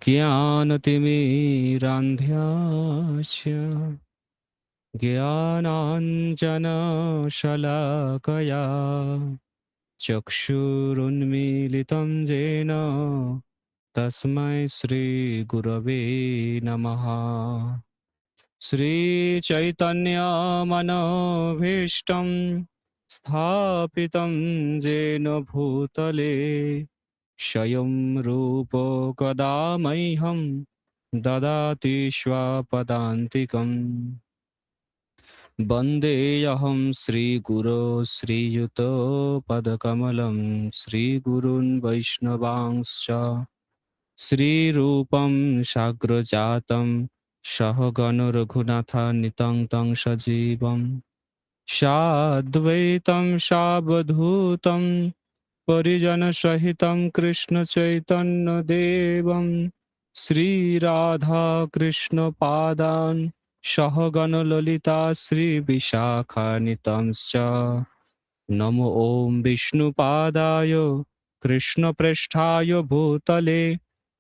ज्ञानतिमिरान्ध्यास्य ज्ञानाञ्जनशलाकया चक्षुरुन्मीलितं येन तस्मै श्रीगुरवे नमः। श्रीचैतन्यमनोभीष्टं स्थापितं येन भूतले स्वयं रूप कदा मह्यं ददाति स्वपदान्तिकम्। वन्देऽहं श्रीगुरो श्रीयुतपदकमलं श्रीगुरून् वैष्णवांश्च श्रीरूपं साग्रजातं सहगण रघुनाथान्वितं तं सजीवं साद्वैतं सावधूतं परिजनसहितं कृष्णचैतन्यदेवं श्रीराधाकृष्णपादान् सहगण ललिता श्रीविशाखान्वितंश्च। नमो ॐ विष्णुपादाय कृष्णप्रेष्ठाय भूतले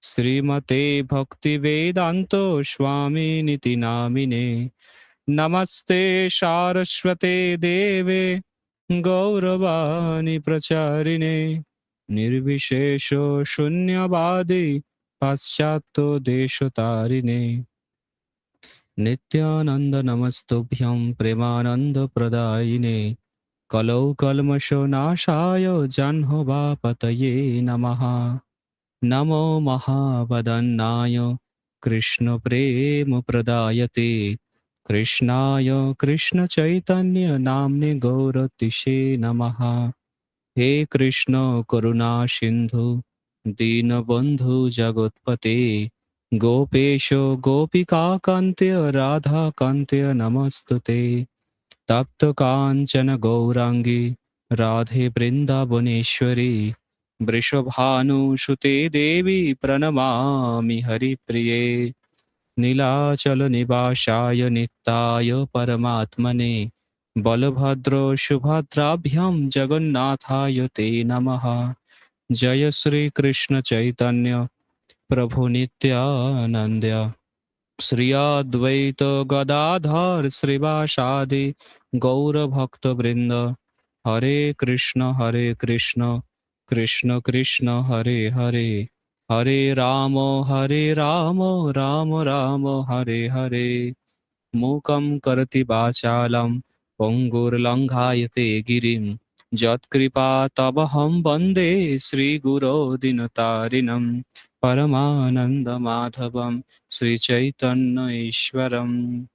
श्रीमते भक्तिवेदान्त स्वामिनिति नामिने। नमस्ते सारस्वते देवे गौरवाणी प्रचारिणे निर्विशेष शून्यवादी पाश्चात्य देशतारिणे। नित्यानंद नमस्तुभ्यं प्रेमानंद प्रदायिने कलौ कल्मषनाशाय जाह्नवापतये नमः। नमो महावदन्नाय कृष्ण प्रेम प्रदायते कृष्णाय कृष्ण चैतन्य नाम्ने गौरतिशे नमः। हे कृष्ण करुणा सिंधु दीनबंधु जगत्पते गोपेश गोपिका कांत्य राधा कांत्य नमस्तुते। तप्त कांचन गौरांगी राधे वृंदावनेश्वरी वृषभानुसुते देवी प्रणमामि हरिप्रिये। नीलाचल निवासाय नित्याय परमात्मने बलभद्र सुभद्राभ्यां जगन्नाथाय ते नमः। जय श्री कृष्ण चैतन्य प्रभु नित्यानंद श्री अद्वैत गदाधर श्रीवासादि गौरभक्तवृंद। हरे कृष्ण कृष्ण कृष्ण हरे हरे हरे राम राम राम हरे हरे। मूकं करोति वाचालं पङ्गुर्लङ्घयते गिरिं यत्कृपा तवहं वन्दे श्रीगुरो दिनतारिणं परमानन्दमाधवं श्रीचैतन्य ईश्वरम्।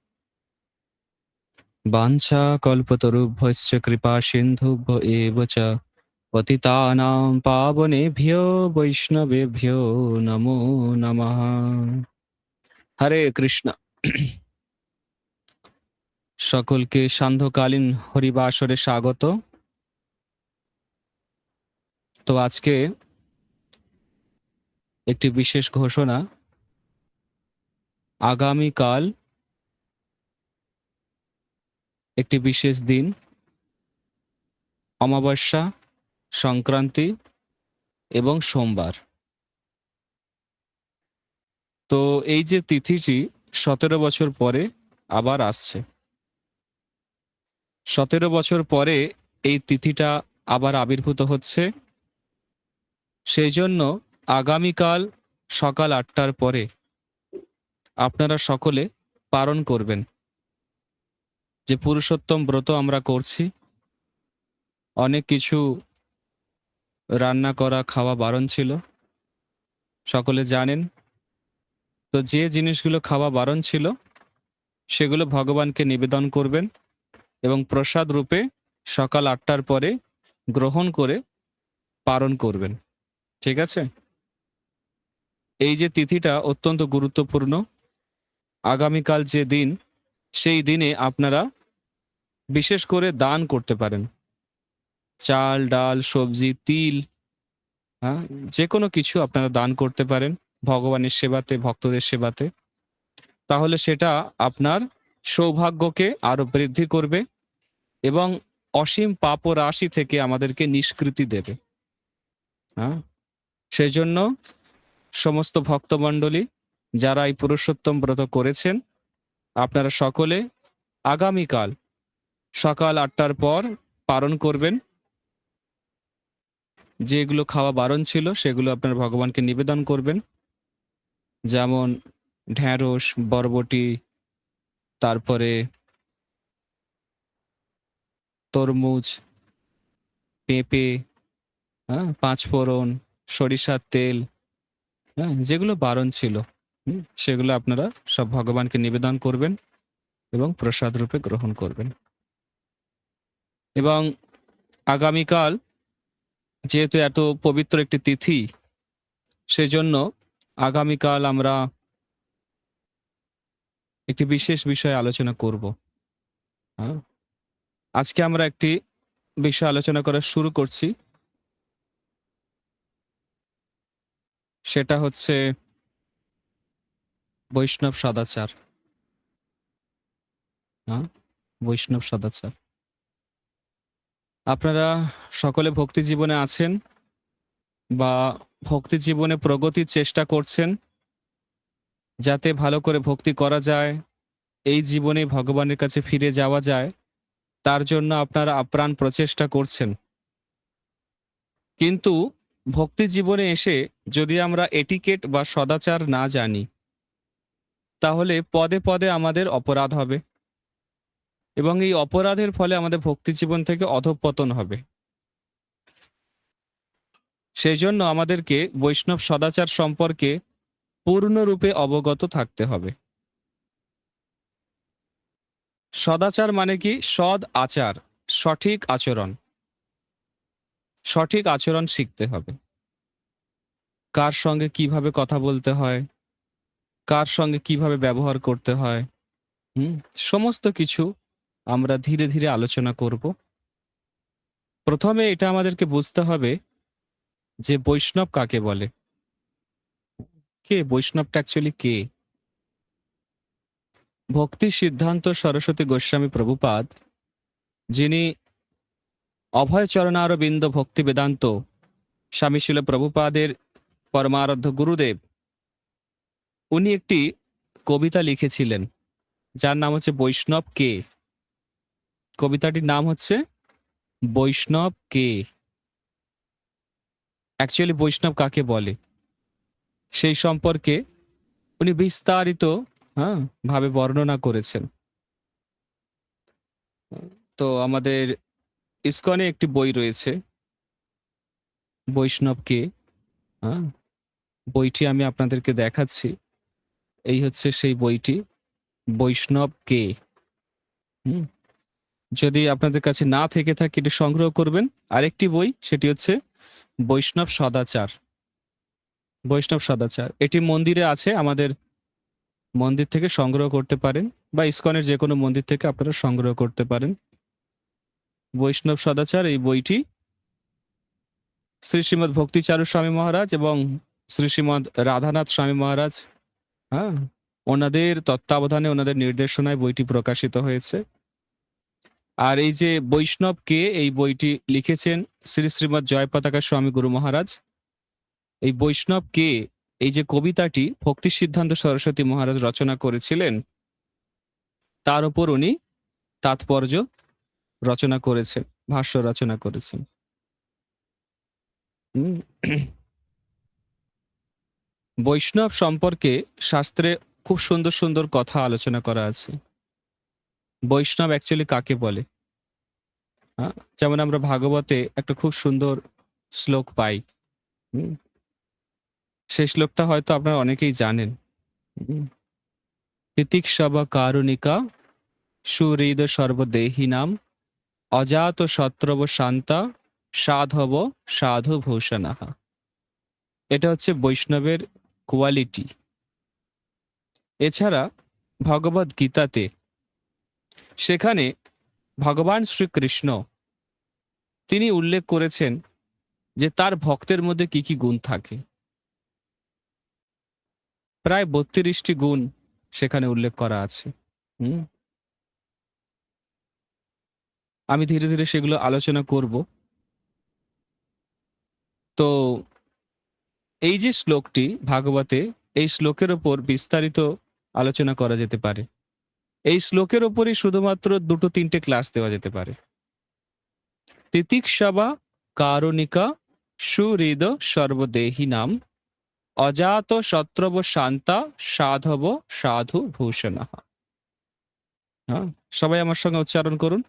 वाञ्छाकल्पतरुभ्यश्च कृपासिन्धुभ्य एव च पतितानां पावनेभ्यो वैष्णवेभ्यो नमो नमः। हरे कृष्ण। সকলকে সান্ধ্যকালীন হরিবাসরে স্বাগত। তো আজকে একটি বিশেষ ঘোষণা, আগামীকাল একটি বিশেষ দিন, অমাবস্যা, সংক্রান্তি এবং সোমবার। তো এই যে তিথিটি 17 বছর পরে আবার আসছে, 17 বছর পরে এই তিথিটা আবার আবির্ভূত হচ্ছে। সেই জন্য আগামীকাল সকাল 8টার পরে আপনারা সকলে পালন করবেন। যে পুরুষোত্তম ব্রত আমরা করছি, অনেক কিছু রান্না করা খাওয়া বারণ ছিল, সকলে জানেন। তো যে জিনিসগুলো খাওয়া বারণ ছিল সেগুলো ভগবানকে নিবেদন করবেন এবং প্রসাদ রূপে সকাল 8টার পরে গ্রহণ করে পালন করবেন। ঠিক আছে? এই যে তিথিটা অত্যন্ত গুরুত্বপূর্ণ। আগামীকাল যে দিন, সেই দিনে আপনারা বিশেষ করে দান করতে পারেন। চাল, ডাল, সবজি, তিল, যে কোনো কিছু আপনারা দান করতে পারেন ভগবানের সেবাতে, ভক্তদের সেবাতে। তাহলে সেটা আপনার সৌভাগ্যকে আরো বৃদ্ধি করবে এবং অসীম পাপ রাশি থেকে আমাদেরকে নিষ্কৃতি দেবে। সেই জন্য সমস্ত ভক্তমণ্ডলী যারা এই পুরুষোত্তম ব্রত করেছেন, আপনারা সকলে আগামীকাল সকাল ৮টার পর পালন করবেন। যেগুলো খাওয়া বারণ ছিল সেগুলো আপনারা ভগবানকে নিবেদন করবেন, যেমন ঢ্যাঁড়স, বরবটি, তারপরে তরমুজ, পেঁপে, হ্যাঁ, পাঁচফোড়ন, সরিষার তেল, হ্যাঁ, যেগুলো বারণ ছিল, সেগুলো আপনারা সব ভগবানকে নিবেদন করবেন এবং প্রসাদ রূপে গ্রহণ করবেন। এবং আগামীকাল যেহেতু এত পবিত্র একটি তিথি, সেজন্য আগামীকাল আমরা একটি বিশেষ বিষয়ে আলোচনা করব। হ্যাঁ, আজকে আমরা একটি বিষয় আলোচনা করা শুরু করছি, সেটা হচ্ছে বৈষ্ণব সদাচার। হ্যাঁ, বৈষ্ণব সদাচার। আপনারা সকলে ভক্তি জীবনে আছেন বা ভক্তি জীবনে প্রগতির চেষ্টা করছেন, যাতে ভালো করে ভক্তি করা যায়, এই জীবনে ভগবানের কাছে ফিরে যাওয়া যায়, তার জন্য আপনারা আপ্রাণ প্রচেষ্টা করছেন। কিন্তু ভক্তি জীবনে এসে যদি আমরা এটিকেট বা সদাচার না জানি, তাহলে পদে পদে আমাদের অপরাধ হবে এবং এই অপরাধের ফলে আমাদের ভক্তি জীবন থেকে অধঃপতন হবে। সেই জন্য আমাদেরকে বৈষ্ণব সদাচার সম্পর্কে পূর্ণরূপে অবগত থাকতে হবে। সদাচার মানে কি? সদ আচার, সঠিক আচরণ। সঠিক আচরণ শিখতে হবে। কার সঙ্গে কিভাবে কথা বলতে হয়, কার সঙ্গে কিভাবে ব্যবহার করতে হয়, হুম, সমস্ত কিছু আমরা ধীরে ধীরে আলোচনা করব। প্রথমে এটা আমাদেরকে বুঝতে হবে যে বৈষ্ণব কাকে বলে। কে বৈষ্ণবটা অ্যাকচুয়ালি কে? ভক্তি সিদ্ধান্ত সরস্বতী গোস্বামী প্রভুপাদ, যিনি অভয়চরণারবিন্দ ভক্তি বেদান্ত স্বামী শিল প্রভুপাদের পরমারাধ্য গুরুদেব, উনি একটি কবিতা লিখেছিলেন যার নাম হচ্ছে বৈষ্ণব কে। কবিতাটির নাম হচ্ছে বৈষ্ণব কে। অ্যাকচুয়ালি বৈষ্ণব কাকে বলে সেই সম্পর্কে উনি বিস্তারিত, হ্যাঁ, ভাবে বর্ণনা করেছেন। তো আমাদের ইসকনে একটি বই রয়েছে, বৈষ্ণব কে। হ্যাঁ, বইটি আমি আপনাদেরকে দেখাচ্ছি। এই হচ্ছে সেই বইটি, বৈষ্ণব কে। হুম, যদি আপনাদের কাছে না থেকে থাকে এটি সংগ্রহ করবেন। আরেকটি বই, সেটি হচ্ছে বৈষ্ণব সদাচার। বৈষ্ণব সদাচার এটি মন্দিরে আছে, আমাদের মন্দির থেকে সংগ্রহ করতে পারেন বা ইসকনের যে কোনো মন্দির থেকে আপনারা সংগ্রহ করতে পারেন। বৈষ্ণব সদাচার এই বইটি শ্রী শ্রীমৎ ভক্তিচারু স্বামী মহারাজ এবং শ্রী শ্রীমৎ রাধানাথ স্বামী মহারাজ, হ্যাঁ, ওনাদের তত্ত্বাবধানে, ওনাদের নির্দেশনায় বইটি প্রকাশিত হয়েছে। আর এই যে বৈষ্ণব কে, এই বইটি লিখেছেন শ্রী শ্রীমৎ জয় পতাকা স্বামী গুরু মহারাজ। এই বৈষ্ণব কে, এই যে কবিতাটি ভক্তি সিদ্ধান্ত সরস্বতী মহারাজ রচনা করেছিলেন, তার উপর উনি তাৎপর্য রচনা করেছেন, ভাষ্য রচনা করেছেন। উম, বৈষ্ণব সম্পর্কে শাস্ত্রে খুব সুন্দর সুন্দর কথা আলোচনা করা আছে। বৈষ্ণব অ্যাকচুয়ালি কাকে বলে? হ্যাঁ, যেমন আমরা ভাগবতে একটা খুব সুন্দর শ্লোক পাই। হুম, সেই শ্লোকটা হয়তো আপনারা অনেকেই জানেন। হুম, তিতিক্ষব কারুণিকা সুহৃদ সর্বদেহিনাম অজাত শত্রব শান্তা সাধব সাধু ভূষণাহা। এটা হচ্ছে বৈষ্ণবের কোয়ালিটি। এছাড়া ভগবদ গীতাতে, সেখানে ভগবান শ্রীকৃষ্ণ তিনি উল্লেখ করেছেন যে তার ভক্তের মধ্যে কি কি গুণ থাকে। প্রায় ৩২টি গুণ সেখানে উল্লেখ করা আছে। হুম, আমি ধীরে ধীরে সেগুলো আলোচনা করব। তো এই যে শ্লোকটি ভাগবতে, এই শ্লোকের ওপর বিস্তারিত আলোচনা করা যেতে পারে। এই শ্লোকের ওপরই শুধুমাত্র 2-3টে ক্লাস দেওয়া যেতে পারে। তিতিক্ষবা কারণিকা সুহৃদ সর্বদেহী নাম অজাত শত্রব শান্তা সাধব সাধু ভূষণ। হ্যাঁ, সবাই আমার সঙ্গে উচ্চারণ করুন,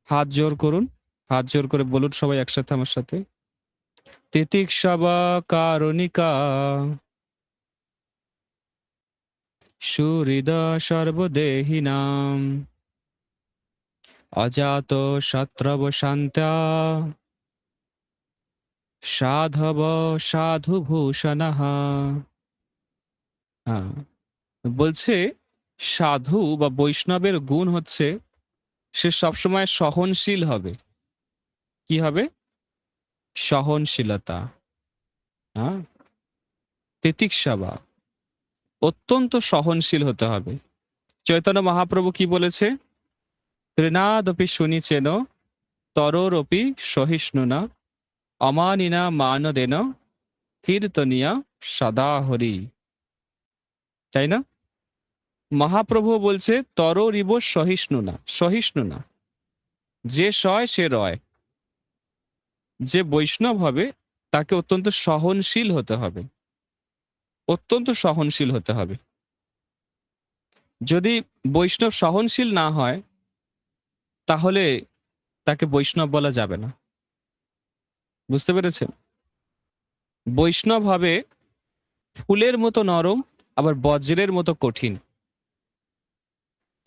হাত জোর করুন, হাত জোর করে বলুন সবাই একসাথে আমার সাথে। তিতিক্ষবা কারণিকা সুহৃদ সর্বদেহী নাম অজাত শত্রব শান্তা সাধব সাধু ভূষণ। হ্যাঁ, বলছে সাধু বা বৈষ্ণবের গুণ হচ্ছে সে সবসময় সহনশীল হবে। কি হবে? সহনশীলতা। হ্যাঁ, তিতিক্ষবা, অত্যন্ত সহনশীল হতে হবে। চৈতন্য মহাপ্রভু কি বলেছে? তৃণাদপি শুনিচেন তরোরপি সহিষ্ণুনা অমানিনা মানদেন কীর্তনিয়া সদা হরি। তাই না? মহাপ্রভু বলছে তরোরিব সহিষ্ণুনা, সহিষ্ণুনা, যে সয় সে রয়। যে বৈষ্ণব হবে তাকে অত্যন্ত সহনশীল হতে হবে, অত্যন্ত সহনশীল হতে হবে। যদি বৈষ্ণব সহনশীল না হয় তাহলে তাকে বৈষ্ণব বলা যাবে না। বুঝতে পেরেছেন? বৈষ্ণব হবে ফুলের মতো নরম, আবার বজ্রের মতো কঠিন।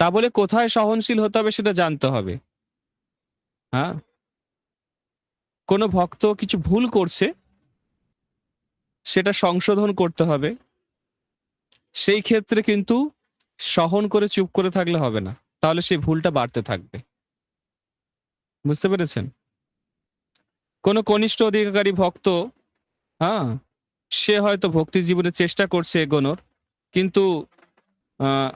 তা বলে কোথায় সহনশীল হতে হবে সেটা জানতে হবে। হ্যাঁ, কোনো ভক্ত কিছু ভুল করছে, সেটা সংশোধন করতে হবে। সেই ক্ষেত্রে কিন্তু সহন করে চুপ করে থাকলে হবে না, তাহলে সেই ভুলটা বাড়তে থাকবে। বুঝতে পেরেছেন? কোনো কনিষ্ঠ অধিকারী ভক্ত, হ্যাঁ, সে হয়তো ভক্তি জীবনে চেষ্টা করছে এগোনোর, কিন্তু আহ,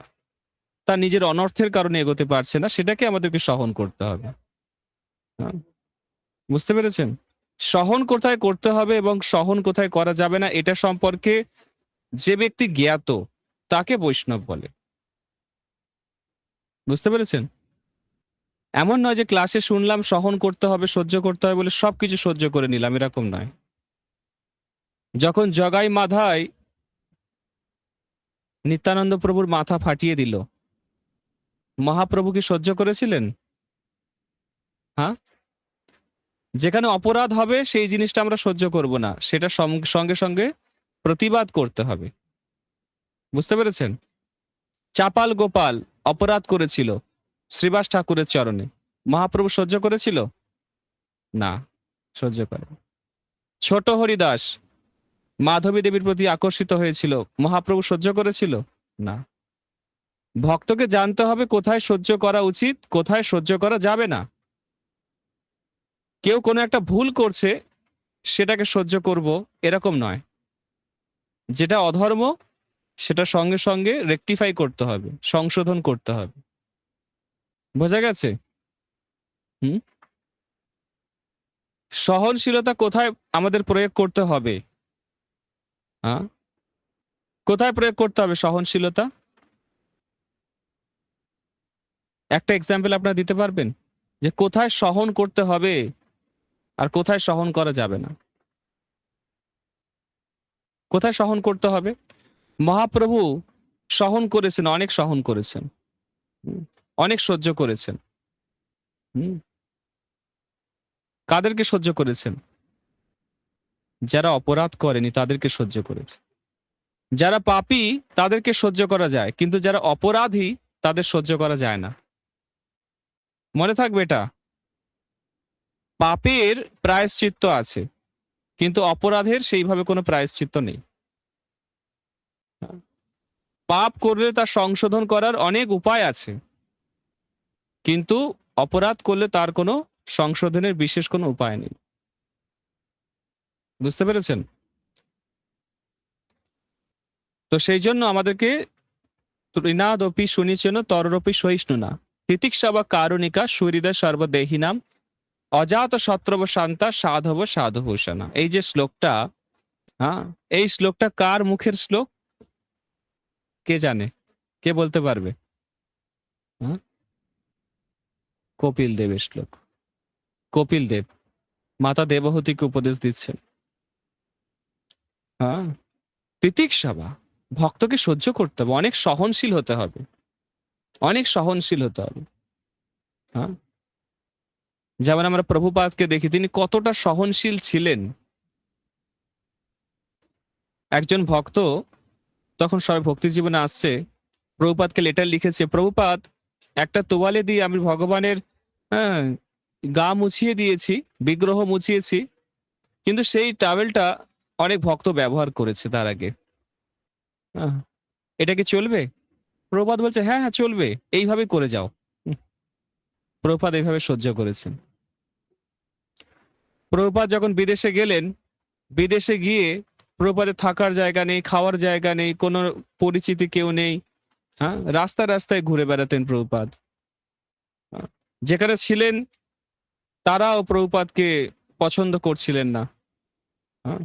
তার নিজের অনর্থের কারণে এগোতে পারছে না, সেটাকে আমাদেরকে সহন করতে হবে। হ্যাঁ, বুঝতে পেরেছেন? সহন কোথায় করতে হবে এবং সহন কোথায় করা যাবে না, এটা সম্পর্কে যে ব্যক্তি জ্ঞাত তাকে বৈষ্ণব বলে। বুঝতে পেরেছেন? এমন নয় যে ক্লাসে শুনলাম সহন করতে হবে, সহ্য করতে হবে বলে সবকিছু সহ্য করে নিলাম, এরকম নয়। যখন জগাই মাধাই নিত্যানন্দ প্রভুর মাথা ফাটিয়ে দিল, মহাপ্রভু কি সহ্য করেছিলেন? হ্যাঁ, যেখানে অপরাধ হবে সেই জিনিসটা আমরা সহ্য করব না, সেটা সঙ্গে সঙ্গে প্রতিবাদ করতে হবে। বুঝতে পেরেছেন? চাপাল গোপাল অপরাধ করেছিল শ্রীবাস ঠাকুরের চরণে, মহাপ্রভু সহ্য করেছিল? না, সহ্য করে। ছোট হরিদাস মাধবী দেবীর প্রতি আকর্ষিত হয়েছিল, মহাপ্রভু সহ্য করেছিল? না। ভক্তকে জানতে হবে কোথায় সহ্য করা উচিত, কোথায় সহ্য করা যাবে না। কেউ কোনো একটা ভুল করছে, সেটাকে সহ্য করব এরকম নয়। যেটা অধর্ম সেটা সঙ্গে সঙ্গে রেকটিফাই করতে হবে, সংশোধন করতে হবে। বোঝা গেছে? হুম। সহনশীলতা কোথায় আমাদের প্রয়োগ করতে হবে? হ্যাঁ, কোথায় প্রয়োগ করতে হবে সহনশীলতা? একটা এক্সাম্পল আপনারা দিতে পারবেন যে কোথায় সহন করতে হবে আর কোথায় সহন করা যাবে না? কোথায় সহন করতে হবে? মহাপ্রভু সহন করেছেন, অনেক সহন করেছেন। হুম, অনেক সহ্য করেছেন। হুম, কাদেরকে সহ্য করেছেন? যারা অপরাধ করেনি তাদেরকে সহ্য করেছে। যারা পাপী তাদেরকে সহ্য করা যায়, কিন্তু যারা অপরাধী তাদের সহ্য করা যায় না। মনে থাকবে এটা। পাপের প্রায়শ্চিত্ত আছে, কিন্তু অপরাধের সেইভাবে কোনো প্রায়শ্চিত্ত নেই। পাপ করলে তার সংশোধন করার অনেক উপায় আছে, কিন্তু অপরাধ করলে তার কোনো সংশোধনের বিশেষ কোনো উপায় নেই। বুঝতে পেরেছেন? তো সেই জন্য আমাদেরকে তৃণাদপি শুনিচেন তররপি সহিষ্ণুনা তিতিক্ষবা কারণিকা সুহৃদা সর্বদেহিনাম অজাত শত্রব শান্তা সাধব সাধুভূষণা। এই যে শ্লোকটা, হ্যাঁ, এই শ্লোকটা কার মুখের শ্লোক? কে জানে? কে বলতে পারবে? হ্যাঁ, কপিল দেবের শ্লোক। কপিল দেব মাতা দেবহূতিকে উপদেশ দিচ্ছেন। হ্যাঁ, তিতিক্ষা ভক্তকে সহ্য করতে হবে, অনেক সহনশীল হতে হবে, অনেক সহনশীল হতে হবে। হ্যাঁ, যেমন আমরা প্রভুপাদকে দেখি তিনি কতটা সহনশীল ছিলেন। একজন ভক্ত তখন সবাই ভক্তি জীবনে আসছে, প্রভুপাদকে লেটার লিখেছে, প্রভুপাদ একটা তোয়ালে দিয়ে আমি ভগবানের, হ্যাঁ, গা মুছিয়ে দিয়েছি, বিগ্রহ মুছিয়েছি, কিন্তু সেই টাওয়েলটা অনেক ভক্ত ব্যবহার করেছে তার আগে। হ্যাঁ, এটা কি চলবে? প্রভুপাদ বলছে হ্যাঁ হ্যাঁ চলবে, এইভাবে করে যাও। প্রভুপাদ এইভাবে সহ্য করেছেন। প্রভুপাদ যখন বিদেশে গেলেন, বিদেশে গিয়ে প্রভুপাদের থাকার জায়গা নেই, খাওয়ার জায়গা নেই, কোনো পরিচিতি কেউ নেই। হ্যাঁ, রাস্তায় রাস্তায় ঘুরে বেড়াতেন প্রভুপাদ। হ্যাঁ, যেখানে ছিলেন তারাও প্রভুপাদকে পছন্দ করছিলেন না। হ্যাঁ,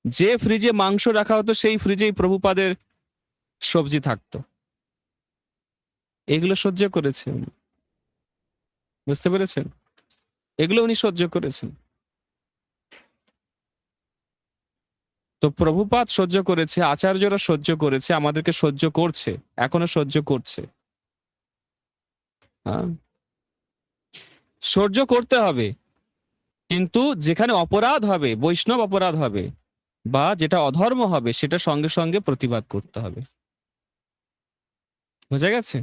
যে ফ্রিজে মাংস রাখা হতো সেই ফ্রিজেই প্রভুপাদের সবজি থাকতো। এগুলো সহ্য করেছে উনি। বুঝতে পেরেছেন? এগুলো উনি সহ্য করেছেন। তো প্রভুপাদ সহ্য করেছে, আচার্যরা সহ্য করেছে, আমাদেরকে সহ্য করছে, এখনো সহ্য করছে। হ্যাঁ, সহ্য করতে হবে, কিন্তু যেখানে অপরাধ হবে, বৈষ্ণব অপরাধ হবে বা যেটা অধর্ম হবে, সেটা সঙ্গে সঙ্গে প্রতিবাদ করতে হবে। বোঝা গেছে?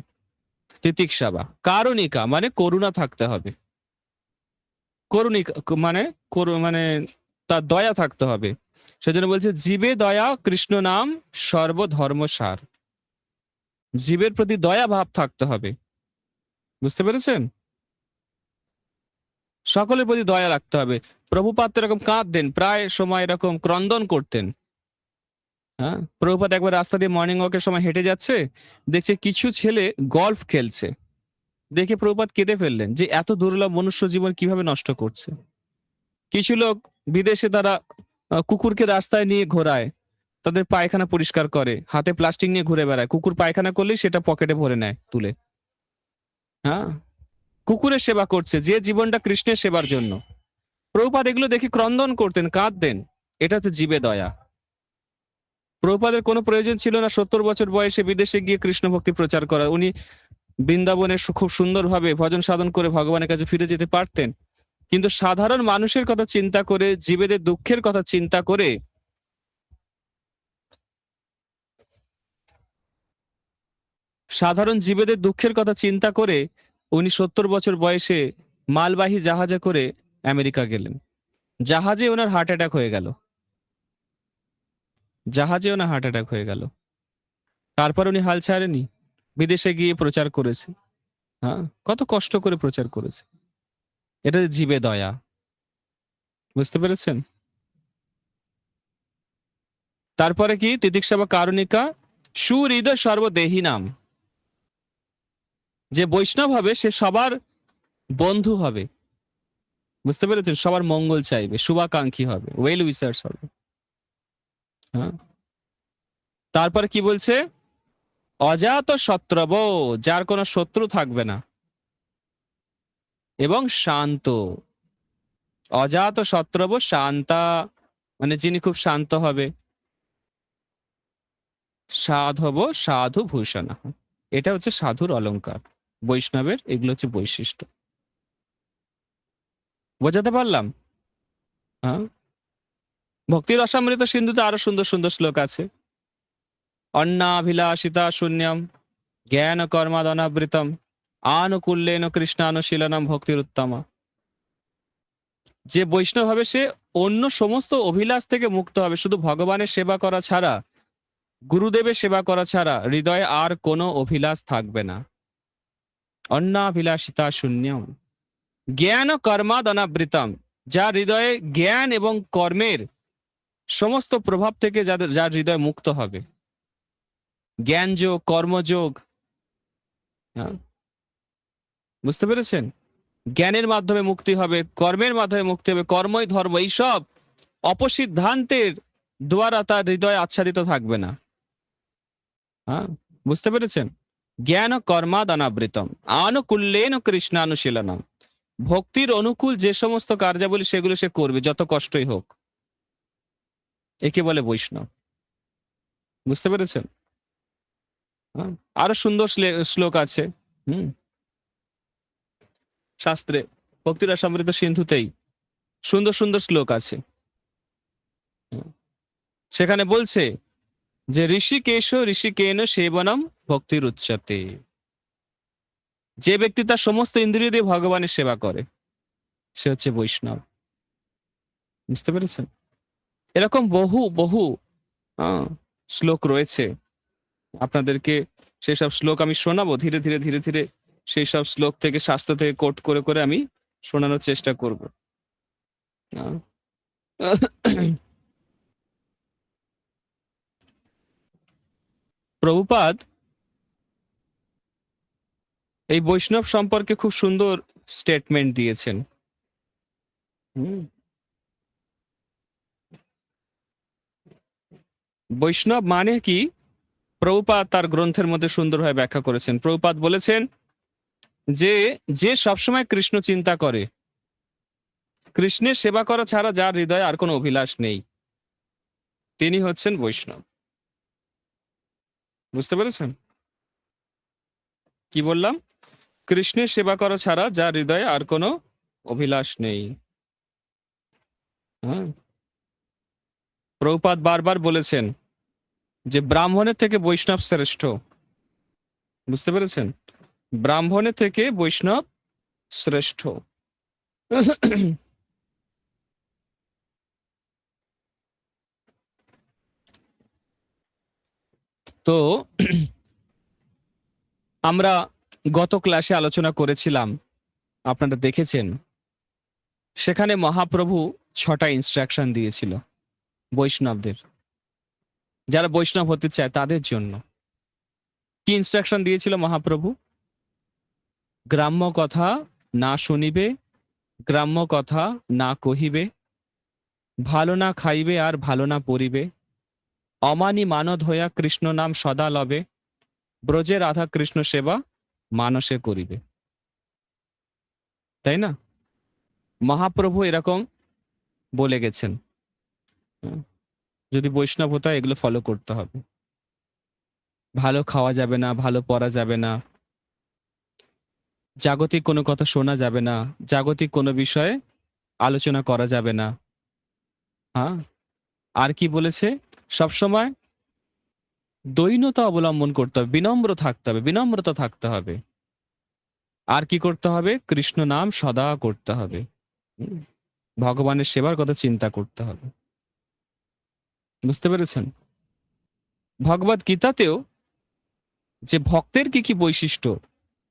তিতিক্ষা কারণিকা মানে করুণা থাকতে হবে। করুণিকা মানে মানে তার দয়া থাকতে হবে। সেজন্য বলছে জীবে দয়া কৃষ্ণ নাম সর্বধর্ম সার। জীবের প্রতি দয়া ভাব থাকতে হবে। বুঝতে পেরেছেন? সকলের প্রতি দয়া রাখতে হবে। প্রভুপাদ তো এরকম কাঁদতেন, প্রায় সময় এরকম ক্রন্দন করতেন। হ্যাঁ, প্রভুপাদ একবার রাস্তা দিয়ে মর্নিং ওয়াকের সময় হেঁটে যাচ্ছে, দেখছে কিছু ছেলে গলফ খেলছে, দেখে প্রভুপাদ কেঁদে ফেললেন যে এত দুর্লভ মনুষ্য জীবন কিভাবে নষ্ট করছে। কিছু লোক বিদেশে তারা কুকুরকে রাস্তায় নিয়ে ঘোরায়, তাদের পায়খানা পরিষ্কার করে, হাতে প্লাস্টিক নিয়ে ঘুরে বেড়ায়, কুকুর পায়খানা করলেই সেটা পকেটে ভরে নেয় তুলে। হ্যাঁ, কুকুরের সেবা করছে, যে জীবনটা কৃষ্ণের সেবার জন্য। প্রভুপাদ এগুলো দেখে ক্রন্দন করতেন, কাঁদতেন। এটা হচ্ছে জীবে দয়া। প্রভুপাদের কোনো প্রয়োজন ছিল না 70 বছর বয়সে বিদেশে গিয়ে কৃষ্ণ ভক্তি প্রচার করা। উনি বৃন্দাবনে খুব সুন্দরভাবে ভজন সাধন করে ভগবানের কাছে ফিরে যেতে পারতেন, কিন্তু সাধারণ মানুষের কথা চিন্তা করে, জীবেদের দুঃখের কথা চিন্তা করে, সাধারণ জীবেদের দুঃখের কথা চিন্তা করে উনি 70 বছর বয়সে মালবাহী জাহাজে করে আমেরিকা গেলেন। জাহাজে ওনার হার্ট অ্যাটাক হয়ে গেল। জাহাজে ওনার হার্ট অ্যাটাক হয়ে গেল। তারপর উনি হাল ছাড়েনি, বিদেশে গিয়ে প্রচার করেছে। হ্যাঁ, কত কষ্ট করে প্রচার করেছে। এটা জীবে দয়া। বুঝতে পেরেছেন? তারপরে কি তিতিক্ষা বা কারণিকা? সুহৃদয় সর্বদেহী নাম। যে বৈষ্ণব হবে সে সবার বন্ধু হবে। বুঝতে পেরেছেন? সবার মঙ্গল চাইবে, শুভাকাঙ্ক্ষী হবে, ওয়েল উইসার্স হবে। হ্যাঁ, তারপরে কি বলছে? অজাত শত্রব, যার কোনো শত্রু থাকবে না, এবং শান্ত। অজাত শত্রব শান্তা মানে যিনি খুব শান্ত হবে। সাধব সাধু ভূষণ, এটা হচ্ছে সাধুর অলংকার। বৈষ্ণবের এগুলো হচ্ছে বৈশিষ্ট্য। বোঝাতে পারলাম? হ্যাঁ, ভক্তির রসামৃত সিন্ধুতে আরো সুন্দর সুন্দর শ্লোক আছে। অন্নাভিলাষিতা শূন্যম জ্ঞান কর্মাদনাবৃতম আনুকূল্যেন কৃষ্ণানুশীলনম ভক্তির উত্তমা। যে বৈষ্ণব হবে সে অন্য সমস্ত অভিলাষ থেকে মুক্ত হবে, শুধু ভগবানের সেবা করা ছাড়া, গুরুদেবের সেবা করা ছাড়া হৃদয়ে আর কোনো অভিলাষ থাকবে না। অন্নাভিলাষিতা শূন্যম জ্ঞান কর্মাদ অনাবৃতম, যার হৃদয়ে জ্ঞান এবং কর্মের সমস্ত প্রভাব থেকে যার হৃদয় মুক্ত হবে। জ্ঞান যোগ, কর্মযোগ। হ্যাঁ, বুঝতে পেরেছেন? জ্ঞানের মাধ্যমে মুক্তি হবে, কর্মের মাধ্যমে মুক্তি হবে, কর্মই ধর্ম, এইসব অপসিদ্ধান্তের দ্বারা তার হৃদয় আচ্ছাদিত থাকবে না। হ্যাঁ, বুঝতে পেরেছেন? জ্ঞান কর্মাদ অনাবৃতম আনুকূল্যেন কৃষ্ণানুশীলনম। ভক্তির অনুকূল যে সমস্ত কার্যাবলী সেগুলো সে করবে, যত কষ্টই হোক। একে বলে বৈষ্ণব। বুঝতে পেরেছেন? হ্যাঁ, আরো সুন্দর শ্লোক আছে। হুম, শাস্ত্রে ভক্তিরসামৃত সিন্ধুতেই সুন্দর সুন্দর শ্লোক আছে। সেখানে বলছে যে ঋষিকেশ ঋষিকেন সেবনম ভক্তির উচ্চতে। যে ব্যক্তি তার সমস্ত ইন্দ্রিয় দিয়ে ভগবানের সেবা করে সে হচ্ছে বৈষ্ণব। বুঝতে পেরেছেন? এরকম বহু বহু আহ, শ্লোক রয়েছে। আপনাদেরকে সেসব শ্লোক আমি শোনাবো ধীরে ধীরে ধীরে ধীরে। সেই সব শ্লোক থেকে, শাস্ত্র থেকে কোট করে করে আমি শোনানোর চেষ্টা করব। আহ, প্রভুপাদ এই বৈষ্ণব সম্পর্কে খুব সুন্দর স্টেটমেন্ট দিয়েছেন। হুম, বৈষ্ণব মানে কি প্রভুপাদ তার গ্রন্থের মধ্যে সুন্দরভাবে ব্যাখ্যা করেছেন। প্রভুপাদ বলেছেন যে যে সবসময় কৃষ্ণ চিন্তা করে, কৃষ্ণের সেবা করা ছাড়া যার হৃদয়ে আর কোনো অভিলাষ নেই, তিনি হচ্ছেন বৈষ্ণব। বুঝতে পেরেছেন কি বললাম? কৃষ্ণের সেবা করা ছাড়া যার হৃদয়ে আর কোনো অভিলাষ নেই। হ্যাঁ, প্রভুপাদ বারবার বলেছেন যে ব্রাহ্মণের থেকে বৈষ্ণব শ্রেষ্ঠ। বুঝতে পেরেছেন? ব্রাহ্মণের থেকে বৈষ্ণব শ্রেষ্ঠ। তো আমরা গত ক্লাসে আলোচনা করেছিলাম, আপনারা দেখেছেন, সেখানে মহাপ্রভু 6টা ইনস্ট্রাকশন দিয়েছিল বৈষ্ণবদের, যারা বৈষ্ণব হতে চায় তাদের জন্য। কি ইনস্ট্রাকশন দিয়েছিল মহাপ্রভু? গ্রাম্য কথা না শুনিবে, গ্রাম্য কথা না কহিবে, ভালো না খাইবে আর ভালো না পরিবে, অমানি মানদ হইয়া কৃষ্ণ নাম সদা লবে, ব্রজে রাধা কৃষ্ণ সেবা মানসে করিবে। তাই না? মহাপ্রভু এরকম বলে গেছেন। হুম, যদি বৈষ্ণব হতে হয় এগুলো ফলো করতে হবে। ভালো খাওয়া যাবে না, ভালো পড়া যাবে না, জাগতিক কোনো কথা শোনা যাবে না, জাগতিক কোনো বিষয়ে আলোচনা করা যাবে না। হ্যাঁ, আর কি বলেছে? সবসময় দৈন্যতা অবলম্বন করতে হবে, বিনম্র থাকতে হবে, বিনম্রতা থাকতে হবে। আর কি করতে হবে? কৃষ্ণ নাম সদা করতে হবে। হুম, ভগবানের সেবার কথা চিন্তা করতে হবে। বুঝতে পেরেছেন? ভগবদ গীতাতেও যে ভক্তের কি কি বৈশিষ্ট্য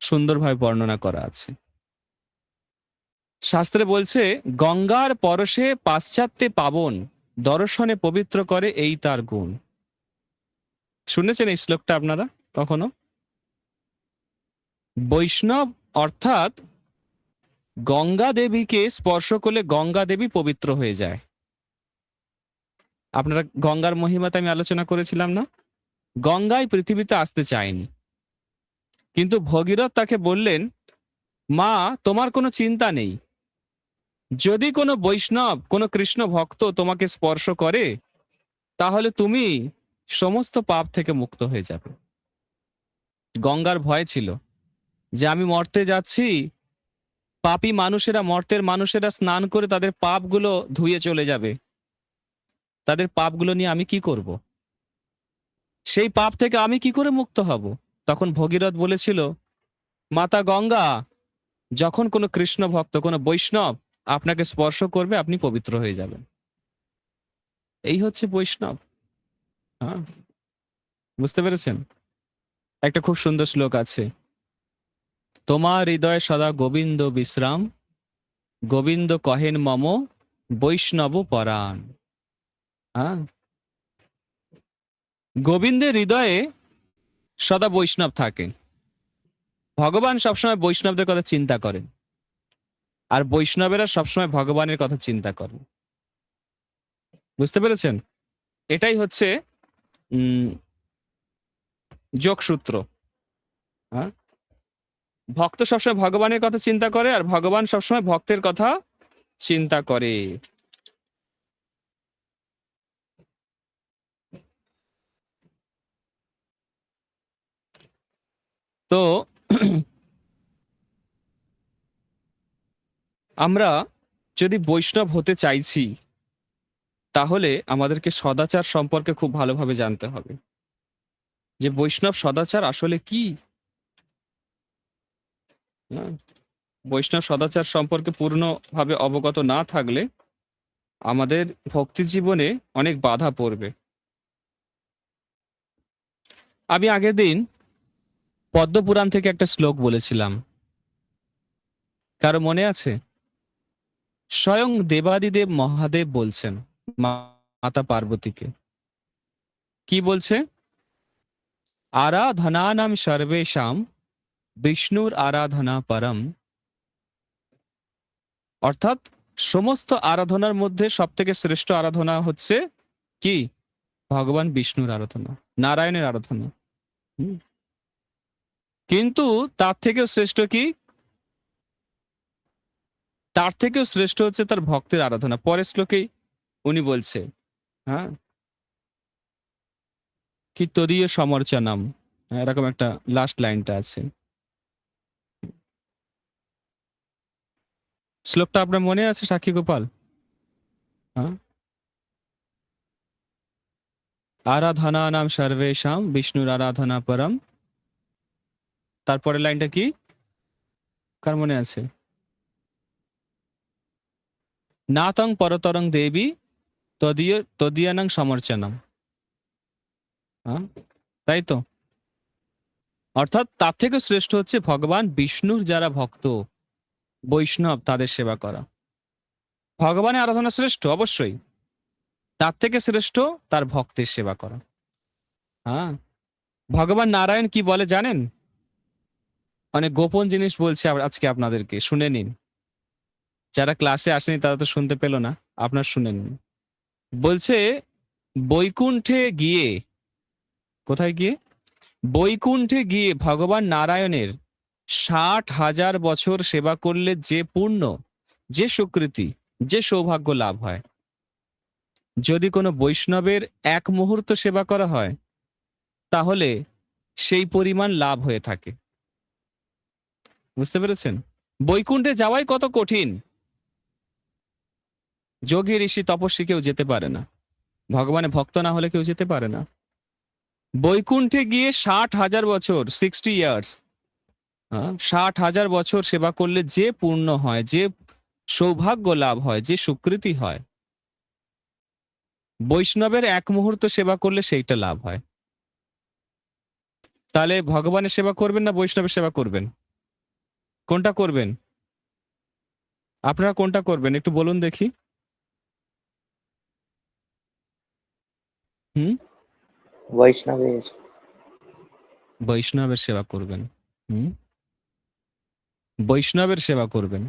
সুন্দরভাবে বর্ণনা করা আছে। শাস্ত্রে বলছে গঙ্গার পরশে পাশ্চাত্যে পাবন, দর্শনে পবিত্র করে এই তার গুণ। শুনেছেন এই শ্লোকটা আপনারা কখনো? বৈষ্ণব অর্থাৎ গঙ্গা দেবীকে স্পর্শ করলে গঙ্গা দেবী পবিত্র হয়ে যায়। আপনারা গঙ্গার মহিমাতে আমি আলোচনা করেছিলাম না? গঙ্গাই পৃথিবীতে আসতে চায়নি, কিন্তু ভগীরথ তাকে বললেন, মা তোমার কোনো চিন্তা নেই, যদি কোনো বৈষ্ণব, কোনো কৃষ্ণ ভক্ত তোমাকে স্পর্শ করে তাহলে তুমি সমস্ত পাপ থেকে মুক্ত হয়ে যাবে। গঙ্গার ভয় ছিল যে আমি মর্তে যাচ্ছি, পাপী মানুষেরা, মর্তের মানুষেরা স্নান করে তাদের পাপগুলো ধুয়ে চলে যাবে, তাদের পাপগুলো নিয়ে আমি কি করব? সেই পাপ থেকে আমি কি করে মুক্ত হব? তখন ভগীরথ বলেছিল, মাতা গঙ্গা, যখন কোনো কৃষ্ণ ভক্ত, কোনো বৈষ্ণব আপনাকে স্পর্শ করবে আপনি পবিত্র হয়ে যাবেন। এই হচ্ছে বৈষ্ণব। হ্যাঁ, বুঝতে পেরেছেন? একটা খুব সুন্দর শ্লোক আছে, তোমার হৃদয়ে সদা গোবিন্দ বিশ্রাম, গোবিন্দ কহেন মম বৈষ্ণব পরাণ। হ্যাঁ, গোবিন্দের হৃদয়ে সদা বৈষ্ণব থাকে। ভগবান সবসময় বৈষ্ণবদের কথা চিন্তা করেন, আর বৈষ্ণবেরা সবসময় ভগবানের কথা চিন্তা করেন। বুঝতে পেরেছেন? এটাই হচ্ছে যোগসূত্র। হ্যাঁ, ভক্ত সবসময় ভগবানের কথা চিন্তা করে, আর ভগবান সবসময় ভক্তের কথা চিন্তা করে। তো আমরা যদি বৈষ্ণব হতে চাইছি, তাহলে আমাদেরকে সদাচার সম্পর্কে খুব ভালোভাবে জানতে হবে, যে বৈষ্ণব সদাচার আসলে কি। হ্যাঁ, বৈষ্ণব সদাচার সম্পর্কে পূর্ণভাবে অবগত না থাকলে আমাদের ভক্তি জীবনে অনেক বাধা পড়বে। আমি আগের দিন পদ্মপুরাণ থেকে একটা শ্লোক বলেছিলাম, কারো মনে আছে? স্বয়ং দেবাদিদেব মহাদেব বলছেন মাতা পার্বতীকে, কি বলছে? আরাধনানাম সর্বেশাম বিষ্ণুর আরাধনা পরম। অর্থাৎ সমস্ত আরাধনার মধ্যে সব থেকে শ্রেষ্ঠ আরাধনা হচ্ছে কি? ভগবান বিষ্ণুর আরাধনা, নারায়ণের আরাধনা। হুম। কিন্তু তার থেকেও শ্রেষ্ঠ কি? তার থেকেও শ্রেষ্ঠ হচ্ছে তার ভক্তের আরাধনা। পরের শ্লোকেই উনি বলছে, হ্যাঁ, কি তদীয় সমর্চনাম, এরকম একটা লাস্ট লাইনটা আছে। শ্লোকটা আপনার মনে আছে সাক্ষী গোপাল? হ্যাঁ, আরাধনা নাম সর্বেশাম বিষ্ণুর আরাধনা পরম। তারপরের লাইনটা কি? কার মনে আছে? নাতং পরতরং দেবী তদীয়ানং সমর্চনম। হ্যাঁ, তাই তো। অর্থাৎ তার থেকে শ্রেষ্ঠ হচ্ছে ভগবান বিষ্ণুর যারা ভক্ত বৈষ্ণব তাদের সেবা করা। ভগবানের আরাধনা শ্রেষ্ঠ অবশ্যই, তার থেকে শ্রেষ্ঠ তার ভক্তের সেবা করা। হ্যাঁ, ভগবান নারায়ণ কি বলে জানেন? অনেক গোপন জিনিস বলছে আজকে আপনাদেরকে, শুনে নিন। যারা ক্লাসে আসেনি তারা তো শুনতে পেল না, আপনার শুনে নিন। বলছে বৈকুণ্ঠে গিয়ে, কোথায় গিয়ে? বৈকুণ্ঠে গিয়ে ভগবান নারায়ণের 60,000 বছর সেবা করলে যে পুণ্য, যে সুকৃতি, যে সৌভাগ্য লাভ হয়, যদি কোনো বৈষ্ণবের এক মুহূর্ত সেবা করা হয় তাহলে সেই পরিমাণ লাভ হয়ে থাকে। বুঝতে পেরেছেন? বৈকুণ্ঠে যাওয়াই কত কঠিন। যোগী ঋষি তপস্বী কেউ যেতে পারে না, ভগবানের ভক্ত না হলে কেউ যেতে পারে না। বৈকুণ্ঠে গিয়ে 60,000 বছর, 60 ইয়ার্স, 60,000 বছর সেবা করলে যে পূর্ণ হয়, যে সৌভাগ্য লাভ হয়, যে সুকৃতি হয়, বৈষ্ণবের এক মুহূর্ত সেবা করলে সেইটা লাভ হয়। তাহলে ভগবানের সেবা করবেন না বৈষ্ণবের সেবা করবেন? কোনটা করবেন? আপনারা কোনটা করবেন একটু বলুন দেখি। হুম, বৈষ্ণবের। বৈষ্ণবের সেবা করবেন। হুম, বৈষ্ণবের সেবা করবেন।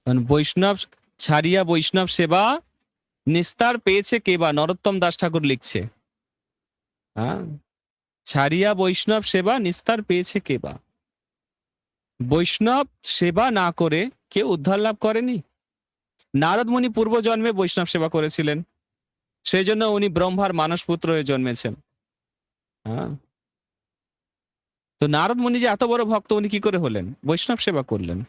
কারণ বৈষ্ণব ছাড়িয়া বৈষ্ণব সেবা নিস্তার পেয়েছে কেবা, নরোত্তম দাস ঠাকুর লিখছে। হ্যাঁ, ছাড়িয়া বৈষ্ণব সেবা নিস্তার পেয়েছে কেবা। বৈষ্ণব সেবা না করে কেউ উদ্ধার লাভ করেনি। নারদ মুনি পূর্ব জন্মে বৈষ্ণব সেবা করেছিলেন, সেই জন্য উনি ব্রহ্মার মানসপুত্র হয়ে জন্মেছেন। হ্যাঁ, তো নারদ মুনি যে এত বড় ভক্ত, উনি কি করে হলেন? বৈষ্ণব সেবা করলেন।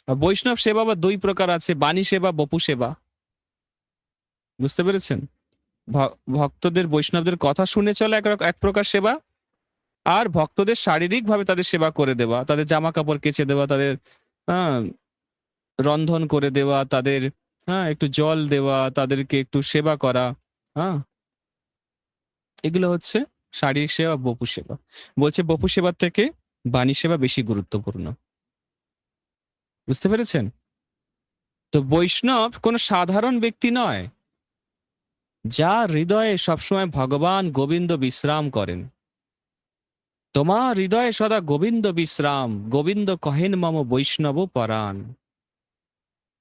আর বৈষ্ণব সেবা বা দুই প্রকার আছে, বাণী সেবা, বপু সেবা। বুঝতে পেরেছেন? ভক্তদের বৈষ্ণবদের কথা শুনে চলে এক প্রকার সেবা, আর ভক্তদের শারীরিকভাবে তাদের সেবা করে দেওয়া, তাদের জামা কাপড় কেচে দেওয়া, তাদের হ্যাঁ রন্ধন করে দেওয়া, তাদের হ্যাঁ একটু জল দেওয়া, তাদেরকে একটু সেবা করা, হ্যাঁ, এগুলো হচ্ছে শারীরিক সেবা, বপু সেবা। বলছে বপু সেবার থেকে বাণী সেবা বেশি গুরুত্বপূর্ণ। বুঝতে পেরেছেন? তো বৈষ্ণব কোনো সাধারণ ব্যক্তি নয়, যার হৃদয়ে সবসময় ভগবান গোবিন্দ বিশ্রাম করেন। তোমার হৃদয়ে সদা গোবিন্দ বিশ্রাম, গোবিন্দ কহেন মম বৈষ্ণব পরাণ।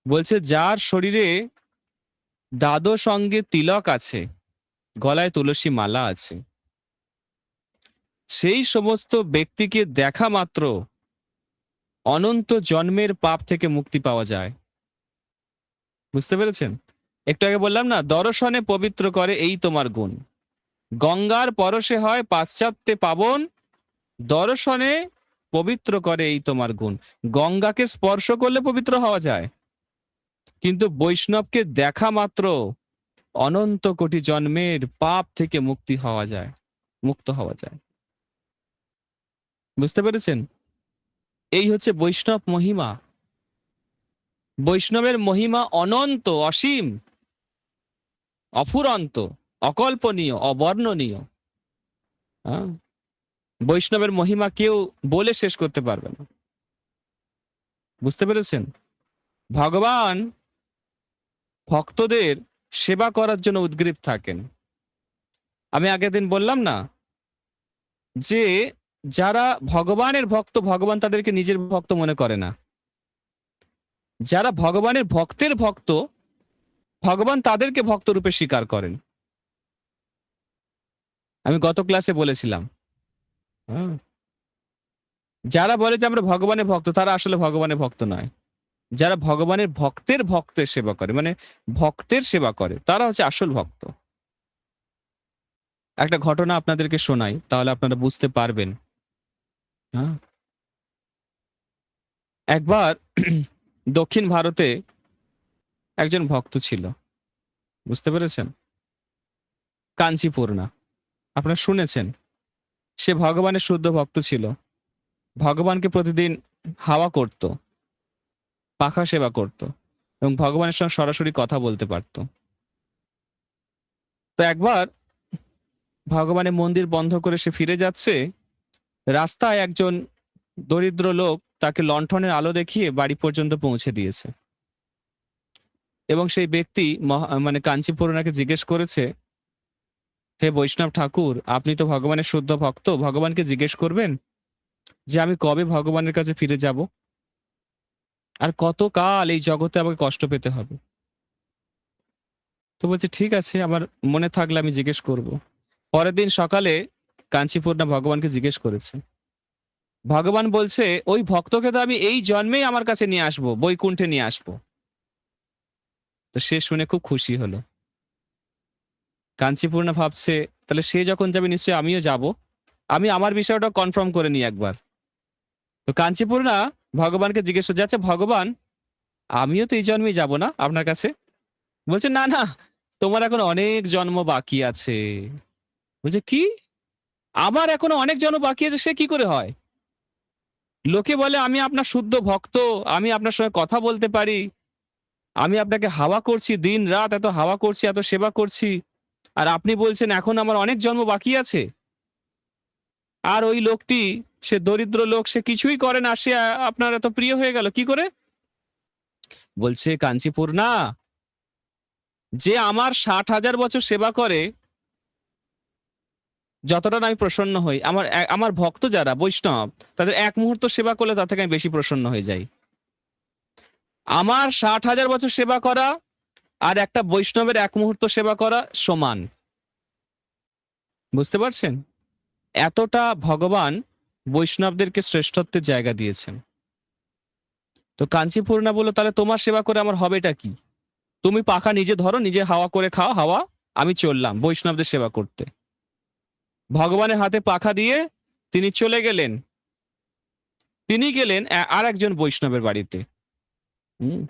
বলছে যার শরীরে দ্বাদশ অঙ্গে তিলক আছে, গলায় তুলসী মালা আছে, সেই সমস্ত ব্যক্তিকে দেখা মাত্র অনন্ত জন্মের পাপ থেকে মুক্তি পাওয়া যায়। বুঝতে পেরেছেন? একটু আগে বললাম না, দর্শনে পবিত্র করে এই তোমার গুণ। গঙ্গার পরশে হয় পাশ্চাত্যে পাবন, দর্শনে পবিত্র করে এই তোমার গুণ। গঙ্গাকে স্পর্শ করলে পবিত্র হওয়া যায়, কিন্তু বৈষ্ণবকে দেখা মাত্র অনন্ত কোটি জন্মের পাপ থেকে মুক্ত হওয়া যায়। বুঝতে পেরেছেন? এই হচ্ছে বৈষ্ণব মহিমা। বৈষ্ণবের মহিমা অনন্ত, অসীম, অফুরন্ত, অকল্পনীয়, অবর্ণনীয়। হ্যাঁ? বৈষ্ণবের মহিমা কেউ বলে শেষ করতে পারবে না। বুঝতে পেরেছেন? ভগবান ভক্তদের সেবা করার জন্য উদ্গ্রীব থাকেন। আমি আগের দিন বললাম না যে যারা ভগবানের ভক্ত, ভগবান তাদেরকে নিজের ভক্ত মনে করে না। যারা ভগবানের ভক্তের ভক্ত, ভগবান তাদেরকে ভক্ত রূপে স্বীকার করেন। আমি গত ক্লাসে বলেছিলাম। হ্যাঁ। যারা বলে যে আমরা ভগবানের ভক্ত, তারা আসলে ভগবানের ভক্ত নয়। যারা ভগবানের ভক্তের সেবা করে, মানে ভক্তের সেবা করে, তারা হচ্ছে আসল ভক্ত। একটা ঘটনা আপনাদেরকে শোনাই, তাহলে আপনারা বুঝতে পারবেন। হ্যাঁ। একবার দক্ষিণ ভারতে একজন ভক্ত ছিল। বুঝতে পেরেছেন? কাঞ্চিপূর্ণা, আপনারা শুনেছেন। সে ভগবানের শুদ্ধ ভক্ত ছিল। ভগবানকে প্রতিদিন হাওয়া করত, পাখা সেবা করত, এবং ভগবানের সঙ্গে সরাসরি কথা বলতে পারত। তো একবার ভগবানের মন্দির বন্ধ করে সে ফিরে যাচ্ছে, রাস্তায় একজন দরিদ্র লোক তাকে লণ্ঠনের আলো দেখিয়ে বাড়ি পর্যন্ত পৌঁছে দিয়েছে। এবং সেই ব্যক্তি মানে কাঞ্চিপূর্ণাকে জিজ্ঞেস করেছে, হে বৈষ্ণব ঠাকুর, আপনি তো ভগবানের শুদ্ধ ভক্ত, ভগবানকে জিজ্ঞেস করবেন যে আমি কবে ভগবানের কাছে ফিরে যাব, আর কতকাল এই জগতে আমাকে কষ্ট পেতে হবে। তো বলছে ঠিক আছে, আমার মনে থাকলে আমি জিজ্ঞেস করব। পরের দিন সকালে কাঞ্চিপূর্ণা ভগবানকে জিজ্ঞেস করেছে। ভগবান বলছে, ওই ভক্তকে তো আমি এই জন্মেই আমার কাছে নিয়ে আসবো, বৈকুণ্ঠে নিয়ে আসবো। তো সে শুনে খুব খুশি হলো। কাঞ্চিপূর্ণা ভাবছে, তাহলে সে যখন যাবে নিশ্চয়ই আমিও যাব, আমি আমার বিষয়টা কনফার্ম করে নিই একবার। তো কাঞ্চিপূর্ণা ভগবানকে জিজ্ঞেস করছে, আচ্ছা ভগবান, আমিও তো এই জন্মেই যাব না আপনার কাছে? বলছে না না, তোমার এখন অনেক জন্ম বাকি আছে। বলছে কি, আমার এখনো অনেক জন্ম বাকি আছে? সে কি করে হয়? লোকে বলে আমি আপনার শুদ্ধ ভক্ত, আমি আপনার সঙ্গে কথা বলতে পারি, আমি আপনাকে হাওয়া করছি, দিন রাত এত হাওয়া করছি, এত সেবা করছি, আর আপনি বলছেন এখন আমার অনেক জন্ম বাকি আছে? আর ওই লোকটি, সে দরিদ্র লোক, সে কিছুই করে না, সে আপনার এত প্রিয় হয়ে গেল কি করে? বলছে কাঞ্চিপূর্ণা, যে আমার 60,000 বছর সেবা করে, যতটা না আমি প্রসন্ন হই, আমার ভক্ত যারা বৈষ্ণব, তাদের এক মুহূর্ত সেবা করলে তার থেকে আমি বেশি প্রসন্ন হয়ে যাই। আমার 60,000 বছর সেবা করা আর একটা বৈষ্ণবের এক মুহূর্ত সেবা করা সমান। বুঝতে পারছেন? এতটা ভগবান বৈষ্ণবদেরকে শ্রেষ্ঠত্বের জায়গা দিয়েছেন। তো কাঞ্চিপূর্ণা বলল, তাহলে তোমার সেবা করে আমার হবেটা কি? তুমি পাখা নিজে ধরো, নিজে হাওয়া করে খাও হাওয়া, আমি চললাম বৈষ্ণবদের সেবা করতে। ভগবানের হাতে পাখা দিয়ে তিনি চলে গেলেন। তিনি গেলেন আর একজন বৈষ্ণবের বাড়িতে, হুম,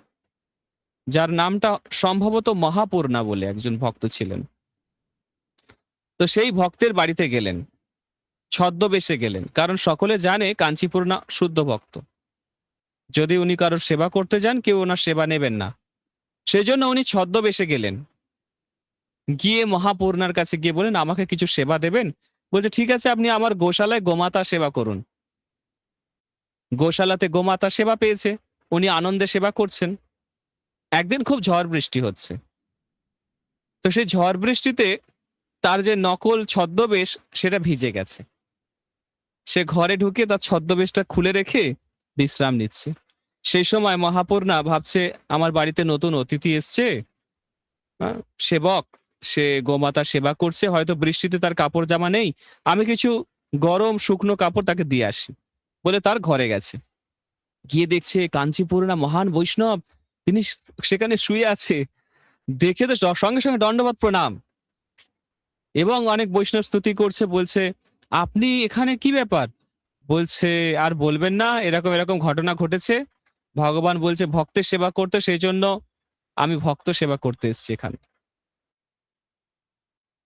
যার নামটা সম্ভবত মহাপূর্ণা বলে একজন ভক্ত ছিলেন। তো সেই ভক্তের বাড়িতে গেলেন, ছদ্মবেশে গেলেন, কারণ সকলে জানে কাঞ্চিপূর্ণা শুদ্ধ ভক্ত। যদি উনি কারোর সেবা করতে যান, কেউ ওনার সেবা নেবেন না, সেজন্য উনি ছদ্মবেশে গেলেন। গিয়ে মহাপূর্ণার কাছে গিয়ে বলেন, আমাকে কিছু সেবা দেবেন? বলছে ঠিক আছে, আপনি আমার গোশালায় গোমাতা সেবা করুন। গোশালাতে গোমাতা সেবা পেয়েছে, উনি আনন্দে সেবা করছেন। একদিন খুব ঝড় বৃষ্টি হচ্ছে। তো সেই ঝড় বৃষ্টিতে তার যে নকল ছদ্মবেশ সেটা ভিজে গেছে। সে ঘরে ঢুকে তার ছদ্মবেশটা খুলে রেখে বিশ্রাম নিচ্ছে। সেই সময় মহাপূর্ণা ভাবছে, আমার বাড়িতে নতুন অতিথি এসছে, সেবক, সে গোমাতা সেবা করছে, হয়তো বৃষ্টিতে তার কাপড় জামা নেই, আমি কিছু গরম শুকনো কাপড় তাকে দিয়ে আসি বলে তার ঘরে গেছে। গিয়ে দেখছে কাঞ্চিপুরনা মহান বৈষ্ণব তিনি সেখানে শুয়ে আছে। দেখে তো সঙ্গে সঙ্গে দণ্ডবত প্রণাম, এবং অনেক বৈষ্ণব স্তুতি করছে, বলছে আপনি এখানে কি ব্যাপার? বলছে আর বলবেন না, এরকম এরকম ঘটনা ঘটেছে। ভগবান বলছে ভক্তের সেবা করতে, সেই জন্য আমি ভক্ত সেবা করতে এসেছি এখানে।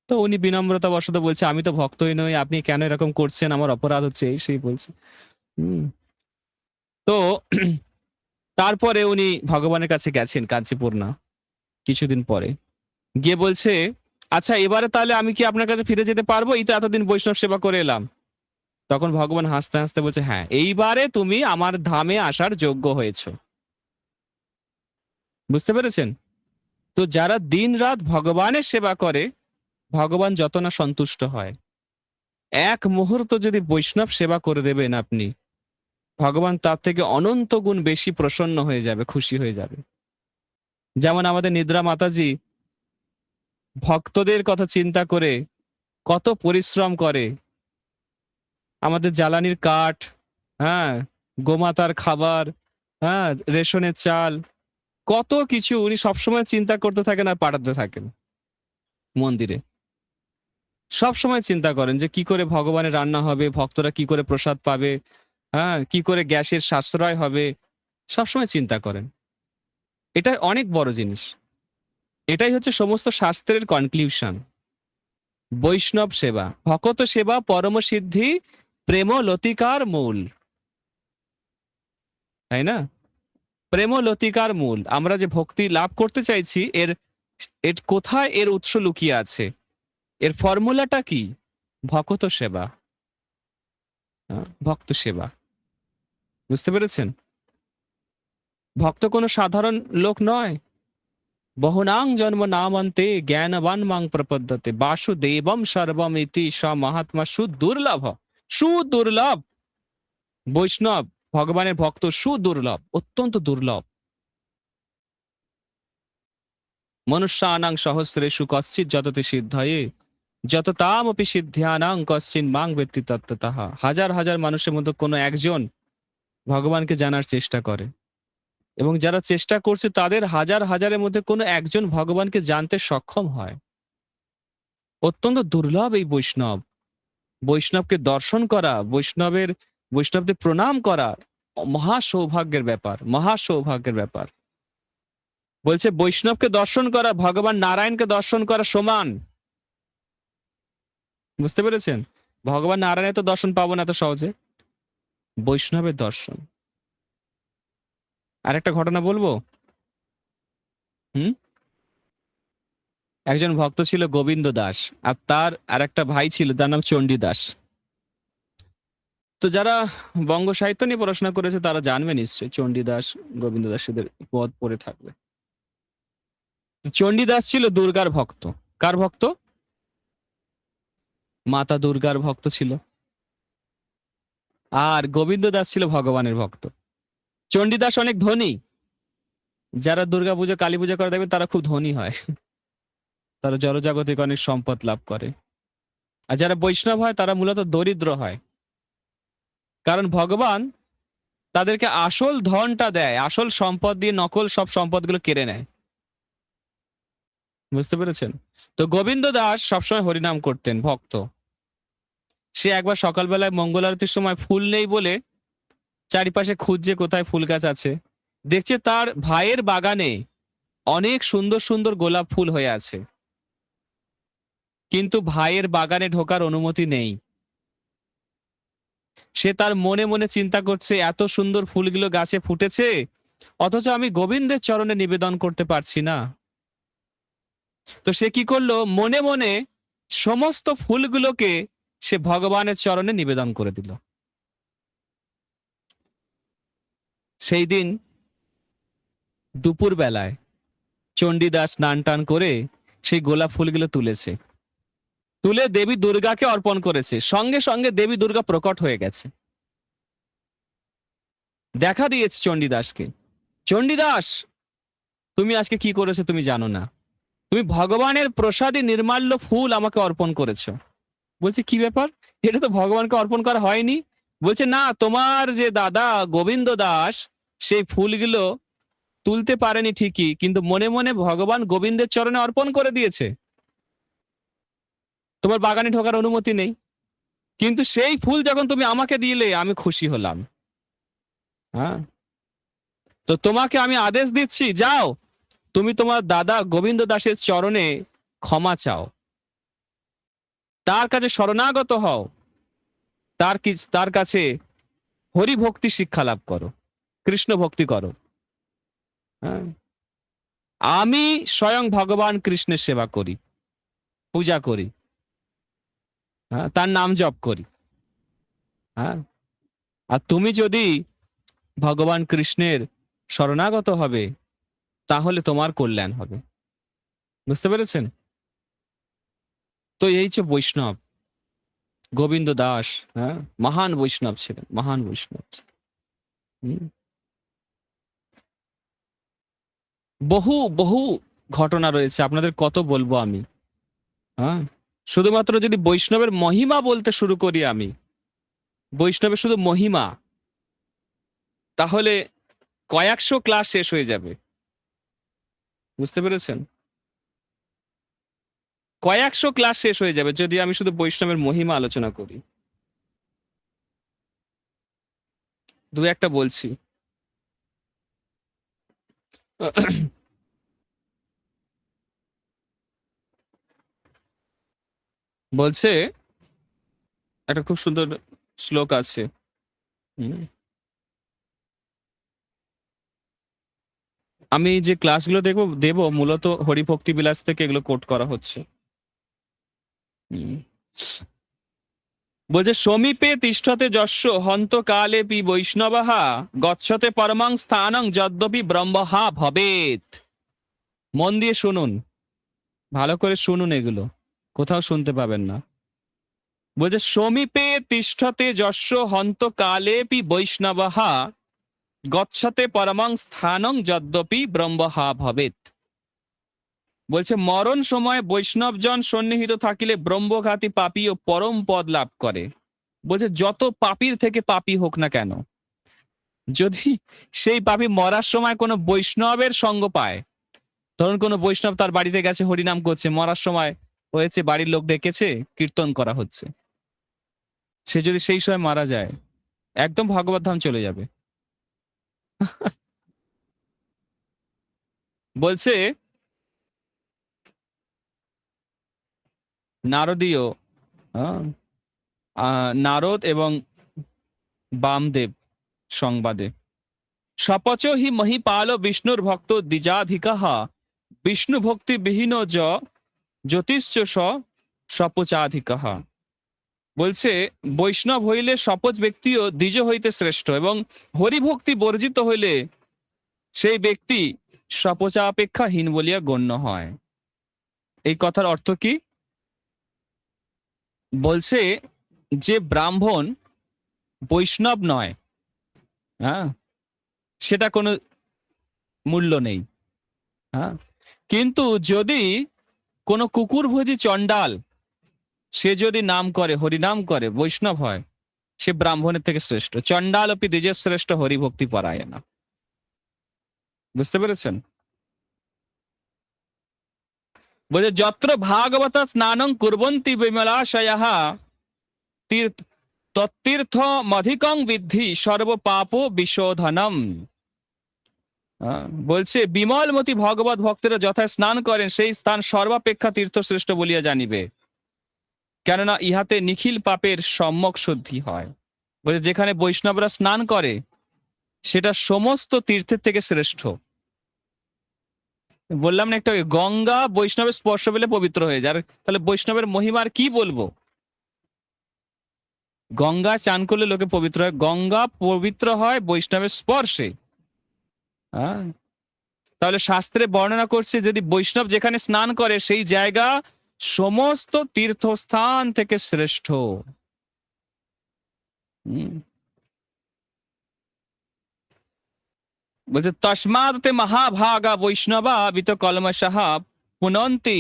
তো উনি বিনম্রতা বশত বলছে আমি তো ভক্তই নই, আপনি কেন এরকম করছেন, আমার অপরাধ হচ্ছে, এই সেই বলছে। হুম। তো তারপরে উনি ভগবানের কাছে গেছেন কাঞ্চিপুরনা কিছুদিন পরে, গিয়ে বলছে আচ্ছা এবারে তাহলে আমি কি আপনার কাছে ফিরে যেতে পারবো? এই তো এতদিন বৈষ্ণব সেবা করে এলাম। তখন ভগবান হাসতে হাসতে বলছে হ্যাঁ, এইবারে তুমি আমার ধামে আসার যোগ্য হয়েছো। বুঝতে পেরেছেন? তো যারা দিন রাত ভগবানের সেবা করে, ভগবান যত না সন্তুষ্ট হয়, এক মুহূর্ত যদি বৈষ্ণব সেবা করে দেবেন আপনি, ভগবান তার থেকে অনন্ত গুণ বেশি প্রসন্ন হয়ে যাবে, খুশি হয়ে যাবে। যেমন আমাদের নিদ্রা মাতাজি ভক্তদের কথা চিন্তা করে কত পরিশ্রম করে, আমাদের জ্বালানির কাঠ, হ্যাঁ, গোমাতার খাবার, হ্যাঁ, রেশনের চাল, কত কিছু উনি সবসময় চিন্তা করতে থাকেন আর পাঠাতে থাকেন মন্দিরে। সব সময় চিন্তা করেন যে কি করে ভগবানের রান্না হবে, ভক্তরা কি করে প্রসাদ পাবে, হ্যাঁ, কি করে গ্যাসের সাশ্রয় হবে, সবসময় চিন্তা করেন। এটা অনেক বড় জিনিস। এটাই হচ্ছে সমস্ত শাস্ত্রের কনক্লিউশন। বৈষ্ণব সেবা, ভকত সেবা পরম সিদ্ধি, প্রেম লতিকার মূল। তাই না? প্রেম লতিকার মূল। আমরা যে ভক্তি লাভ করতে চাইছি, এর এর কোথায় এর উৎস লুকিয়ে আছে, এর ফর্মুলাটা কি? ভকত সেবা, ভক্ত সেবা। বুঝতে পেরেছেন? ভক্ত কোনো সাধারণ লোক নয়। বহুনাং জন্ম নামন্তে জ্ঞানবান মাং প্রপদ্যতে বাসুদেবম সর্বম ইতি স মহাত্মা সুদুর্লভ। সুদুর্লভ বৈষ্ণব, ভগবানের ভক্ত সুদুর্লভ, অত্যন্ত দুর্লভ। মনুষ্যানাং সহস্রেষু কশ্চিৎ যততে সিদ্ধয়ে যততামপি সিদ্ধ্যানাং কশ্চিন মাং ব্যক্তি তত্ত্বতঃ। হাজার হাজার মানুষের মধ্যে কোনো একজন ভগবানকে জানার চেষ্টা করে, এবং যারা চেষ্টা করছে তাদের হাজার হাজারের মধ্যে কোনো একজন ভগবানকে জানতে সক্ষম হয়। অত্যন্ত দুর্লভ এই বৈষ্ণব। বৈষ্ণবকে দর্শন করা, বৈষ্ণবদের প্রণাম করা মহা সৌভাগ্যের ব্যাপার, মহা সৌভাগ্যের ব্যাপার। বলছে বৈষ্ণবকে দর্শন করা ভগবান নারায়ণকে দর্শন করা সমান। বুঝতে পেরেছেন? ভগবান নারায়ণের তো দর্শন পাবো না এত সহজে, বৈষ্ণবের দর্শন। আর একটা ঘটনা বলবো। হুম। একজন ভক্ত ছিল গোবিন্দ দাস, আর তার আর একটা ভাই ছিল, তার নাম চণ্ডী দাস। তো যারা বঙ্গ সাহিত্য নিয়ে পড়াশোনা করেছে তারা জানবে নিশ্চয়ই, চণ্ডীদাস গোবিন্দ দাসেদের পদ পড়ে থাকবে। চণ্ডীদাস ছিল দুর্গার ভক্ত। কার ভক্ত? মাতা দুর্গার ভক্ত ছিল। আর গোবিন্দ দাস ছিল ভগবানের ভক্ত। চণ্ডীদাস অনেক ধনী। যারা দুর্গা পুজো কালী পূজা করে দেখবেন তারা খুব ধনী হয়, তারা জড়জাগতিক অনেক সম্পদ লাভ করে। আর যারা বৈষ্ণব হয় তারা মূলত দরিদ্র হয়, কারণ ভগবান তাদেরকে আসল ধনটা দেয়, আসল সম্পদ দিয়ে নকল সব সম্পদগুলো কেড়ে নেয়। বুঝতে পেরেছেন? তো গোবিন্দ দাস সবসময় হরিনাম করতেন, ভক্ত। সে একবার সকালবেলায় মঙ্গল আরতির সময় ফুল নেই বলে চারিপাশে খুঁজছে কোথায় ফুল গাছ আছে। দেখছে তার ভাইয়ের বাগানে অনেক সুন্দর সুন্দর গোলাপ ফুল হয়ে আছে, কিন্তু ভাইয়ের বাগানে ঢোকার অনুমতি নেই। সে তার মনে মনে চিন্তা করছে এত সুন্দর ফুলগুলো গাছে ফুটেছে, অথচ আমি গোবিন্দের চরণে নিবেদন করতে পারছি না। তো সে কি করলো, মনে মনে সমস্ত ফুলগুলোকে সে ভগবানের চরণে নিবেদন করে দিল। সেই দিন দুপুর বেলায় চণ্ডীদাস স্নান টান করে সেই গোলাপ ফুলগুলো তুলেছে, তুলে দেবী দুর্গাকে অর্পণ করেছে। সঙ্গে সঙ্গে দেবী দুর্গা প্রকট হয়ে গেছে, দেখা দিয়েছে চণ্ডীদাসকে। চণ্ডীদাস, তুমি আজকে কি করেছো তুমি জানো না, তুমি ভগবানের প্রসাদী নির্মাল্য ফুল আমাকে অর্পণ করেছো। বলছে কি ব্যাপার, এটা তো ভগবানকে অর্পণ করা হয়নি। বলছে না, তোমার যে দাদা গোবিন্দ দাস সেই ফুলগুলো তুলতে পারেনি ঠিকই, কিন্তু মনে মনে ভগবান গোবিন্দের চরণে অর্পণ করে দিয়েছে। তোমার বাগানে ঢোকার অনুমতি নেই, কিন্তু সেই ফুল যখন তুমি আমাকে দিলে আমি খুশি হলাম। হ্যাঁ, তো তোমাকে আমি আদেশ দিচ্ছি, যাও তুমি তোমার দাদা গোবিন্দ দাসের চরণে ক্ষমা চাও, তার কাছে শরণাগত হও, তার কাছে হরি ভক্তি শিক্ষা লাভ করো, কৃষ্ণ ভক্তি করো। হ্যাঁ, আমি স্বয়ং ভগবান কৃষ্ণের সেবা করি, পূজা করি, হ্যাঁ, তার নাম জপ করি। হ্যাঁ, আর তুমি যদি ভগবান কৃষ্ণের শরণাগত হবে তাহলে তোমার কল্যাণ হবে। বুঝতে পেরেছেন? তো এই যে বৈষ্ণব গোবিন্দ দাস, হ্যাঁ, মহান বৈষ্ণব ছিলেন, মহান বৈষ্ণব। হুম। বহু বহু ঘটনা রয়েছে, আপনাদের কত বলবো আমি। হ্যাঁ, শুধুমাত্র যদি বৈষ্ণবের মহিমা বলতে শুরু করি আমি, বৈষ্ণবের শুধু মহিমা, তাহলে কয়েকশো ক্লাস শেষ হয়ে যাবে। বুঝতে পেরেছেন? কয়েকশো ক্লাস শেষ হয়ে যাবে যদি আমি শুধু বৈষ্ণবের মহিমা আলোচনা করি। দু একটা বলছি। বলছে, একটা খুব সুন্দর শ্লোক আছে। হুম। আমি যে ক্লাসগুলো দেব মূলত হরিভক্তি বিলাস থেকে এগুলো কোট করা হচ্ছে। হুম। বলছে সমীপে তিষ্ঠতে যস্য হন্ত কালে পি বৈষ্ণবহা গচ্ছতে পরমাং স্থানং যদ্যপি ব্রহ্মহা ভবেত। মন দিয়ে শুনুন, ভালো করে শুনুন, এগুলো কোথাও শুনতে পাবেন না। বলছে সমীপে তিষ্ঠতে যস্য হন্ত কালে পি বৈষ্ণবহা গচ্ছতে পরমাং স্থানং যদ্যপি ব্রহ্মহা ভবেত। বলছে মরণ সময় বৈষ্ণবজন সন্নিহিত থাকিলে ব্রহ্মঘাতী পাপী ও পরম পদ লাভ করে। বলছে যত পাপীর থেকে পাপী হোক না কেন, যদি সেই পাপী মরার সময় কোনো বৈষ্ণবের সঙ্গ পায়, ধরুন কোনো বৈষ্ণব তার বাড়িতে গেছে, হরিনাম করছে, মরার সময় হয়েছে বাড়ির লোক ডেকেছে, কীর্তন করা হচ্ছে, সে যদি সেই সময় মারা যায় একদম ভগবত ধাম চলে যাবে। বলছে নারদীয়, আহ, নারদ এবং বামদেব সংবাদে সপচ হি মহিপাল বিষ্ণুর ভক্ত দ্বিজাধিকাহ বিষ্ণু ভক্তি বিহীন জ্যোতিষ্চ সপচাধিকাহ। বলছে বৈষ্ণব হইলে সপচ ব্যক্তিও দ্বিজ হইতে শ্রেষ্ঠ, এবং হরিভক্তি বর্জিত হইলে সেই ব্যক্তি সপচাপেক্ষা হীন বলিয়া গণ্য হয়। এই কথার অর্থ কি? বলছে যে ব্রাহ্মণ বৈষ্ণব নয়, হ্যাঁ, সেটা কোনো মূল্য নেই। হ্যাঁ, কিন্তু যদি কোনো কুকুরভোজী চণ্ডাল সে যদি নাম করে, হরিনাম করে, বৈষ্ণব হয়, সে ব্রাহ্মণের থেকে শ্রেষ্ঠ। চণ্ডাল অপি দ্বিজের শ্রেষ্ঠ হরিভক্তি পরায়ণা। বুঝতে পেরেছেন? বলছে যত্র ভাগবত স্নানং কুর্বন্তি বিমলাশয়াঃ তত্তীর্থমধিকং বিদ্ধি সর্ব পাপ বিশোধনম। বলছে বিমলমতি ভগবত ভক্তেরা যথায় স্নান করেন সেই স্থান সর্বাপেক্ষা তীর্থশ্রেষ্ঠ বলিয়া জানিবে, কেননা ইহাতে নিখিল পাপের সম্যক শুদ্ধি হয়। বলছে যেখানে বৈষ্ণবরা স্নান করে সেটা সমস্ত তীর্থের থেকে শ্রেষ্ঠ। বললাম না একটা, গঙ্গা বৈষ্ণবের স্পর্শ পেলে পবিত্র হয়ে যায়, তাহলে বৈষ্ণবের মহিমার কি বলবো। গঙ্গা চান করলে লোকে পবিত্র হয়, গঙ্গা পবিত্র হয় বৈষ্ণবের স্পর্শে। হ্যাঁ, তাহলে শাস্ত্রে বর্ণনা করছে যদি বৈষ্ণব যেখানে স্নান করে সেই জায়গা সমস্ত তীর্থস্থান থেকে শ্রেষ্ঠ। বলছে তস্মাৎ তে মহাভাগা বৈষ্ণবা বিত কলমশঃ পুনন্তি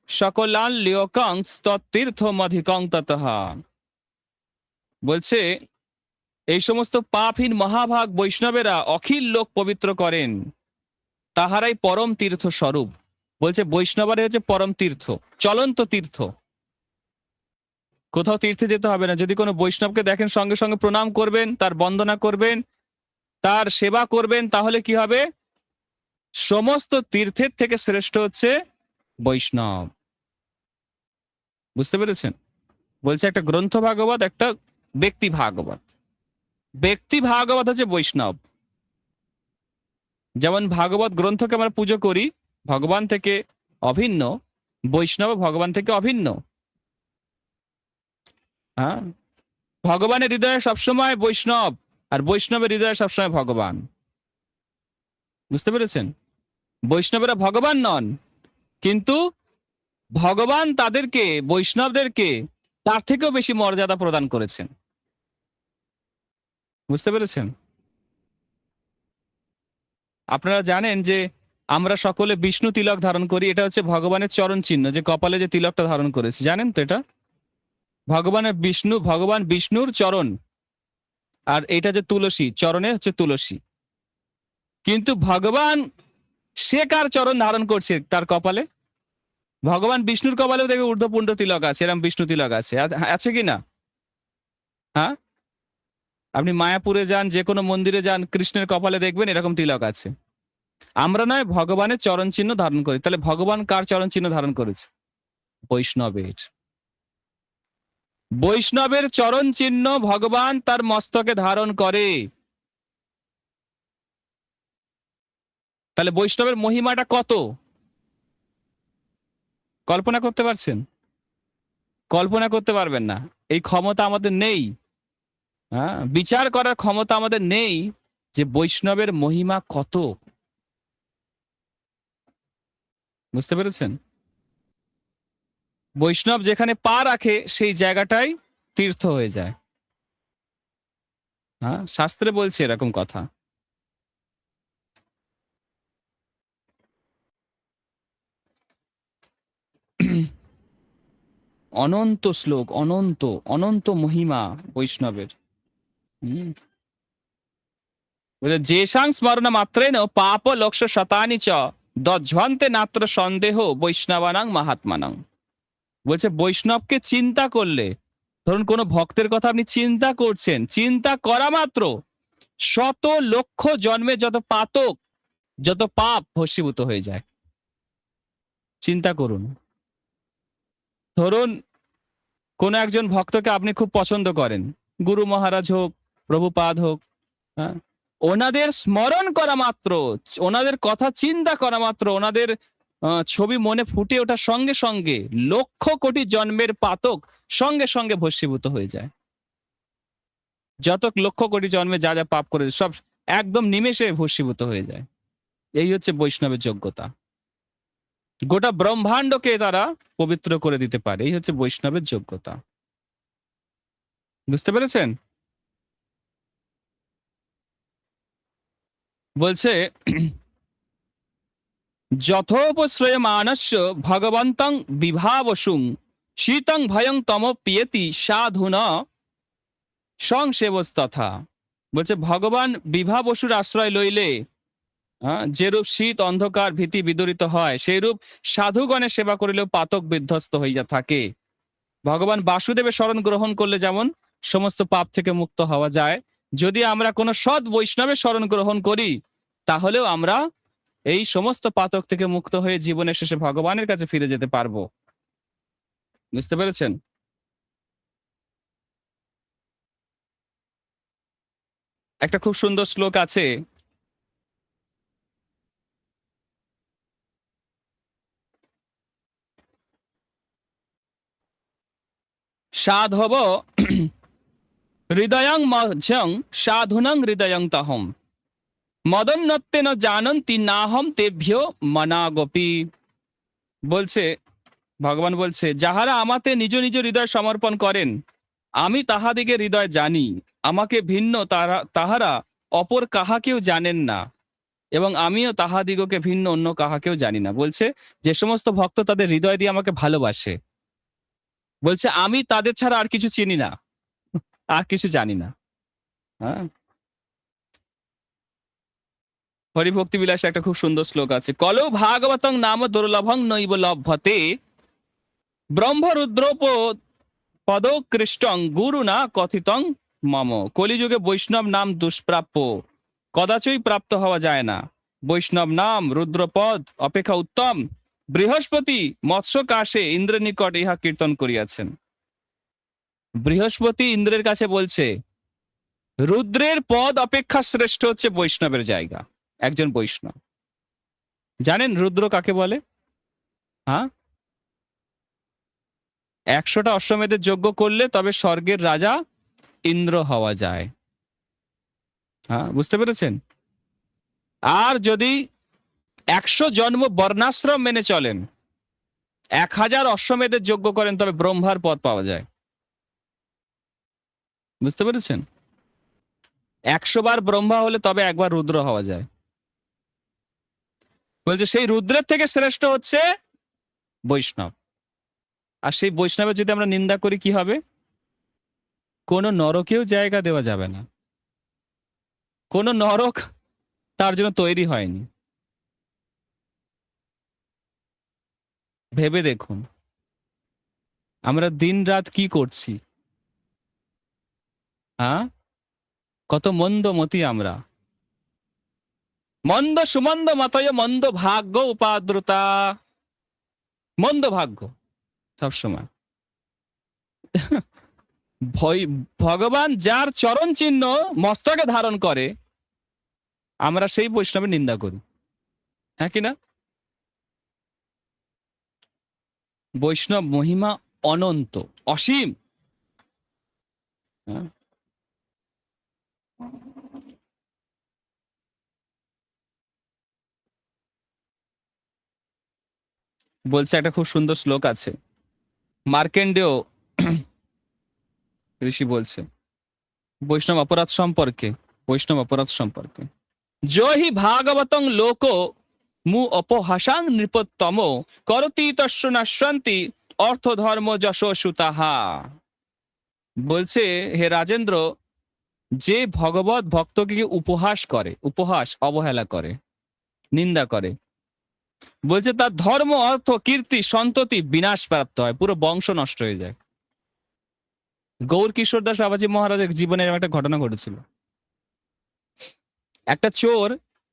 সকলান লিওকাং তত্তীর্থমধিকং ততঃ। বলছে এই সমস্ত পাপহীন মহাভাগ বৈষ্ণবেরা অখিল লোক পবিত্র করেন, তাহারাই পরম তীর্থ স্বরূপ। বলছে বৈষ্ণবরাই হচ্ছে পরম তীর্থ, চলন্ত তীর্থ। কোথাও তীর্থে যেতে হবে না, যদি কোনো বৈষ্ণবকে দেখেন সঙ্গে সঙ্গে প্রণাম করবেন, তার বন্দনা করবেন, তার সেবা করবেন, তাহলে কি হবে? সমস্ত তীর্থের থেকে শ্রেষ্ঠ হচ্ছে বৈষ্ণব। বুঝতে পেরেছেন? বলছে একটা গ্রন্থ ভাগবত, একটা ব্যক্তি ভাগবত। ব্যক্তি ভাগবত হচ্ছে বৈষ্ণব। যেমন ভাগবত গ্রন্থকে আমরা পুজো করি, ভগবান থেকে অভিন্ন, বৈষ্ণব ভগবান থেকে অভিন্ন। হ্যাঁ, ভগবানের হৃদয়ে সবসময় বৈষ্ণব, আর বৈষ্ণবের হৃদয়ে সবসময় ভগবান। বুঝতে পেরেছেন? বৈষ্ণবেরা ভগবান নন, কিন্তু ভগবান তাদেরকে, বৈষ্ণবদেরকে তার থেকেও বেশি মর্যাদা প্রদান করেছেন। বুঝতে পেরেছেন? আপনারা জানেন যে আমরা সকলে বিষ্ণু তিলক ধারণ করি, এটা হচ্ছে ভগবানের চরণ চিহ্ন, যে কপালে যে তিলকটা ধারণ করেছি, জানেন তো? এটা ভগবান বিষ্ণুর চরণ, আর এটা যে তুলসী, চরণে হচ্ছে তুলসী। কিন্তু ভগবান সে কার চরণ ধারণ করছে তার কপালে? ভগবান বিষ্ণুর কপালেও দেখবে ঊর্ধ্বপুণ্ড তিলক আছে, এরকম বিষ্ণু তিলক আছে, আছে কি না? হ্যাঁ, আপনি মায়াপুরে যান, যে কোনো মন্দিরে যান, কৃষ্ণের কপালে দেখবেন এরকম তিলক আছে। আমরা নয়, ভগবানের চরণ চিহ্ন ধারণ করি। তাহলে ভগবান কার চরণ চিহ্ন ধারণ করেছে? বৈষ্ণবের। বৈষ্ণবের চরণ চিহ্ন ভগবান তার মস্তকে ধারণ করে। তাহলে বৈষ্ণবের মহিমাটা কত কল্পনা করতে পারছেন? কল্পনা করতে পারবেন না। এই ক্ষমতা আমাদের নেই, হ্যাঁ, বিচার করার ক্ষমতা আমাদের নেই যে বৈষ্ণবের মহিমা কত। বুঝতে পেরেছেন? বৈষ্ণব যেখানে পা রাখে সেই জায়গাটাই তীর্থ হয়ে যায়। হ্যাঁ, শাস্ত্রে বলছে এরকম কথা। অনন্ত শ্লোক, অনন্ত অনন্ত মহিমা বৈষ্ণবের। যেসাং স্মরণ মাত্রেন পাপ লক্ষ শতানি চ দজ্জন্তে নাত্র সন্দেহ বৈষ্ণবানাং মহাত্মানাং। বলছে বৈষ্ণবকে চিন্তা করলে, ধরুন কোনো ভক্তের কথা আপনি চিন্তা করছেন, চিন্তা করা মাত্র শত লক্ষ জন্মে যত পাপ ভস্মীভূত হয়ে যায়। চিন্তা করুন, ধরুন কোন একজন ভক্তকে আপনি খুব পছন্দ করেন, গুরু মহারাজ হোক, প্রভুপাদ হোক, হ্যাঁ, ওনাদের স্মরণ করা মাত্র, ওনাদের কথা চিন্তা করা মাত্র, ওনাদের ছবি মনে ফুটে ওঠার সঙ্গে সঙ্গে লক্ষ কোটি জন্মের পাতক সঙ্গে সঙ্গে ভস্মীভূত হয়ে যায়। যত লক্ষ কোটি জন্মে যা যা পাপ করে সব একদম নিমেষে ভস্মীভূত হয়ে যায়। এই হচ্ছে বৈষ্ণবের যোগ্যতা। গোটা ব্রহ্মাণ্ডকে তারা পবিত্র করে দিতে পারে, এই হচ্ছে বৈষ্ণবের যোগ্যতা। বুঝতে পেরেছেন? বলছে যথোপশ্রয় মানস্য ভগবন্তং বিভাবসুং শীতং ভয়ং তম পিয়েতি সাধুনা সংসেবস্তথা। বলছে ভগবান বিভাবসুর আশ্রয় লইলে যেরূপ শীত অন্ধকার ভীতি বিদরিত হয়, সেই রূপ সাধুগণের সেবা করিলেও পাতক বিধ্বস্ত হইয়া থাকে। ভগবান বাসুদেবের শরণ গ্রহণ করলে যেমন সমস্ত পাপ থেকে মুক্ত হওয়া যায়, যদি আমরা কোনো সৎ বৈষ্ণবের শরণ গ্রহণ করি তাহলেও আমরা এই সমস্ত পাতক থেকে মুক্ত হয়ে জীবনের শেষে ভগবানের কাছে ফিরে যেতে পারবো। বুঝতে পেরেছেন? একটা খুব সুন্দর শ্লোক আছে, সাধব হৃদয়ং মধ্যং সাধুনং হৃদয়ং তহম মদন্নত্তেন জানন্তি নাহম তেভ্য মনাগপি। বলছে ভগবান বলছে, যাহারা আমাতে নিজ নিজ হৃদয় সমর্পণ করেন, আমি তাহাদিকে হৃদয় জানি, আমাকে ভিন্ন তাহারা অপর কাহাকেও জানেন না। এবং আমিও তাহাদিগকে ভিন্ন অন্য কাহাকেও জানি না। বলছে যে সমস্ত ভক্ত তাদের হৃদয় দিয়ে আমাকে ভালোবাসে, বলছে আমি তাদের ছাড়া আর কিছু চিনি না, আর কিছু জানি না। হ্যাঁ, হরিভক্তি বিলাসে একটা খুব সুন্দর শ্লোক আছে, কলো ভাগবতং নাম দুর্লভং নৈব লভ্যতে ব্রহ্মরুদ্রোপ পদকৃষ্টং গুরুনা কথিতং মম। কলিযুগে বৈষ্ণব নাম দুষ্প্রাপ্য, কদাচই প্রাপ্ত হওয়া যায় না। বৈষ্ণব নাম রুদ্রপদ অপেক্ষা উত্তম। বৃহস্পতি মৎস্য কাশে ইন্দ্রের নিকট ইহা কীর্তন করিয়াছেন। বৃহস্পতি ইন্দ্রের কাছে বলছে রুদ্রের পদ অপেক্ষা শ্রেষ্ঠ হচ্ছে বৈষ্ণবের জায়গা। একজন বৈষ্ণব, জানেন রুদ্র কাকে বলে? হ্যাঁ, 100টা অশ্বমেধের যজ্ঞ করলে তবে স্বর্গের রাজা ইন্দ্র হওয়া যায়। হ্যাঁ, বুঝতে পেরেছেন? আর যদি 100 জন্ম বর্ণাশ্রম মেনে চলেন, 1000 অশ্বমেধের যজ্ঞ করেন, তবে ব্রহ্মার পদ পাওয়া যায়। বুঝতে পেরেছেন? 100 বার ব্রহ্মা হলে তবে একবার রুদ্র হওয়া যায়। বলছে সেই রুদ্রের থেকে শ্রেষ্ঠ হচ্ছে বৈষ্ণব। আর সেই বৈষ্ণবের যদি আমরা নিন্দা করি কি হবে? কোন নরকেও জায়গা দেওয়া যাবে না, কোন নরক তার জন্য তৈরি হয়নি। ভেবে দেখুন আমরা দিন রাত কি করছি। হ্যাঁ, কত মন্দমতি আমরা। মন্দ সুমন্দ মতয় মন্দ ভাগ্য উপাদ্রতা, মন্দ ভাগ্য সবসময়। ভগবান যার চরণ চিহ্ন মস্তকে ধারণ করে, আমরা সেই বৈষ্ণবের নিন্দা করি। হ্যাঁ কিনা? বৈষ্ণব মহিমা অনন্ত, অসীম। হ্যাঁ? বলছে একটা খুব সুন্দর শ্লোক আছে, মার্কেন্ডেয় ঋষি বলছে বৈষ্ণব অপরাধ সম্পর্কে, বৈষ্ণব অপরাধ সম্পর্কে, জহি ভাগবতং লোক মু অপহাসাং নৃপোত্তম করতি তস্য নাশান্তি অর্থ ধর্ম যশ সুতাহা। বলছে হে রাজেন্দ্র, যে ভগবত ভক্তকে উপহাস করে, উপহাস অবহেলা করে, নিন্দা করে, বলছে তার ধর্ম অর্থ কীর্তি সন্ততি বিনাশ প্রাপ্ত হয়, পুরো বংশ নষ্ট হয়ে যায়। গৌর কিশোর দাস বাবাজি মহারাজের জীবনে এরকম একটা ঘটনা ঘটেছিল। একটা চোর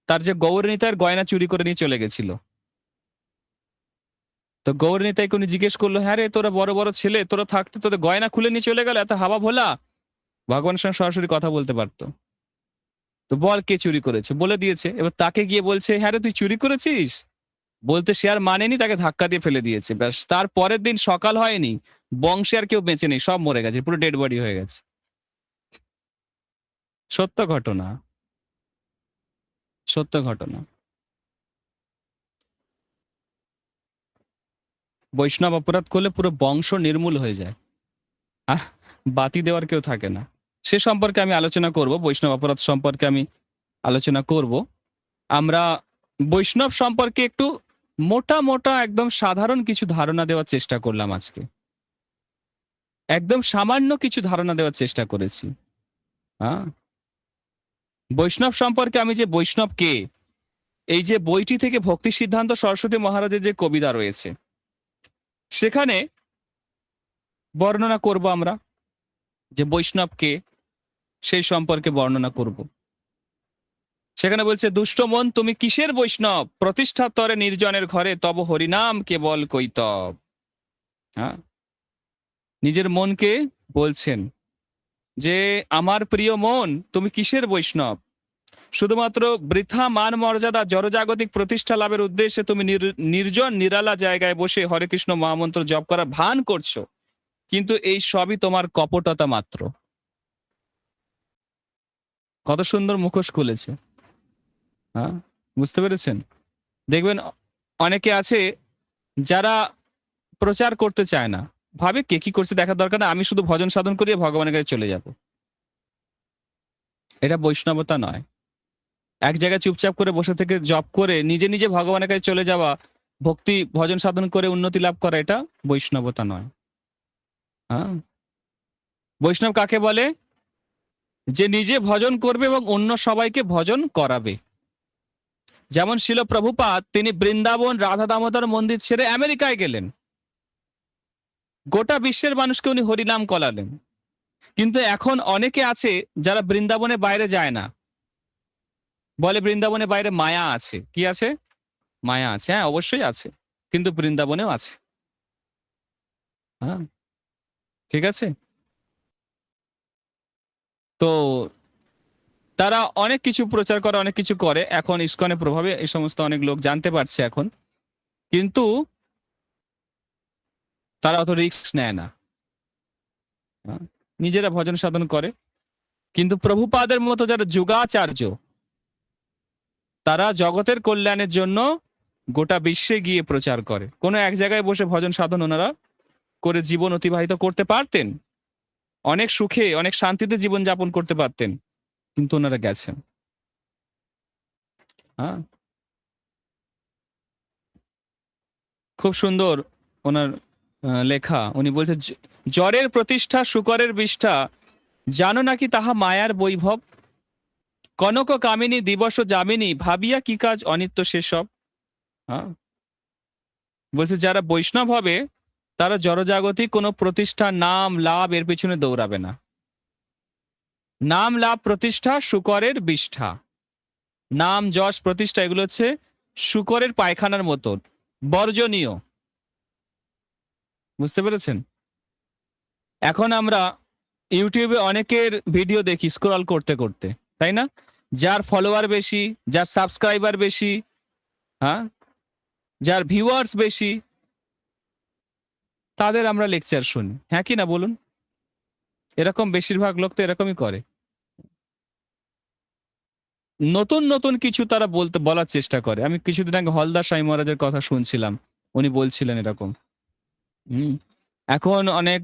তার যে গৌরনীতার গয়না চুরি করে নিয়ে চলে গেছিল। তো গৌরনীতাই উনি জিজ্ঞেস করলো, হ্যাঁ রে তোরা বড় বড় ছেলে, তোরা থাকতে তোদের গয়না খুলে নিয়ে চলে গেল, এত হাবা ভোলা। ভগবানের সঙ্গে সরাসরি কথা বলতে পারতো। তো বল কে চুরি করেছে, বলে দিয়েছে। এবার তাকে গিয়ে বলছে, হ্যাঁ রে তুই চুরি করেছিস? বলতে সে আর মানেনি, তাকে ধাক্কা দিয়ে ফেলে দিয়েছে। ব্যাস, তার পরের দিন সকাল হয়নি, বংশে আর কেউ বেঁচে নেই, সব মরে গেছে, পুরো ডেড বডি হয়ে গেছে। সত্য ঘটনা, সত্য ঘটনা। বৈষ্ণব অপরাধ করলে পুরো বংশ নির্মূল হয়ে যায়, আর বাতি দেওয়ার কেউ থাকে না। সে সম্পর্কে আমি আলোচনা করব, বৈষ্ণব অপরাধ সম্পর্কে আমি আলোচনা করব। আমরা বৈষ্ণব সম্পর্কে একটু মোটা মোটা একদম সাধারণ কিছু ধারণা দেওয়ার চেষ্টা করলাম আজকে। একদম সামান্য কিছু ধারণা দেওয়ার চেষ্টা করেছি। হ্যাঁ, বৈষ্ণব সম্পর্কে আমি যে বৈষ্ণব কে, এই যে বইটি থেকে ভক্তি সিদ্ধান্ত সরস্বতী মহারাজের যে কবিতা রয়েছে, সেখানে বর্ণনা করব আমরা যে বৈষ্ণব কে, সেই সম্পর্কে বর্ণনা করব। সেখানে বলছে, দুষ্ট মন তুমি কিসের বৈষ্ণব, প্রতিষ্ঠা তরে নির্জনের ঘরে তব হরিনাম কেবল কৈতব। হ্যাঁ, নিজের মনকে বলছেন যে আমার প্রিয় মন তুমি কিসের বৈষ্ণব, শুধুমাত্র বৃথা মান মর্যাদা জড়জাগতিক প্রতিষ্ঠা লাভের উদ্দেশ্যে তুমি নির্জন নিরালা জায়গায় বসে হরে কৃষ্ণ মহামন্ত্র জপ করার ভান করছো, কিন্তু এই সবই তোমার কপটতা মাত্র। কত সুন্দর মুখোশ খুলেছে। হ্যাঁ, বুঝতে পেরেছেন? দেখবেন অনেকে আছে যারা প্রচার করতে চায় না, ভাবে কে কি করছে দেখার দরকার না, আমি শুধু ভজন সাধন করিয়ে ভগবানের কাছে চলে যাব। এটা বৈষ্ণবতা নয়। এক জায়গায় চুপচাপ করে বসে থেকে জপ করে নিজে নিজে ভগবানের কাছে চলে যাওয়া, ভক্তি ভজন সাধন করে উন্নতি লাভ করা, এটা বৈষ্ণবতা নয়। হ্যাঁ, বৈষ্ণব কাকে বলে? যে নিজে ভজন করবে এবং অন্য সবাইকে ভজন করাবে। যেমন শিল প্রভুপাদ, তিনি বৃন্দাবন রাধা দামোদর মন্দির ছেড়ে আমেরিকায় গেলেন, গোটা বিশ্বের মানুষকে উনি হরিনাম করালেন। কিন্তু এখন অনেকে আছে যারা বৃন্দাবনের বাইরে যায় না, বলে বৃন্দাবনের বাইরে মায়া আছে। কি আছে? মায়া আছে। হ্যাঁ, অবশ্যই আছে, কিন্তু বৃন্দাবনেও আছে। হ্যাঁ, ঠিক আছে। তো তারা অনেক কিছু প্রচার করে, অনেক কিছু করে। এখন ইসকনের প্রভাবে এই সমস্ত অনেক লোক জানতে পারছে এখন, কিন্তু তারা অত রিস্ক নেয় না। হ্যাঁ, নিজেরা ভজন সাধন করে। কিন্তু প্রভুপাদের মতো যারা যুগাচার্য, তারা জগতের কল্যাণের জন্য গোটা বিশ্বে গিয়ে প্রচার করে। কোনো এক জায়গায় বসে ভজন সাধন ওনারা করে জীবন অতিবাহিত করতে পারতেন, অনেক সুখে অনেক শান্তিতে জীবন যাপন করতে পারতেন, কিন্তু ওনারা গেছেন। হ্যাঁ, খুব সুন্দর ওনার লেখা। উনি বলছে, জ্বরের প্রতিষ্ঠা শুকরের বিষ্ঠা, জানো নাকি তাহা মায়ার বৈভব, কনক কামিনী দিবস যামিনী, ভাবিয়া কি কাজ অনিত্য সেসব। হ্যাঁ, বলছে যারা বৈষ্ণব হবে তারা জড়জাগতিক কোনো প্রতিষ্ঠা, নাম লাভ এর পিছনে দৌড়াবে না। নাম লাভ প্রতিষ্ঠা শুকরের বিষ্ঠা। নাম যশ প্রতিষ্ঠা এগুলো হচ্ছে শুকরের পায়খানার মতো বর্জনীয়। বুঝতে পেরেছেন? এখন আমরা ইউটিউবে অনেকের ভিডিও দেখি স্ক্রল করতে করতে, তাই না? যার ফলোয়ার বেশি, যার সাবস্ক্রাইবার বেশি, হ্যাঁ, যার ভিউয়ার্স বেশি, তাদের আমরা লেকচার শুনি। হ্যাঁ কি না বলুন? এরকম বেশিরভাগ লোক তো এরকমই করে। নতুন নতুন কিছু তারা বলার চেষ্টা করে। আমি কিছুদিন আগে হলদার সাই মহারাজের কথা শুনছিলাম, উনি বলছিলেন এরকম। এখন অনেক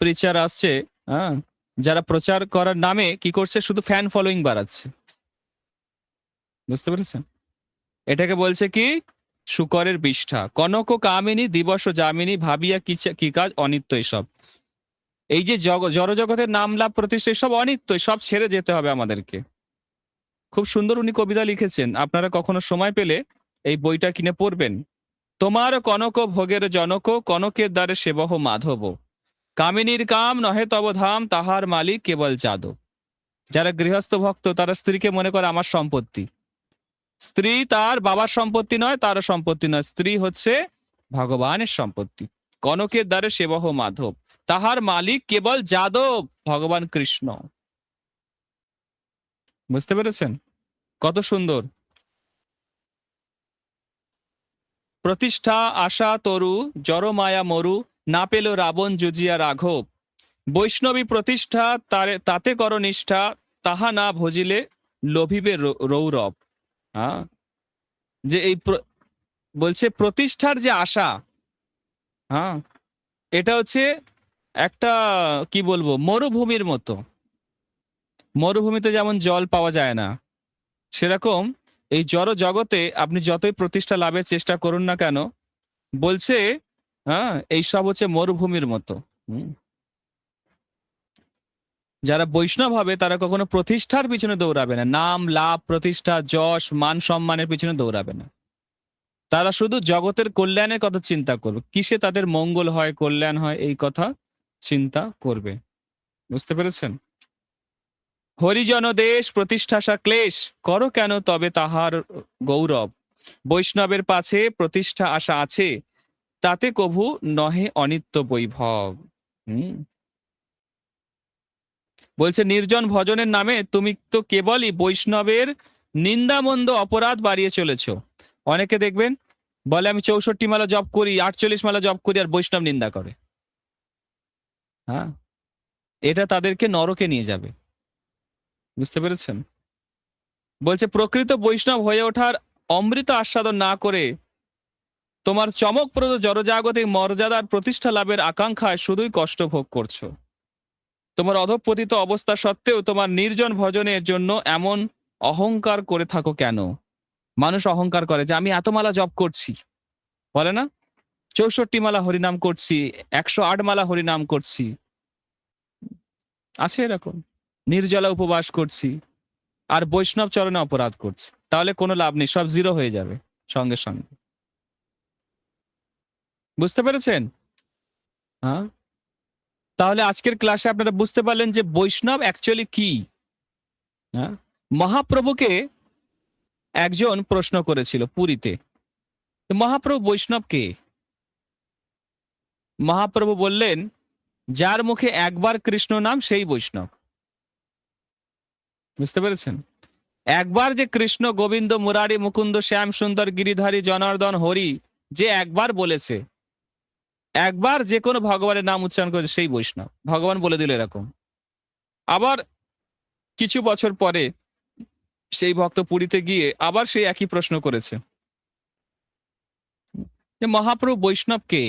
প্রিচার আসছে, হ্যাঁ, যারা প্রচার করার নামে কি করছে, শুধু ফ্যান ফলোয়িং বাড়াচ্ছে। বুঝতে পেরেছেন? এটাকে বলছে কি? শুকরের বিষ্ঠা। কনক কামিনী দিবস যামিনী, ভাবিয়া কি কাজ অনিত্য। এসব, এই যে জড়জগতের নাম লাভ প্রতিষ্ঠা, সব অনিত্য, সব ছেড়ে যেতে হবে আমাদেরকে। খুব সুন্দর উনি কবিতা লিখেছেন, আপনারা কখনো সময় পেলে এই বইটা কিনে পড়বেন। তোমার কনক ভোগের জনক, কনকের দ্বারে সেবহ মাধব, কামিনীর কাম নহে তব ধাম, তাহার মালিক কেবল যাদব। যারা গৃহস্থ ভক্ত তারা স্ত্রীকে মনে করে আমার সম্পত্তি। স্ত্রী তার বাবার সম্পত্তি নয়, তার সম্পত্তি নয়, স্ত্রী হচ্ছে ভগবানের সম্পত্তি। কনকের দ্বারে সেবহ মাধব, তাহার মালিক কেবল যাদব, ভগবান কৃষ্ণ। বুঝতে পেরেছেন কত সুন্দর? প্রতিষ্ঠা আশা তরু, জড়মায়া মরু, না পেল রাবণ জুজিয়া রাঘব, বৈষ্ণবী প্রতিষ্ঠা তাতে কর নিষ্ঠা, তাহা না ভজিলে লোভিবে রৌরব। হ্যাঁ, যে এই বলছে প্রতিষ্ঠার যে আশা, হ্যাঁ, এটা হচ্ছে একটা, কি বলবো, মরুভূমির মতো। মরুভূমিতে যেমন জল পাওয়া যায় না, সেরকম এই জড় জগতে আপনি যতই প্রতিষ্ঠা লাভের চেষ্টা করুন না কেন, বলছে, হ্যাঁ, এইসব হচ্ছে মরুভূমির মতো। যারা বৈষ্ণব হবে তারা কখনো প্রতিষ্ঠার পিছনে দৌড়াবে না, নাম লাভ প্রতিষ্ঠা যশ মান সম্মানের পিছনে দৌড়াবে না। তারা শুধু জগতের কল্যাণের কথা চিন্তা করবে, কিসে তাদের মঙ্গল হয়, কল্যাণ হয়, এই কথা চিন্তা করবে। বুঝতে পেরেছেন? হরিজন দেশ প্রতিষ্ঠাসা ক্লেশ, করো কেন তবে তাহার গৌরব, বৈষ্ণবের পাছে প্রতিষ্ঠা আশা আছে, তাতে কভু নহে অনিত্য বৈভব। বলছে নির্জন ভজনের নামে তুমি তো কেবলই বৈষ্ণবের নিন্দামন্দ অপরাধ বাড়িয়ে চলেছ। অনেকে দেখবেন বলে আমি 64 মালা জপ করি, 48 মালা জপ করি, আর বৈষ্ণব নিন্দা করে। হ্যাঁ, এটা তাদেরকে নরকে নিয়ে যাবে। বুঝতে পেরেছেন? বলছে প্রকৃত বৈষ্ণব হয়ে ওঠার অমৃত আস্বাদন না করে তোমার চমকপ্রদ জড়জাগতিক মর্যাদার প্রতিষ্ঠা লাভের আকাঙ্ক্ষায় শুধুই কষ্ট ভোগ করছো। তোমার অধঃপতিত অবস্থা সত্ত্বেও তোমার নির্জন ভজনের জন্য এমন অহংকার করে থাকো কেন? মানুষ অহংকার করে যে আমি এত মালা জপ করছি, বলে না? ৬৪ মালা হরিনাম করছি, ১০৮ মালা হরিনাম করছি। আছে এরকম। নির্জলা উপবাস করছি। আর বৈষ্ণব চরণে অপরাধ করছি। তাহলে কোনো লাভ নেই। সব জিরো হয়ে যাবে সঙ্গে, সঙ্গে। বুঝতে পেরেছেন? হ্যাঁ? তাহলে আজকের ক্লাসে আপনারা বুঝতে পারলেন যে বৈষ্ণব অ্যাকচুয়ালি কি? হ্যাঁ? মহাপ্রভুকে একজন প্রশ্ন করেছিল পুরীতে। মহাপ্রভু বৈষ্ণব কে? মহাপ্রভু বললেন, যার মুখে একবার কৃষ্ণ নাম সেই বৈষ্ণব। বুঝতে পেরেছেন? একবার যে কৃষ্ণ, গোবিন্দ, মুরারি, মুকুন্দ, শ্যাম সুন্দর, গিরিধারী, জনার্দন, হরি যে একবার বলেছে, একবার যে কোনো ভগবানের নাম উচ্চারণ করেছে সেই বৈষ্ণব। ভগবান বলে দিল এরকম। আবার কিছু বছর পরে সেই ভক্ত পুরীতে গিয়ে আবার সেই একই প্রশ্ন করেছে যে মহাপ্রভু বৈষ্ণব কে?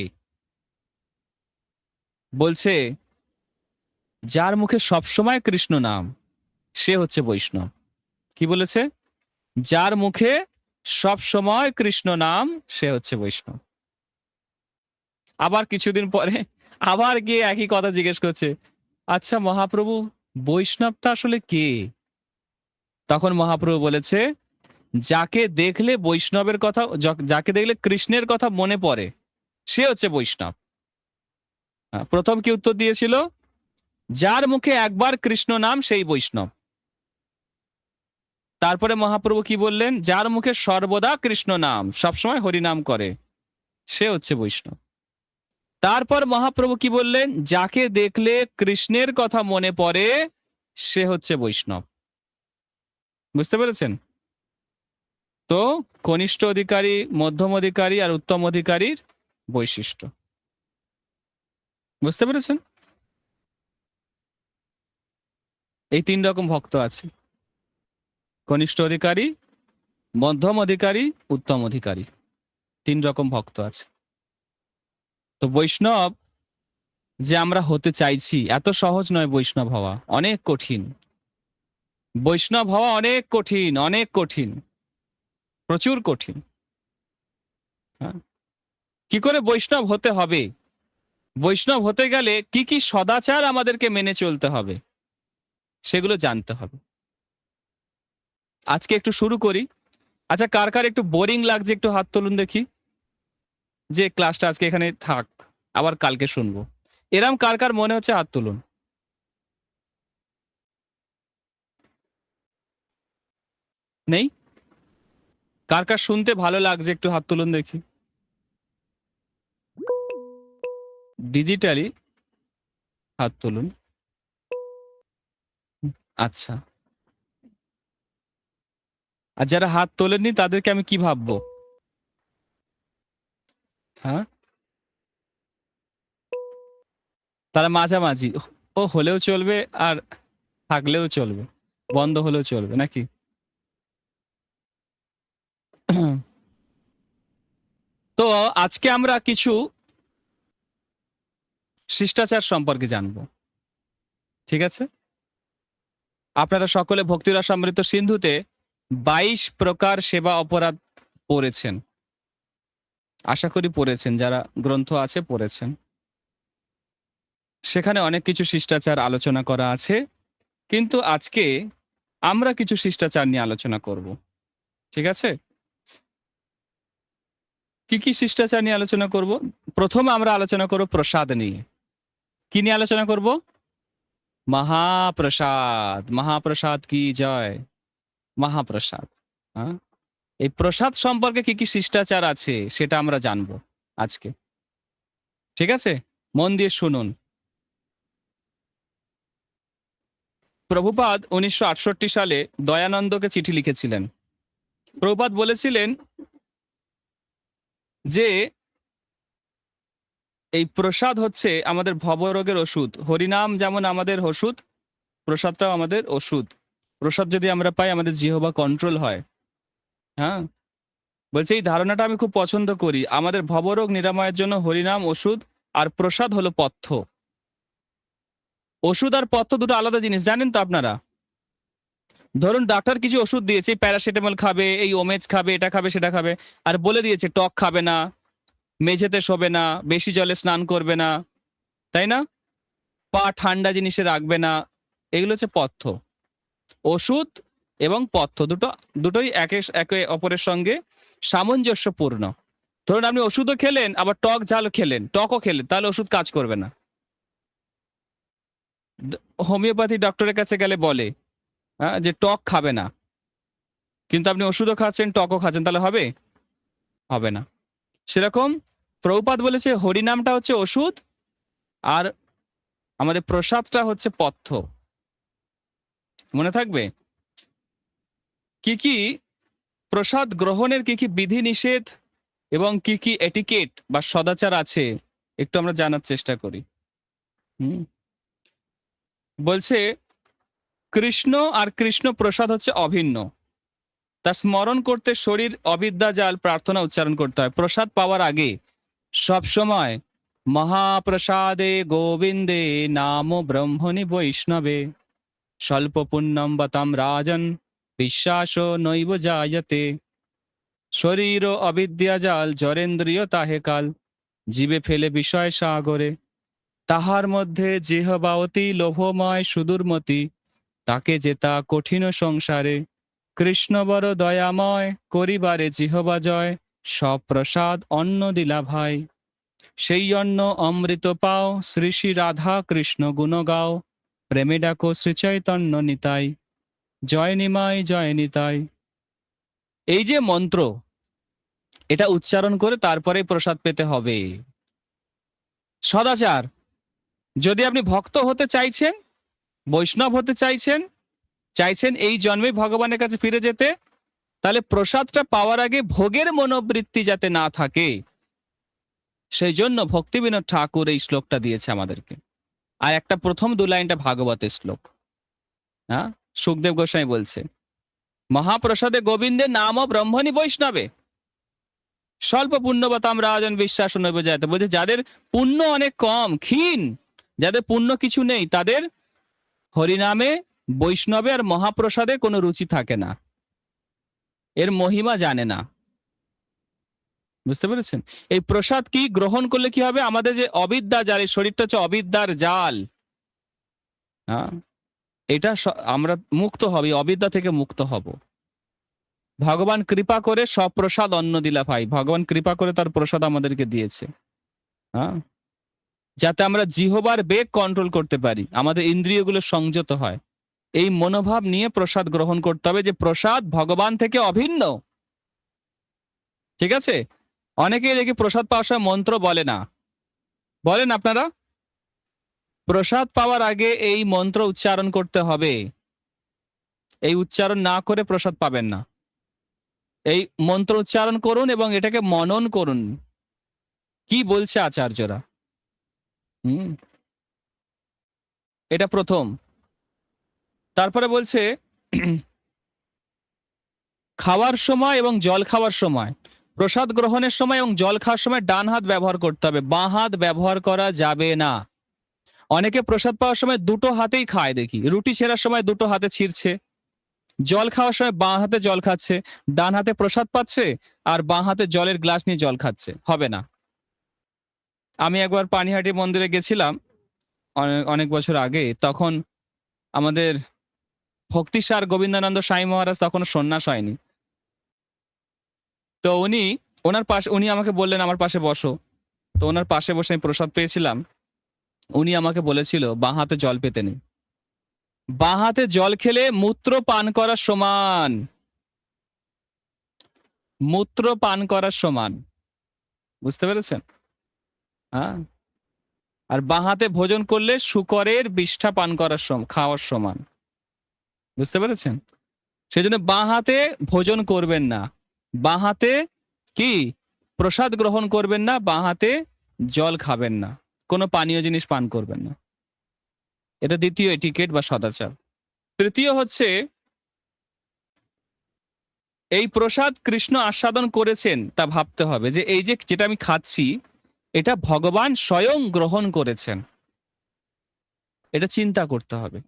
বলছে, যার মুখে সবসময় কৃষ্ণ নাম সে হচ্ছে বৈষ্ণব। কি বলেছে? যার মুখে সব সময় কৃষ্ণ নাম সে হচ্ছে বৈষ্ণব। আবার কিছুদিন পরে আবার গিয়ে একই কথা জিজ্ঞেস করছে, আচ্ছা মহাপ্রভু বৈষ্ণবটা আসলে কে? তখন মহাপ্রভু বলেছে, যাকে দেখলে বৈষ্ণবের কথা, যাকে দেখলে কৃষ্ণের কথা মনে পড়ে সে হচ্ছে বৈষ্ণব। প্রথম কি উত্তর দিয়েছিল? যার মুখে একবার কৃষ্ণ নাম সেই বৈষ্ণব। তারপরে মহাপ্রভু কি বললেন? যার মুখে সর্বদা কৃষ্ণ নাম, সবসময় হরিনাম করে সে হচ্ছে বৈষ্ণব। তারপর মহাপ্রভু কি বললেন? যাকে দেখলে কৃষ্ণের কথা মনে পড়ে সে হচ্ছে বৈষ্ণব। বুঝতে পেরেছেন? তো কনিষ্ঠ অধিকারী, মধ্যম অধিকারী আর উত্তম অধিকারীর বৈশিষ্ট্য। বুঝতে পেরেছেন? এই ৩ রকম ভক্ত আছে: কনিষ্ঠ অধিকারী, মধ্যম অধিকারী, উত্তম অধিকারী। ৩ রকম ভক্ত আছে। তো বৈষ্ণব যে আমরা হতে চাইছি, এত সহজ নয় বৈষ্ণব হওয়া, অনেক কঠিন। বৈষ্ণব হওয়া অনেক কঠিন, অনেক কঠিন, প্রচুর কঠিন। হ্যাঁ? কি করে বৈষ্ণব হতে হবে? বৈষ্ণব হতে গেলে কি কি সদাচার আমাদেরকে মেনে চলতে হবে সেগুলো জানতে হবে। আজকে একটু শুরু করি। আচ্ছা, কার কার একটু বোরিং লাগছে একটু হাত তুলুন দেখি, যে ক্লাসটা আজকে এখানে থাক, আবার কালকে শুনবো। এরম কার কার মনে হচ্ছে হাত তুলুন। নেই? কার কার শুনতে ভালো লাগছে একটু হাত তুলুন দেখি। ডিজিটালি হাত তুলুন। আচ্ছা। আর যারা হাত তোলেননি তাদেরকে আমি কি ভাববো? হ্যাঁ, তারা মাঝামাঝি। ও হলেও চলবে আর থাকলেও চলবে, বন্ধ হলেও চলবে, নাকি? তো আজকে আমরা কিছু শিষ্টাচার সম্পর্কে জানবো। ঠিক আছে? আপনারা সকলে ভক্তিরসামৃত সিন্ধুতে ২২ প্রকার সেবা অপরাধ পড়েছেন। আশা করি পড়েছেন, যারা গ্রন্থ আছে পড়েছেন। সেখানে অনেক কিছু শিষ্টাচার আলোচনা করা আছে, কিন্তু আজকে আমরা কিছু শিষ্টাচার নিয়ে আলোচনা করব। ঠিক আছে? কি কি শিষ্টাচার নিয়ে আলোচনা করব? প্রথমে আমরা আলোচনা করব প্রসাদ নিয়ে। কি নিয়ে আলোচনা করব? মহাপ্রসাদ। মহাপ্রসাদ কি জয়। মহাপ্রসাদ। হ্যাঁ? এই প্রসাদ সম্পর্কে কি কি শিষ্টাচার আছে সেটা আমরা জানবো আজকে। ঠিক আছে? মন দিয়ে শুনুন। প্রভুপাদ ১৯৬৮ সালে দয়ানন্দকে চিঠি লিখেছিলেন। প্রভুপাদ বলেছিলেন যে এই প্রসাদ হচ্ছে আমাদের ভবরোগের ওষুধ। হরিনাম যেমন আমাদের ওষুধ, প্রসাদটাও আমাদের ওষুধ। প্রসাদ যদি আমরা পাই আমাদের জিহ্বা কন্ট্রোল হয়। হ্যাঁ, বলছে এই ধারণাটা আমি খুব পছন্দ করি। আমাদের ভবরোগ নিরাময়ের জন্য হরিনাম ওষুধ, আর প্রসাদ হলো পথ্য। ওষুধ আর পথ্য দুটো আলাদা জিনিস, জানেন তো আপনারা? ধরুন ডাক্তার কিছু ওষুধ দিয়েছে, প্যারাসিটামল খাবে, এই ওমেজ খাবে, এটা খাবে, সেটা খাবে, আর বলে দিয়েছে টক খাবে না, মেঝেতে শোবে না, বেশি জলে স্নান করবে না, তাই না? পা ঠান্ডা জিনিসে রাখবে না। এগুলো হচ্ছে পথ্য। ওষুধ এবং পথ্য দুটোই একে একে অপরের সঙ্গে সামঞ্জস্যপূর্ণ। ধরুন আপনি ওষুধও খেলেন, আবার টক ঝালও খেলেন, টকও খেলেন, তাহলে ওষুধ কাজ করবে না। হোমিওপ্যাথি ডক্টরের কাছে গেলে বলে যে টক খাবে না, কিন্তু আপনি ওষুধও খাচ্ছেন, টকও খাচ্ছেন, তাহলে হবে? হবে না। সেরকম প্রভুপাদ বলেছে হরিনামটা হচ্ছে ওষুধ, আর আমাদের প্রসাদটা হচ্ছে পথ্য। মনে থাকবে? কি কি প্রসাদ গ্রহণের কি কি বিধি নিষেধ এবং কি কি এটিকেট বা সদাচার আছে, একটু আমরা জানার চেষ্টা করি। বলছে কৃষ্ণ আর কৃষ্ণ প্রসাদ হচ্ছে অভিন্ন। তা স্মরণ করতে শরীর অবিদ্যা জাল প্রার্থনা উচ্চারণ করতে হয়। প্রসাদ পাওয়ার আগে সব সময় মহাপ্রসাদে গোবিন্দে নাম ব্রহ্মণি বৈষ্ণবে স্বল্প পুণ্যম বতাম রাজন বিশ্বাস নৈব জায়তে শরীর অবিদ্যা জাল জরেন্দ্রিয় তাহে কাল জীবে ফেলে বিষয় সাগরে তাহার মধ্যে জিহবা অতি লোভময় সুদূরমতি তাকে জেতা কঠিন সংসারে কৃষ্ণ বড় দয়াময় করিবারে জিহবা জয় সব প্রসাদ অন্ন দিলা ভাই সেই অন্ন অমৃত পাও শ্রী শ্রী রাধা কৃষ্ণ গুণ গাও প্রেমে ডাকো শ্রী চৈতন্য নিতাই জয় নিমাই জয় নিতাই। এই যে মন্ত্র, এটা উচ্চারণ করে তারপরে প্রসাদ পেতে হবে। সদাচার, যদি আপনি ভক্ত হতে চাইছেন, বৈষ্ণব হতে চাইছেন এই জন্মে ভগবানের কাছে ফিরে যেতে, তাহলে প্রসাদটা পাওয়ার আগে ভোগের মনোবৃত্তি যাতে না থাকে, সেই জন্য ভক্তিবিনোদ ঠাকুর এই শ্লোকটা দিয়েছে আমাদেরকে। আর একটা প্রথম 2 লাইনটা ভাগবতের শ্লোক। হ্যাঁ, সুখদেব গোস্বামী বলছে মহাপ্রসাদে গোবিন্দের নাম ও ব্রহ্মণী বৈষ্ণবে স্বল্প পুণ্যবতাম রাজন বিশ্বাস নৈব জায়তে। বলছে যাদের পুণ্য অনেক কম, ক্ষীণ, যাদের পুণ্য কিছু নেই, তাদের হরিনামে, বৈষ্ণবে আর মহাপ্রসাদে কোনো রুচি থাকে না, এর মহিমা জানে না। বুঝতে পেরেছেন? এই প্রসাদ কি গ্রহণ করলে কি হবে? আমাদের যে অবিদ্যা জাল, এই শরীরটা হচ্ছে অবিদ্যার জাল, হ্যাঁ, এটা আমরা মুক্ত হব, অবিদ্যা থেকে মুক্ত হব। ভগবান কৃপা করে সব প্রসাদ অন্ন দিলা ভাই, ভগবান কৃপা করে তার প্রসাদ আমাদেরকে দিয়েছে, হ্যাঁ, যাতে আমরা জিহবার বেগ কন্ট্রোল করতে পারি, আমাদের ইন্দ্রিয়গুলো সংযত হয়। এই মনোভাব নিয়ে প্রসাদ গ্রহণ করতে হবে, যে প্রসাদ ভগবান থেকে অভিন্ন। ঠিক আছে? অনেকেই দেখি প্রসাদ পাওয়ার সময় মন্ত্র বলে না। বলেন আপনারা? প্রসাদ পাওয়ার আগে এই মন্ত্র উচ্চারণ করতে হবে। এই উচ্চারণ না করে প্রসাদ পাবেন না। এই মন্ত্র উচ্চারণ করুন এবং এটাকে মনন করুন, কি বলছে আচার্যরা। এটা প্রথম। তারপরে বলছে খাওয়ার সময় এবং জল খাওয়ার সময়, প্রসাদ গ্রহণের সময় এবং জল খাওয়ার সময় ডান হাত ব্যবহার করতে হবে, বাঁ হাত ব্যবহার করা যাবে না। অনেকে প্রসাদ পাওয়ার সময় দুটো হাতেই খায়, দেখি রুটি ছেঁড়ার সময় দুটো হাতে ছিঁড়ছে, জল খাওয়ার সময় বাঁ হাতে জল খাচ্ছে, ডান হাতে প্রসাদ পাচ্ছে আর বাঁ হাতে জলের গ্লাস নিয়ে জল খাচ্ছে। হবে না। আমি একবার পানিহাটি মন্দিরে গেছিলাম অনেক বছর আগে, তখন আমাদের ভক্তিসার গোবিন্দানন্দ স্বামী মহারাজ তখন সন্ন্যাস হয়নি। তো উনি আমাকে বললেন আমার পাশে বসো। তো ওনার পাশে বসে আমি প্রসাদ পেয়েছিলাম। উনি আমাকে বলেছিল বাঁ হাতে জল পেতে নেই, বাঁ হাতে জল খেলে মূত্র পান করার সমান, মূত্র পান করার সমান। বুঝতে পেরেছেন? হ্যাঁ, আর বাঁ হাতে ভোজন করলে শূকরের বিষ্ঠা পান করার খাওয়ার সমান। বুঝতে পেরেছেন? সেজন্য বাঁ হাতে ভোজন করবেন না, বাঁ হাতে কি প্রসাদ গ্রহণ করবেন না, বাঁ হাতে জল খাবেন না, কোনো পানীয় জিনিস পান করবেন না। এটা দ্বিতীয় এটিকেট বা সদাচার। তৃতীয় হচ্ছে এই প্রসাদ কৃষ্ণ আস্বাদন করেছেন তা ভাবতে হবে, যে এই যে যেটা আমি খাচ্ছি এটা ভগবান স্বয়ং গ্রহণ করেছেন, এটা চিন্তা করতে হবে।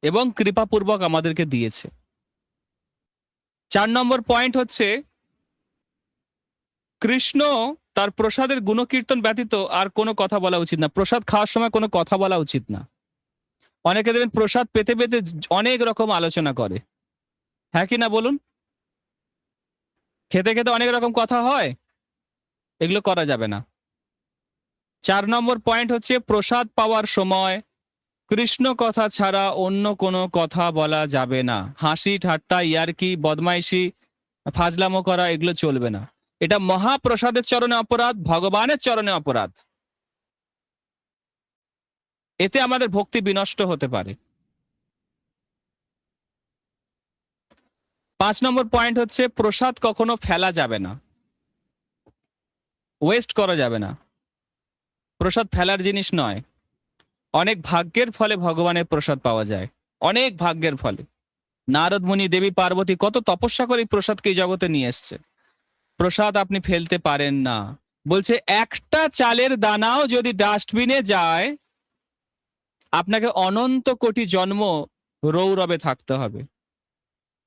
এবং কৃপাপূর্বক আমাদেরকে দিয়েছে। 4 নম্বর পয়েন্ট হচ্ছে, কৃষ্ণ তার প্রসাদের গুণকীর্তন ব্যতীত আর কোনো কথা বলা উচিত না। প্রসাদ খাওয়ার সময় কোনো কথা বলা উচিত না। অনেকে দেখবেন প্রসাদ পেতে পেতে অনেক রকম আলোচনা করে, হ্যাঁ কি না বলুন? খেতে খেতে অনেক রকম কথা হয়, এগুলো করা যাবে না। 4 নম্বর পয়েন্ট হচ্ছে, প্রসাদ পাওয়ার সময় কৃষ্ণ কথা ছাড়া অন্য কোনো কথা বলা যাবে না। হাসি ঠাট্টা ইয়ার্কি বদমাইশি ফাজলামো করা এগুলো চলবে না। এটা মহাপ্রসাদের চরণে অপরাধ, ভগবানের চরণে অপরাধ। এতে আমাদের ভক্তি বিনষ্ট হতে পারে। 5 নম্বর পয়েন্ট হচ্ছে, প্রসাদ কখনো ফেলা যাবে না, ওয়েস্ট করা যাবে না। প্রসাদ ফেলার জিনিস নয়। অনেক ভাগ্যের ফলে ভগবানের প্রসাদ পাওয়া যায়, অনেক ভাগ্যের ফলে। নারদ মুনি, দেবী পার্বতী কত তপস্যা করে এই প্রসাদকে এই জগতে নিয়ে এসছে। প্রসাদ আপনি ফেলতে পারেন না। বলছে একটা চালের দানাও যদি ডাস্টবিনে যায়, আপনাকে অনন্ত কোটি জন্ম রৌরবে থাকতে হবে,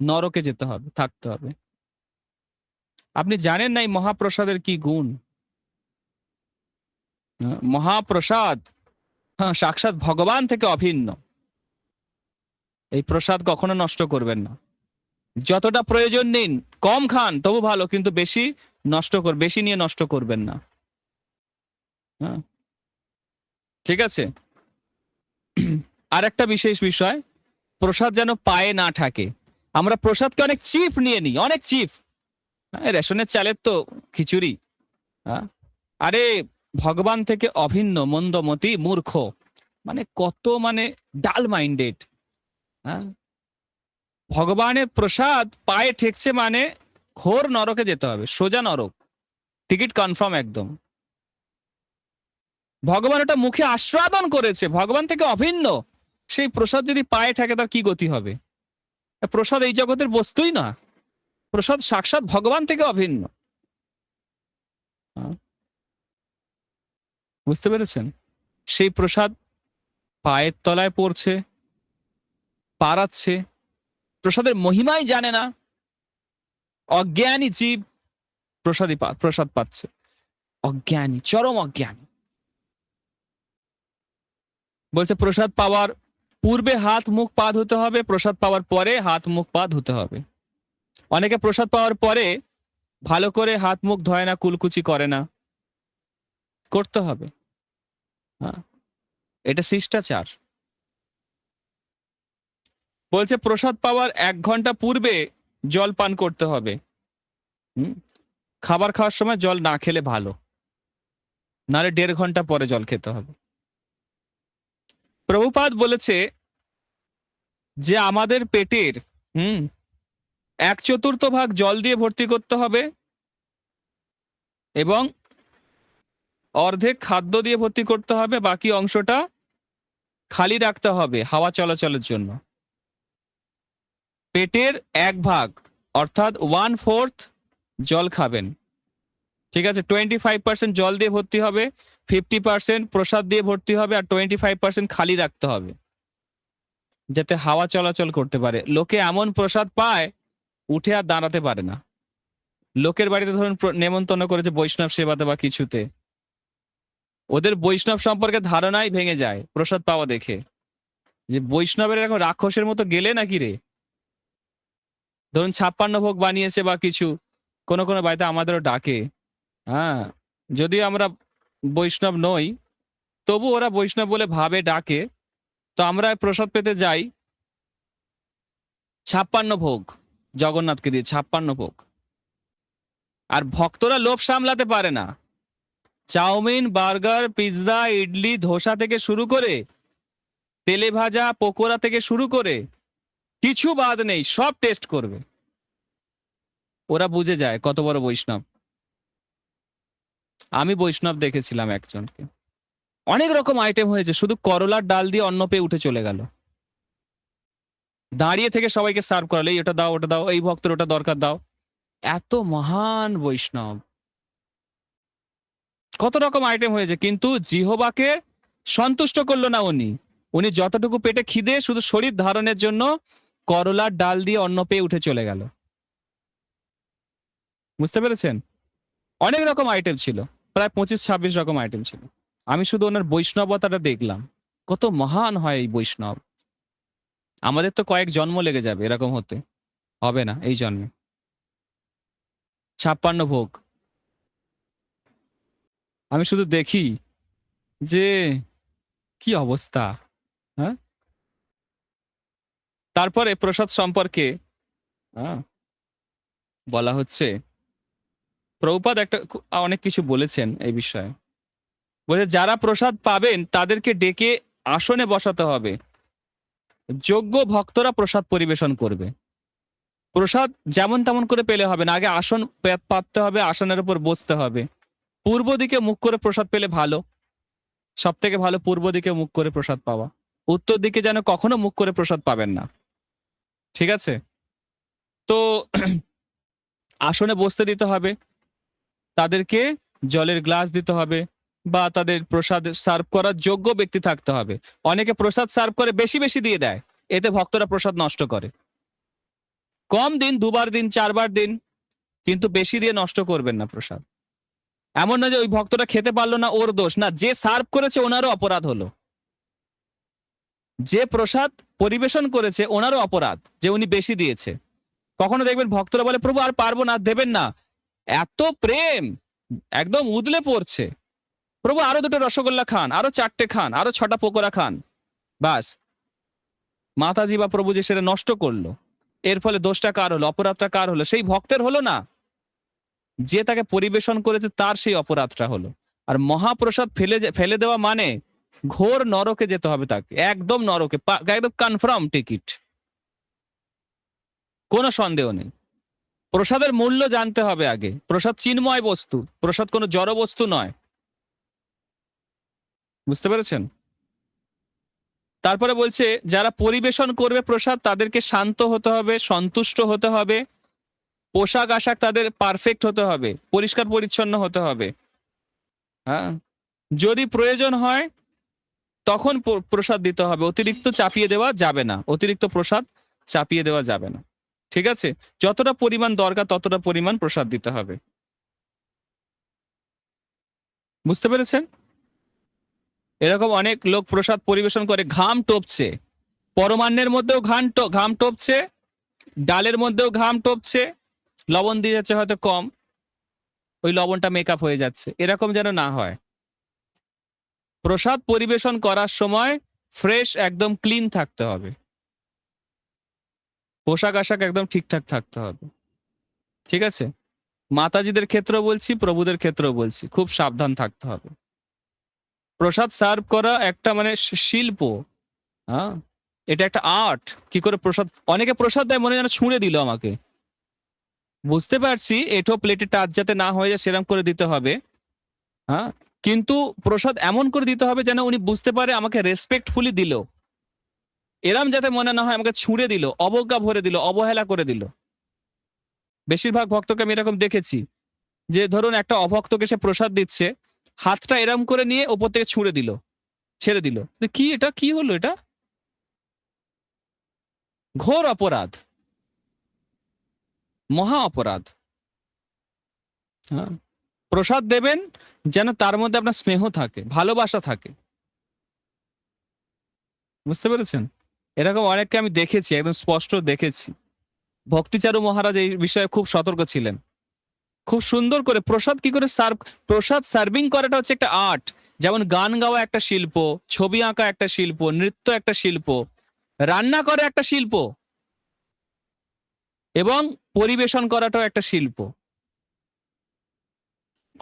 নরকে যেতে হবে, থাকতে হবে। আপনি জানেন না এই মহাপ্রসাদের কি গুণ। মহাপ্রসাদ, হ্যাঁ, সাক্ষাৎ ভগবান থেকে অভিন্ন। এই প্রসাদ কখনো নষ্ট করবেন না। যতটা প্রয়োজন নিন, কম খান তবু ভালো, কিন্তু বেশি বেশি নিয়ে নষ্ট করবেন না। হ্যাঁ, ঠিক আছে। আর একটা বিশেষ বিষয়, প্রসাদ যেন পায়ে না থাকে। আমরা প্রসাদকে অনেক চিপ নিয়ে নিই, অনেক চিপ। রেশনের চালের তো খিচুড়ি। হ্যাঁ, আরে ভগবান থেকে অভিন্ন মন্দমতি মূর্খ, মানে কত ডাল মাইন্ডেড। হ্যাঁ, ভগবানের প্রসাদ পায়ে ঠেকছে মানে ঘোর নরকে যেতে হবে, সোজা নরক, টিকিট কনফার্ম একদম। ভগবান ওটা মুখে আস্বাদন করেছে, ভগবান থেকে অভিন্ন সেই প্রসাদ যদি পায়ে ঠেকে তার কি গতি হবে? প্রসাদ এই জগতের বস্তুই না, প্রসাদ সাক্ষাৎ ভগবান থেকে অভিন্ন। বুঝতে পেরেছেন? সেই প্রসাদ পায়ের তলায় পড়ছে, পাড়াচ্ছে, প্রসাদের মহিমাই জানে না, অজ্ঞানী জীব প্রসাদ পাচ্ছে। অজ্ঞানী, চরম অজ্ঞানী। বলছে প্রসাদ পাওয়ার পূর্বে হাত মুখ পা ধুতে হবে, প্রসাদ পাওয়ার পরে হাত মুখ পা ধুতে হবে। অনেকে প্রসাদ পাওয়ার পরে ভালো করে হাত মুখ ধয় না, কুলকুচি করে না, করতে হবে। হ্যাঁ, এটা শিষ্টাচার। বলছে প্রসাদ পাওয়ার 1 ঘন্টা পূর্বে জল পান করতে হবে। খাবার খাওয়ার সময় জল না খেলে ভালো, নাহলে 1.5 ঘন্টা পরে জল খেতে হবে। প্রভুপাদ বলেছে যে আমাদের পেটের 1/4 ভাগ জল দিয়ে ভর্তি করতে হবে এবং অর্ধেক খাদ্য দিয়ে ভর্তি করতে হবে, বাকি অংশটা খালি রাখতে হবে হাওয়া চলাচলের জন্য। পেটের 1 ভাগ অর্থাৎ 1/4 জল খাবেন, ঠিক আছে। 25% জল দিয়ে ভর্তি হবে, 50% প্রসাদ দিয়ে ভর্তি হবে, আর 25% খালি রাখতে হবে যাতে হাওয়া চলাচল করতে পারে। লোকে এমন প্রসাদ পায় উঠে আর দাঁড়াতে পারে না। লোকের বাড়িতে ধরুন নেমন্তন্ন করেছে বৈষ্ণব সেবাতে বা কিছুতে, ওদের বৈষ্ণব সম্পর্কে ধারণাই ভেঙে যায় প্রসাদ পাওয়া দেখে, যে বৈষ্ণবের এখন রাক্ষসের মতো গেলে নাকি রে। ধরুন 56 ভোগ বানিয়েছে বা কিছু, কোনো কোনো বাড়িতে আমাদেরও ডাকে। হ্যাঁ, যদিও আমরা বৈষ্ণব নই, তবু ওরা বৈষ্ণব বলে ভাবে, ডাকে। তো আমরা প্রসাদ পেতে যাই, 56 ভোগ জগন্নাথকে দিয়ে, 56 ভোগ। আর ভক্তরা লোভ সামলাতে পারে না, chowmein, burger, pizza, idli, dosa থেকে শুরু করে তেলে ভাজা পকোড়া থেকে শুরু করে কিছু বাদ নেই, সব টেস্ট করবে। ওরা বুঝে যায় কত বড় বৈষ্ণব। আমি বৈষ্ণব দেখেছিলাম একজনকে, অনেক রকম আইটেম হয়েছে, শুধু করলার ডাল দিয়ে অন্ন পেয়ে উঠে চলে গেল। দাঁড়িয়ে থেকে সবাইকে সার্ভ করালো, এই ওটা দাও, ওটা দাও, এই ভক্তের ওটা দরকার দাও। এত মহান বৈষ্ণব, কত রকম আইটেম হয়েছে, কিন্তু জিহ্বাকে সন্তুষ্ট করলো না উনি। উনি যতটুকু পেটে খিদে শুধু শরীর ধারণের জন্য করলার ডাল দিয়ে অন্ন পেয়ে উঠে চলে গেল। বুঝতে পেরেছেন? অনেক রকম আইটেম ছিল, প্রায় 25-26 রকম আইটেম ছিল। আমি শুধু ওনার বৈষ্ণবতাটা দেখলাম, কত মহান হয় এই বৈষ্ণব। আমাদের তো কয়েক জন্ম লেগে যাবে এরকম হতে, হবে না এই জন্মে। 56 ভোগ আমি শুধু দেখি যে কি অবস্থা। হ্যাঁ, তারপরে প্রসাদ সম্পর্কে হ্যাঁ, বলা হচ্ছে, প্রভুপাদ অনেক কিছু বলেছেন এই বিষয়ে। বলে যারা প্রসাদ পাবেন তাদেরকে ডেকে আসনে বসাতে হবে, যোগ্য ভক্তরা প্রসাদ পরিবেশন করবে। প্রসাদ যেমন তেমন করে পেলে হবে না, আগে আসন পাততে হবে, আসনের উপর বসতে হবে। পূর্ব দিকে মুখ করে প্রসাদ পেলে ভালো, সব থেকে ভালো পূর্ব দিকে মুখ করে প্রসাদ পাওয়া। উত্তর দিকে যেন কখনো মুখ করে প্রসাদ পাবেন না, ঠিক আছে? তো আসনে বসতে দিতে হবে, তাদেরকে জলের গ্লাস দিতে হবে, বা তাদের প্রসাদ সার্ভ করার যোগ্য ব্যক্তি থাকতে হবে। অনেকে প্রসাদ সার্ভ করে বেশি বেশি দিয়ে দেয়, এতে ভক্তরা প্রসাদ নষ্ট করে। কম দিন, 2বার দিন, 4বার দিন, কিন্তু বেশি দিয়ে নষ্ট করবেন না প্রসাদ। এমন না যে ওই ভক্তটা খেতে পারলো না ওর দোষ, না, যে সার্ভ করেছে ওনারও অপরাধ হলো। যে প্রসাদ পরিবেশন করেছে ওনারও অপরাধ যে উনি বেশি দিয়েছে। কখনো দেখবেন ভক্তরা বলে, প্রভু আর পারবো না, দেবেন না। এত প্রেম, একদম উদলে পড়ছে, প্রভু আরো 2টো রসগোল্লা খান, আরো 4টে খান, আরো 6টা পকোড়া খান। বাস, মাতাজি বা প্রভু যে সেটা নষ্ট করলো, এর ফলে দোষটা কার হলো, অপরাধটা কার হলো? সেই ভক্তের হলো না, যে তাকে পরিবেশন করেছে তার সেই অপরাধটা হলো। আর মহাপ্রসাদ ফেলে দেওয়া মানে ঘোর নরকে যেতে হবে তাকে, একদম নরকে, একদম কনফার্ম টিকিট, কোনো সন্দেহ নেই। প্রসাদের মূল্য জানতে হবে আগে। প্রসাদ চিন্ময় বস্তু, প্রসাদ কোনো জড় বস্তু নয়। বুঝতে পেরেছেন? তারপরে বলছে যারা পরিবেশন করবে প্রসাদ তাদেরকে শান্ত হতে হবে, সন্তুষ্ট হতে হবে, পোশাক আশাক তাদের পারফেক্ট হতে হবে, পরিষ্কার পরিচ্ছন্ন হতে হবে। হ্যাঁ, যদি প্রয়োজন হয় তখন প্রসাদ দিতে হবে, অতিরিক্ত চাপিয়ে দেওয়া যাবে না, অতিরিক্ত প্রসাদ চাপিয়ে দেওয়া যাবে না, ঠিক আছে? যতটা পরিমাণ দরকার ততটা পরিমাণ প্রসাদ দিতে হবে। বুঝতে পেরেছেন? এরকম অনেক লোক প্রসাদ পরিবেশন করে ঘাম টপছে, পরমান্নের মধ্যেও ঘাম টপছে, ডালের মধ্যেও ঘাম টপছে, লবণ দিয়ে যাচ্ছে হয়তো কম, ওই লবণটা মেকআপ হয়ে যাচ্ছে, এরকম যেন না হয়। প্রসাদ পরিবেশন করার সময় ফ্রেশ, একদম ক্লিন থাকতে হবে, পোশাক আশাক একদম ঠিকঠাক থাকতে হবে, ঠিক আছে? মাতাজিদের ক্ষেত্রেও বলছি, প্রভুদের ক্ষেত্রেও বলছি, খুব সাবধান থাকতে হবে। প্রসাদ সার্ভ করা একটা মানে শিল্প, হ্যাঁ, এটা একটা আর্ট। কি করে প্রসাদ, অনেকে প্রসাদ দেয় মনে যেন ছুঁড়ে দিল আমাকে। বুঝতে পারছি এঠো প্লেটে টাচ যাতে না হয়ে যায় সেরকম করে দিতে হবে, হ্যাঁ, কিন্তু প্রসাদ এমন করে দিতে হবে যেন উনি বুঝতে পারে আমাকে রেসপেক্টফুলি দিল, এরম যাতে মনে না হয় আমাকে ছুঁড়ে দিল, অবজ্ঞা ভরে দিল, অবহেলা করে দিল। বেশিরভাগ ভক্তকে আমি এরকম দেখেছি, যে ধরুন একটা অভক্তকে সে প্রসাদ দিচ্ছে, হাতটা এরম করে নিয়ে ওপর থেকে ছুঁড়ে দিল, ছেড়ে দিল। কি এটা, কি হলো এটা? ঘোর অপরাধ, মহা অপরাধ। হ্যাঁ, প্রসাদ দেবেন যেন তার মধ্যে আপনার স্নেহ থাকে, ভালোবাসা থাকে। বুঝতে পেরেছেন? এরকম অনেককে আমি দেখেছি, একদম স্পষ্ট দেখেছি। ভক্তিচারু মহারাজ এই বিষয়ে খুব সতর্ক ছিলেন। খুব সুন্দর করে প্রসাদ কি করে প্রসাদ সার্ভিং করাটা হচ্ছে একটা আর্ট। যেমন গান গাওয়া একটা শিল্প, ছবি আঁকা একটা শিল্প, নৃত্য একটা শিল্প, রান্না করা একটা শিল্প, এবং পরিবেশন করাটাও একটা শিল্প।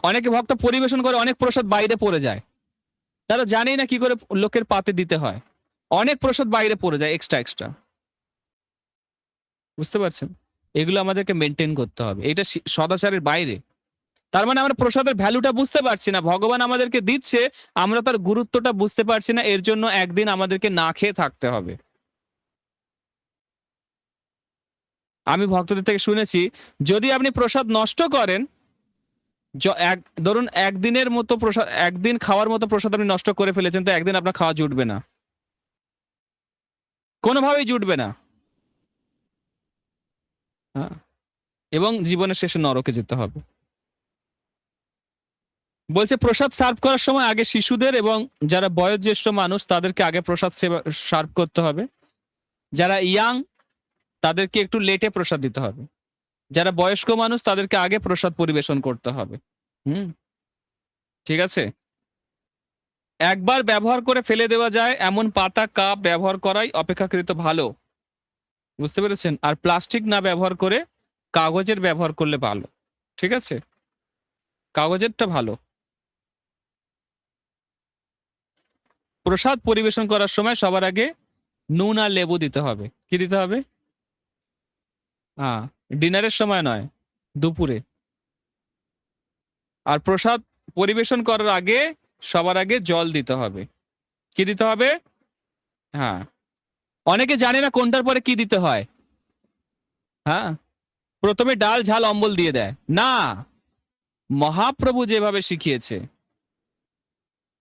অনেকে ভক্ত পরিবেশন করে, অনেক প্রসাদ বাইরে পড়ে যায়, তারা জানেই না কি করে লোকের পাতে দিতে হয়, অনেক প্রসাদ বাইরে পড়ে যায় এক্সট্রা। বুঝতে পারছেন? এগুলো আমাদেরকে মেনটেন করতে হবে, এটা সদাচারের বাইরে। তার মানে আমরা প্রসাদের ভ্যালুটা বুঝতে পারছি না, ভগবান আমাদেরকে দিচ্ছে, আমরা তার গুরুত্বটা বুঝতে পারছি না, এর জন্য একদিন আমাদেরকে না খেয়ে থাকতে হবে। আমি ভক্তদের থেকে শুনেছি, যদি আপনি প্রসাদ নষ্ট করেন, ধরুন একদিনের মতো প্রসাদ, একদিন খাওয়ার মতো প্রসাদ আপনি নষ্ট করে ফেলেছেন, তো একদিন আপনার খাওয়া জুটবে না। কোনোভাবেই জুটবে না। হ্যাঁ, এবং জীবনের শেষে নরকে যেতে হবে। বলছে প্রসাদ সার্ভ করার সময় আগে শিশুদের এবং যারা বয়োজ্যেষ্ঠ মানুষ তাদেরকে আগে প্রসাদ সেবা সার্ভ করতে হবে। যারা ইয়াং তাদেরকে একটু লেটে প্রসাদ দিতে হবে। যারা বয়স্ক মানুষ তাদেরকে আগে প্রসাদ পরিবেশন করতে হবে। হুম, ঠিক আছে। একবার ব্যবহার করে ফেলে দেওয়া যায় এমন পাতা কাপ ব্যবহার করাই অপেক্ষাকৃত ভালো। বুঝতে পেরেছেন? আর প্লাস্টিক না ব্যবহার করে কাগজের ব্যবহার করলে ভালো। ঠিক আছে, কাগজেরটা ভালো। প্রসাদ পরিবেশন করার সময় সবার আগে নুন আর লেবু দিতে হবে। কি দিতে হবে? হ্যাঁ, ডিনারের সময় নয়, দুপুরে। আর প্রসাদ পরিবেশন করার আগে সবার আগে জল দিতে হবে। কি দিতে হবে? হ্যাঁ, অনেকে জানে না কোনটার পরে কি দিতে হয়। হ্যাঁ, প্রথমে ডাল ঝাল অম্বল দিয়ে দেয় না, মহাপ্রভু যেভাবে শিখিয়েছে।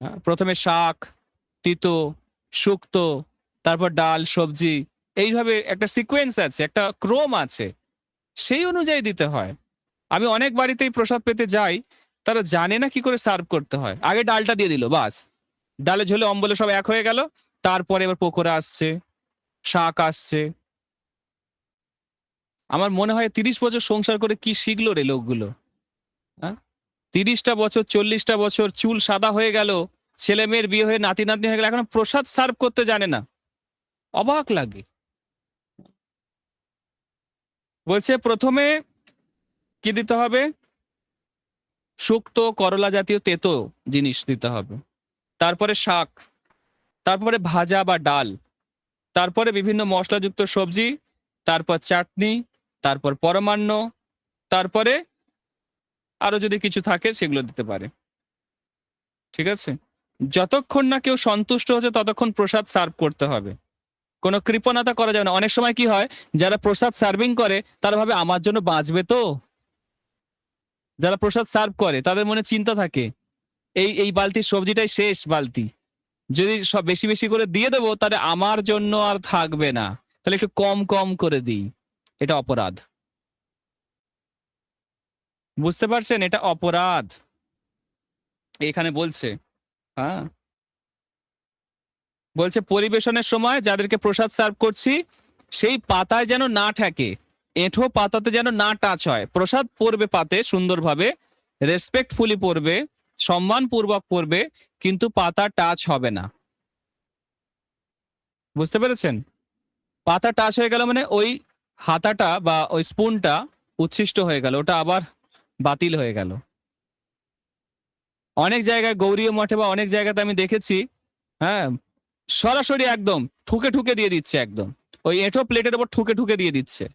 হ্যাঁ, প্রথমে শাক, তিতো, শুক্তো, তারপর ডাল, সবজি, এইভাবে একটা সিকোয়েন্স আছে, একটা ক্রম আছে, সেই অনুযায়ী দিতে হয়। আমি অনেক বাড়িতেই প্রসাদ পেতে যাই, তারা জানে না কি করে সার্ভ করতে হয়। আগে ডালটা দিয়ে দিল, বাস, ডালে ঝোলে অম্বলে সব এক হয়ে গেল। তারপরে এবার পকোড়া আসছে, শাক আসছে। আমার মনে হয় ৩০ বছর সংসার করে কি শিখলো রে লোকগুলো। হ্যাঁ, ৩০টা বছর ৪০টা বছর চুল সাদা হয়ে গেল, ছেলে মেয়ের বিয়ে হয়ে নাতি নাতনি হয়ে গেল, এখন প্রসাদ সার্ভ করতে জানে না। অবাক লাগে। বলছে প্রথমে কি দিতে হবে? শুক্তো, করলা জাতীয় তেতো জিনিস দিতে হবে। তারপরে শাক, তারপরে ভাজা বা ডাল, তারপরে বিভিন্ন মশলাযুক্ত সবজি, তারপর চাটনি, তারপর পরমান্ন, তারপরে আরো যদি কিছু থাকে সেগুলো দিতে পারে। ঠিক আছে, যতক্ষণ না কেউ সন্তুষ্ট হচ্ছে ততক্ষণ প্রসাদ সার্ভ করতে হবে। কোনো কৃপণতা করা যাবে না। অনেক সময় কি হয়, যারা প্রসাদ সার্ভিং করে তারা ভাবে আমার জন্য বাঁচবে তো। যারা প্রসাদ সার্ভ করে তাদের মনে চিন্তা থাকে, এই এই বালতির সবজিটাই শেষ বালতি, যদি সব বেশি বেশি করে দিয়ে দেবো তাহলে আমার জন্য আর থাকবে না, তাহলে একটু কম কম করে দিই। এটা অপরাধ। বুঝতে পারছেন? এটা অপরাধ এখানে বলছে। হ্যাঁ, বলছে পরিবেশনের সময় যাদেরকে প্রসাদ সার্ভ করছি সেই পাতায় যেন না ঠেকে, এঁঠো পাতাতে যেন না টাচ হয়। প্রসাদ পড়বে পাতে সুন্দরভাবে, রেসপেক্টফুলি পড়বে, সম্মানপূর্বক পড়বে, কিন্তু পাতা টাচ হবে না। বুঝতে পেরেছেন? পাতা টাচ হয়ে গেল মানে ওই হাতাটা বা ওই স্পুনটা উচ্ছিষ্ট হয়ে গেল, ওটা আবার বাতিল হয়ে গেল। অনেক জায়গায় গৌরীয় মঠে বা অনেক জায়গাতে আমি দেখেছি, হ্যাঁ, সরাসরি একদম ঠুকে ঠুকে দিয়ে দিচ্ছে, একদম ওই এঁঠো প্লেটের উপর ঠুকে ঠুকে দিয়ে দিচ্ছে।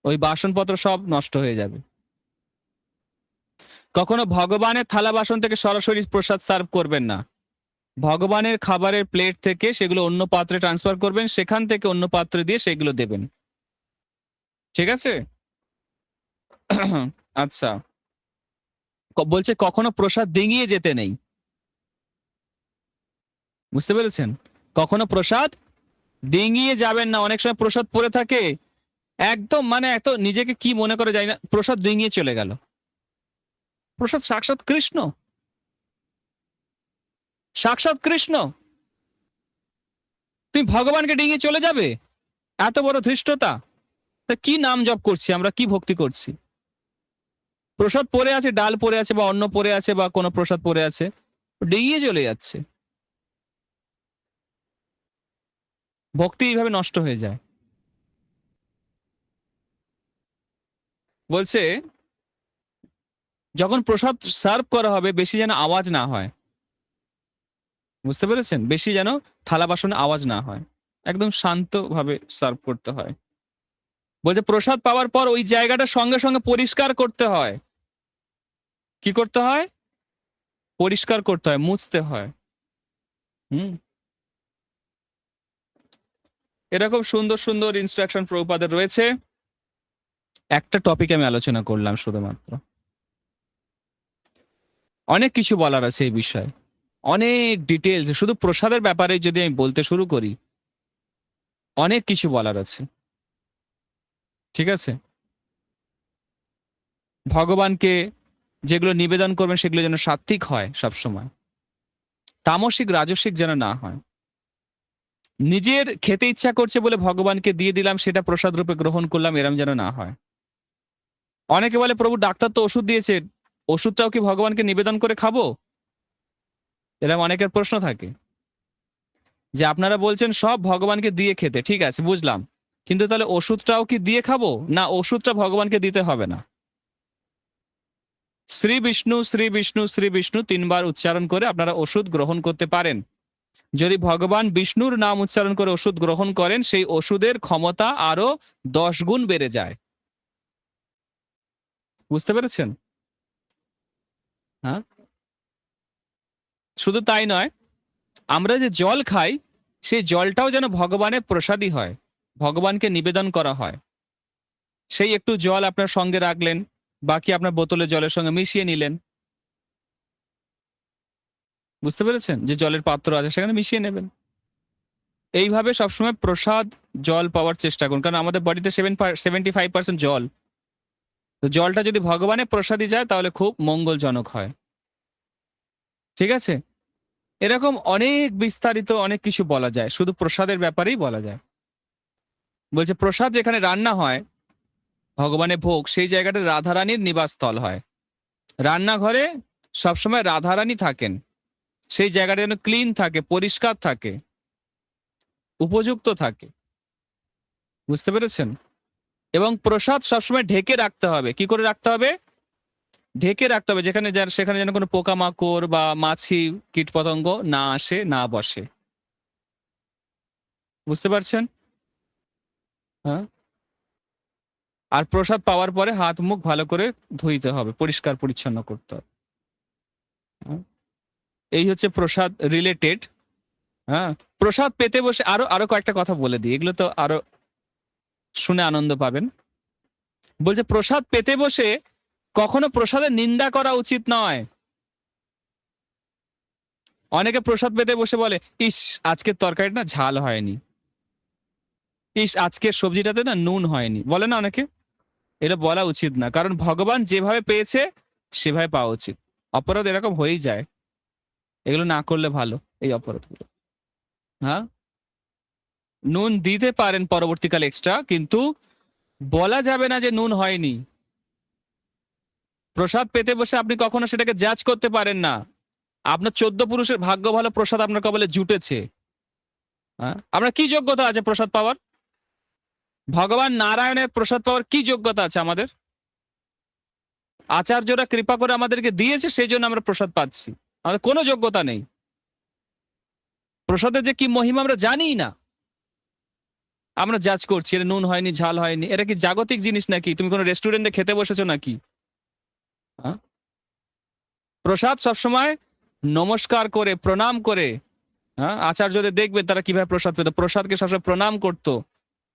ওই বাসনপত্র সব নষ্ট হয়ে যাবে। কখনো ভগবানের থালা বাসন থেকে সরাসরি প্রসাদ সার্ভ করবেন না। ভগবানের খাবারের প্লেট থেকে সেগুলো অন্য পাত্রে ট্রান্সফার করবেন, সেখান থেকে অন্য পাত্রে দিয়ে সেগুলো দেবেন। ঠিক আছে? আচ্ছা, বলছে কখনো প্রসাদ ডিঙিয়ে যেতে নেই। বুঝতে পেরেছেন? কখনো প্রসাদ ডিঙিয়ে যাবেন না। অনেক সময় প্রসাদ পড়ে থাকে, একদম মানে এত নিজেকে কি মনে করে যায় না, প্রসাদ ডিঙিয়ে চলে গেল। প্রসাদ সাক্ষাৎ কৃষ্ণ, সাক্ষাৎ কৃষ্ণ, তুমি ভগবানকে ডিঙিয়ে চলে যাবে? এত বড় ধৃষ্টতা! তা কি নাম জপ করছি আমরা, কি ভক্তি করছি? প্রসাদ পড়ে আছে, ডাল পড়ে আছে বা অন্ন পড়ে আছে বা কোনো প্রসাদ পড়ে আছে, ডিঙিয়ে চলে যাচ্ছে। ভক্তি এইভাবে নষ্ট হয়ে যায়। বলছে যখন প্রসাদ সার্ভ করা হবে বেশি যেন আওয়াজ না হয়। বুঝতে পেরেছেন? বেশি যেন থালা বাসনে আওয়াজ না হয়, একদম শান্তভাবে সার্ভ করতে হয়। বলছে প্রসাদ পাওয়ার পর ওই জায়গাটা সঙ্গে সঙ্গে পরিষ্কার করতে হয়। কি করতে হয়? পরিষ্কার করতে হয়, মুছতে হয়। হুম, এরকম সুন্দর সুন্দর ইনস্ট্রাকশন প্রভুপাদের রয়েছে। একটা টপিক আমি আলোচনা করলাম শুধুমাত্র, অনেক কিছু বলার আছে এই বিষয়ে। অনেক ডিটেলস, শুধু প্রসাদের ব্যাপারে যদি আমি বলতে শুরু করি, অনেক কিছু বলার আছে। ঠিক আছে? ভগবানকে যেগুলো নিবেদন করবেন সেগুলো যেন সাত্ত্বিক হয় সবসময়, তামসিক রাজসিক যেন না হয়। নিজের খেতে ইচ্ছা করছে বলে ভগবানকে দিয়ে দিলাম, সেটা প্রসাদ রূপে গ্রহণ করলাম, এরম যেন না হয়। অনেকে বলে প্রভু ডাক্তার তো ওষুধ দিয়েছে, ওষুধটাও কি ভগবানকে নিবেদন করে খাবো? এরকম অনেকের প্রশ্ন থাকে যে আপনারা বলছেন সব ভগবানকে দিয়ে খেতে, ঠিক আছে বুঝলাম, কিন্তু তাহলে ওষুধটাও কি দিয়ে খাবো? না, ওষুধটা ভগবানকে দিতে হবে না। শ্রী বিষ্ণু শ্রী বিষ্ণু শ্রী বিষ্ণু 3 বার উচ্চারণ করে আপনারা ওষুধ গ্রহণ করতে পারেন। যদি ভগবান বিষ্ণুর নাম উচ্চারণ করে ওষুধ গ্রহণ করেন, সেই ওষুধের ক্ষমতা আরো 10 গুণ বেড়ে যায়। বুঝতে পেরেছেন? হ্যাঁ, শুধু তাই নয়, আমরা যে জল খাই সেই জলটাও যেন ভগবানের প্রসাদী হয়, ভগবানকে নিবেদন করা হয়। সেই একটু জল আপনার সঙ্গে রাখলেন, বাকি আপনার বোতলে জলের সঙ্গে মিশিয়ে নিলেন। বুঝতে পেরেছেন? যে জলের পাত্র আছে সেখানে মিশিয়ে নেবেন। এইভাবে সবসময় প্রসাদ জল পাওয়ার চেষ্টা করুন, কারণ আমাদের বডিতে 75% জল। তো জলটা যদি ভগবানের প্রসাদী যায় তাহলে খুব মঙ্গলজনক হয়। ঠিক আছে? এরকম অনেক বিস্তারিত অনেক কিছু বলা যায়, শুধু প্রসাদের ব্যাপারেই বলা যায়। বলছে প্রসাদ যেখানে রান্না হয়, ভগবানের ভোগ, সেই জায়গাটা রাধারানীর নিবাসস্থল হয়। রান্নাঘরে সবসময় রাধারানী থাকেন, সেই জায়গাটা যেন ক্লিন থাকে, পরিষ্কার থাকে, উপযুক্ত থাকে। বুঝতে পেরেছেন? এবং প্রসাদ সবসময় ঢেকে রাখতে হবে। কি করে রাখতে হবে? ঢেকে রাখতে হবে, সেখানে যেন কোনো পোকামাকড় বা মাছি কীটপতঙ্গ না আসে, না বসে। বুঝতে পারছেন? হ্যাঁ। আর প্রসাদ পাওয়ার পরে হাত মুখ ভালো করে ধুইতে হবে, পরিষ্কার পরিচ্ছন্ন করতে হবে। হ্যাঁ? এই হচ্ছে প্রসাদ রিলেটেড। হ্যাঁ, প্রসাদ পেতে বসে আরো আরো কয়েকটা কথা বলে দিই, এগুলো তো আরো শুনে আনন্দ পাবেন। বলছে প্রসাদ পেতে বসে কখনো প্রসাদের নিন্দা করা উচিত নয়। অনেকে প্রসাদ পেতে বসে বলে, ইস আজকের তরকারিটা না ঝাল হয়নি, ইস আজকের সবজিটাতে না নুন হয়নি, বলে না অনেকে। এটা বলা উচিত না, কারণ ভগবান যেভাবে পেয়েছে সেভাবে পাওয়া উচিত। অপরাধ এরকম হয়েই যায়, এগুলো না করলে ভালো, এই অপরাধগুলো। হ্যাঁ, নুন দিতে পারেন পরবর্তীকালে এক্সট্রা, কিন্তু বলা যাবে না যে নুন হয়নি। প্রসাদ পেতে বসে আপনি কখনো সেটাকে জাজ করতে পারেন না। আপনার 14 পুরুষের ভাগ্য ভালো, প্রসাদ আপনার কবলে জুটেছে। হ্যাঁ, আমরা কি যোগ্যতা আছে প্রসাদ পাওয়ার? ভগবান নারায়ণের প্রসাদ পাওয়ার কি যোগ্যতা আছে আমাদের? আচার্যরা কৃপা করে আমাদেরকে দিয়েছে, সেই জন্য আমরা প্রসাদ পাচ্ছি। আমাদের কোনো যোগ্যতা নেই। প্রসাদের যে কি মহিমা আমরা জানিই না, আমরা জাজ করছি এটা নুন হয়নি, ঝাল হয়নি। এটা কি জাগতিক জিনিস নাকি? তুমি কোনো রেস্টুরেন্টে খেতে বসেছো নাকি? হ্যাঁ? প্রসাদ সবসময় নমস্কার করে, প্রণাম করে, হ্যাঁ, আচার্যদের দেখবেন তারা কিভাবে প্রসাদ পেত। প্রসাদকে সবসময় প্রণাম করত,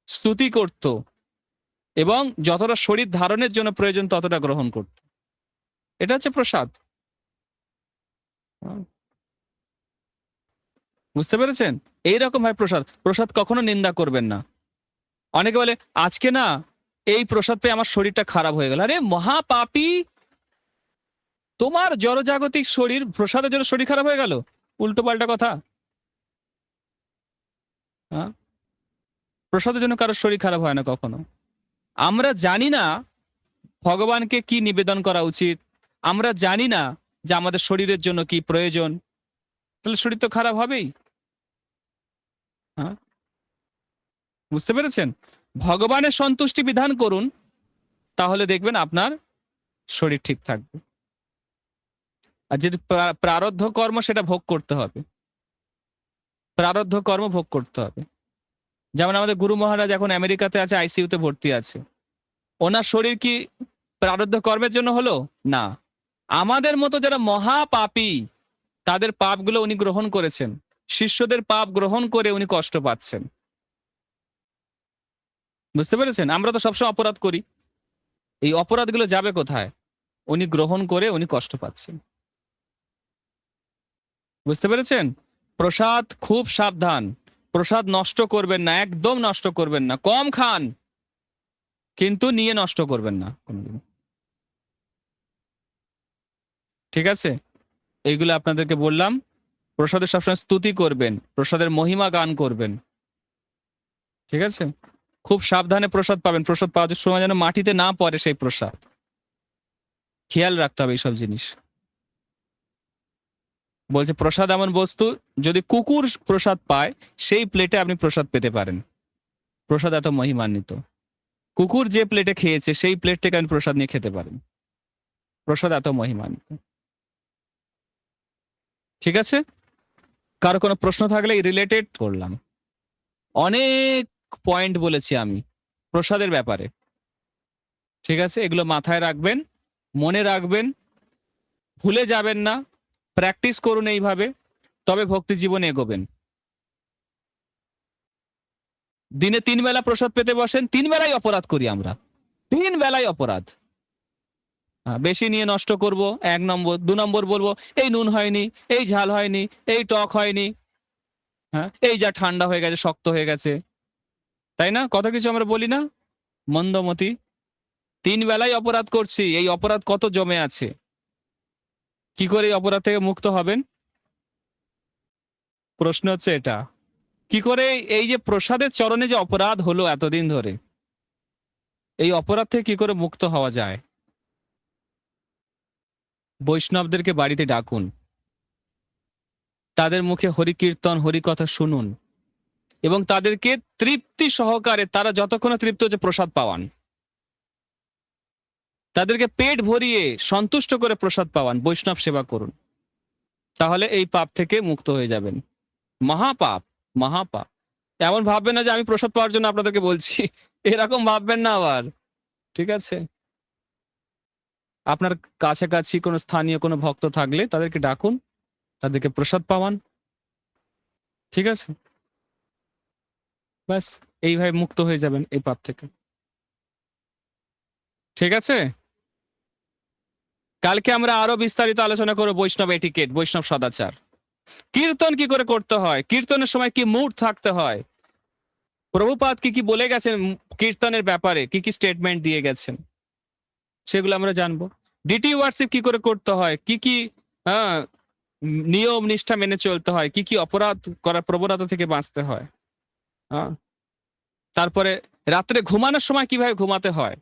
স্তুতি করত, এবং যতটা শরীর ধারণের জন্য প্রয়োজন ততটা গ্রহণ করত। এটা হচ্ছে প্রসাদ। হ্যাঁ, বুঝতে পেরেছেন? এইরকম ভাবে প্রসাদ, প্রসাদ কখনো নিন্দা করবেন না। অনেকে বলে আজকে না এই প্রসাদ পেয়ে আমার শরীরটা খারাপ হয়ে গেল। আরে মহাপাপী, তোমার জড়জাগতিক শরীর প্রসাদের জন্য শরীর খারাপ হয়ে গেল? উল্টো পাল্টা কথা। হ্যাঁ, প্রসাদের জন্য কারোর শরীর খারাপ হয় না কখনো। আমরা জানি না ভগবানকে কি নিবেদন করা উচিত, আমরা জানি না যে আমাদের শরীরের জন্য কি প্রয়োজন, তাহলে শরীর তো খারাপ হবেই। হ্যাঁ, বুঝতে পেরেছেন? ভগবানের সন্তুষ্টি বিধান করুন, তাহলে দেখবেন আপনার শরীর ঠিক থাকবে। আর যদি প্রারব্ধ কর্ম, সেটা ভোগ করতে হবে। প্রারব্ধ কর্ম ভোগ করতে হবে। যেমন আমাদের গুরু মহারাজ এখন আমেরিকাতে আছে, আইসিইউতে ভর্তি আছে। ওনার শরীর কি প্রারব্ধ কর্মের জন্য হলো? না। আমাদের মতো যারা মহাপাপী, তাদের পাপগুলো উনি গ্রহণ করেছেন। শিষ্যদের পাপ গ্রহণ করে উনি কষ্ট পাচ্ছেন। বুঝতে পেরেছেন? আমরা তো সবসময় অপরাধ করি, এই অপরাধগুলো যাবে কোথায়? উনি গ্রহণ করে উনি কষ্ট পাচ্ছেন। বুঝতে পেরেছেন? প্রসাদ খুব সাবধান, প্রসাদ নষ্ট করবেন না, একদম নষ্ট করবেন না। কম খান, কিন্তু নিয়ে নষ্ট করবেন না কোনোদিন। ঠিক আছে? এইগুলো আপনাদেরকে বললাম। প্রসাদের সবসময় স্তুতি করবেন, প্রসাদের মহিমা গান করবেন। ঠিক আছে? খুব সাবধানে প্রসাদ পাবেন। প্রসাদ পাওয়ার সময় যেন মাটিতে না পড়ে সেই প্রসাদ। খেয়াল রাখতে হবে এইসব জিনিস। বলছে প্রসাদ এমন বস্তু, যদি কুকুর প্রসাদ পায় সেই প্লেটে আপনি প্রসাদ পেতে পারেন। প্রসাদ এত মহিমান্বিত। কুকুর যে প্লেটে খেয়েছে সেই প্লেট থেকে আপনি প্রসাদ নিয়ে খেতে পারেন। প্রসাদ এত মহিমান্বিত। ঠিক আছে? কারো কোনো প্রশ্ন থাকলে রিলেটেড করলাম। অনেক পয়েন্ট বলেছি আমি প্রসাদের ব্যাপারে। ঠিক আছে? এগুলো মাথায় রাখবেন, মনে রাখবেন, ভুলে যাবেন না। প্র্যাকটিস করুন এইভাবে, তবে ভক্তি জীবনে এগোবেন। দিনে 3 বেলা প্রসাদ পেতে বসেন, 3 বেলাই অপরাধ করি আমরা। 3 বেলাই অপরাধ। বেশি নিয়ে নষ্ট করব 1 নম্বর, 2 নম্বর বলবো এই নুন হয়নি, এই ঝাল হয়নি, এই টক হয়নি, হ্যাঁ এই যা ঠান্ডা হয়ে গেছে, শক্ত হয়ে গেছে। তাই না? কত কিছু আমরা বলি না? মন্দমতি। 3 বেলাই অপরাধ করছি, এই অপরাধ কত জমে আছে। কি করে এই অপরাধ থেকে মুক্ত হবেন? প্রশ্ন হচ্ছে এটা। কি করে এই যে প্রসাদের চরণে যে অপরাধ হলো এতদিন ধরে, এই অপরাধ থেকে কি করে মুক্ত হওয়া যায়? বৈষ্ণবদেরকে বাড়িতে ডাকুন, তাদের মুখে হরিকীর্তন হরিকথা শুনুন, এবং তাদেরকে তৃপ্তি সহকারে, তারা যতক্ষণ না তৃপ্ত হচ্ছে প্রসাদ পাওয়ান, তাদেরকে পেট ভরিয়ে সন্তুষ্ট করে প্রসাদ পাওয়ান, বৈষ্ণব সেবা করুন। তাহলে এই পাপ থেকে মুক্ত হয়ে যাবেন। মহাপাপ, মহাপাপ। এমন ভাববেন না যে আমি প্রসাদ পাওয়ার জন্য আপনাদেরকে বলছি, এরকম ভাববেন না আবার। ঠিক আছে? আপনার কাছাকাছি কোনো স্থানীয় কোনো ভক্ত থাকলে তাদেরকে ডাকুন, তাদেরকে প্রসাদ পাওয়ান। ঠিক আছে? ব্যাস, এইভাবে মুক্ত হয়ে যাবেন এই পাপ থেকে। ঠিক আছে? কালকে আমরা আরো বিস্তারিত আলোচনা করব বৈষ্ণব এটিকেট, বৈষ্ণব সদাচার। কীর্তন কি করে করতে হয়, কীর্তনের সময় কি মুড থাকতে হয়, প্রভুপাদ কি কি বলে গেছেন কীর্তনের ব্যাপারে, কি কি স্টেটমেন্ট দিয়ে গেছেন, সেগুলো আমরা জানবো। ডিটি ওয়ার্শিপ কি করে করতে হয়, কি কি হ্যাঁ নিয়ম নিষ্ঠা মেনে চলতে হয়, কি কি অপরাধ করার প্রবণতা থেকে বাঁচতে হয়। হ্যাঁ, তারপরে রাত্রে ঘুমানোর সময় কিভাবে ঘুমাতে হয়,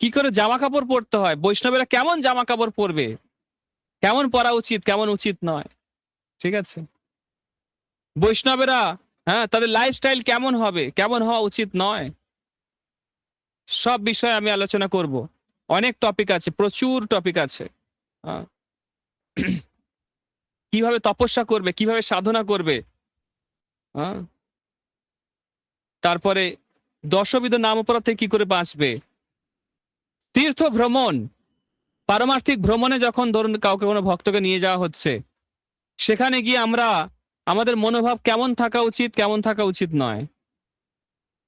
কি করে জামা কাপড় পরতে হয়, বৈষ্ণবেরা কেমন জামা কাপড় পরবে, কেমন পরা উচিত কেমন উচিত নয়। ঠিক আছে? বৈষ্ণবেরা তাদের লাইফস্টাইল কেমন হবে, কেমন হওয়া উচিত নয়, সব বিষয়ে আমি আলোচনা করব। অনেক টপিক আছে, প্রচুর টপিক আছে। হ্যাঁ, কিভাবে তপস্যা করবে, কিভাবে সাধনা করবে। হ্যাঁ, তারপরে দশবিধ নাম অপরাধ থেকে কি করে বাঁচবে। তীর্থ ভ্রমণ, পারমার্থিক ভ্রমণে যখন ধরুন কাউকে কোনো ভক্তকে নিয়ে যাওয়া হচ্ছে, সেখানে গিয়ে আমরা আমাদের মনোভাব কেমন থাকা উচিত কেমন থাকা উচিত নয়।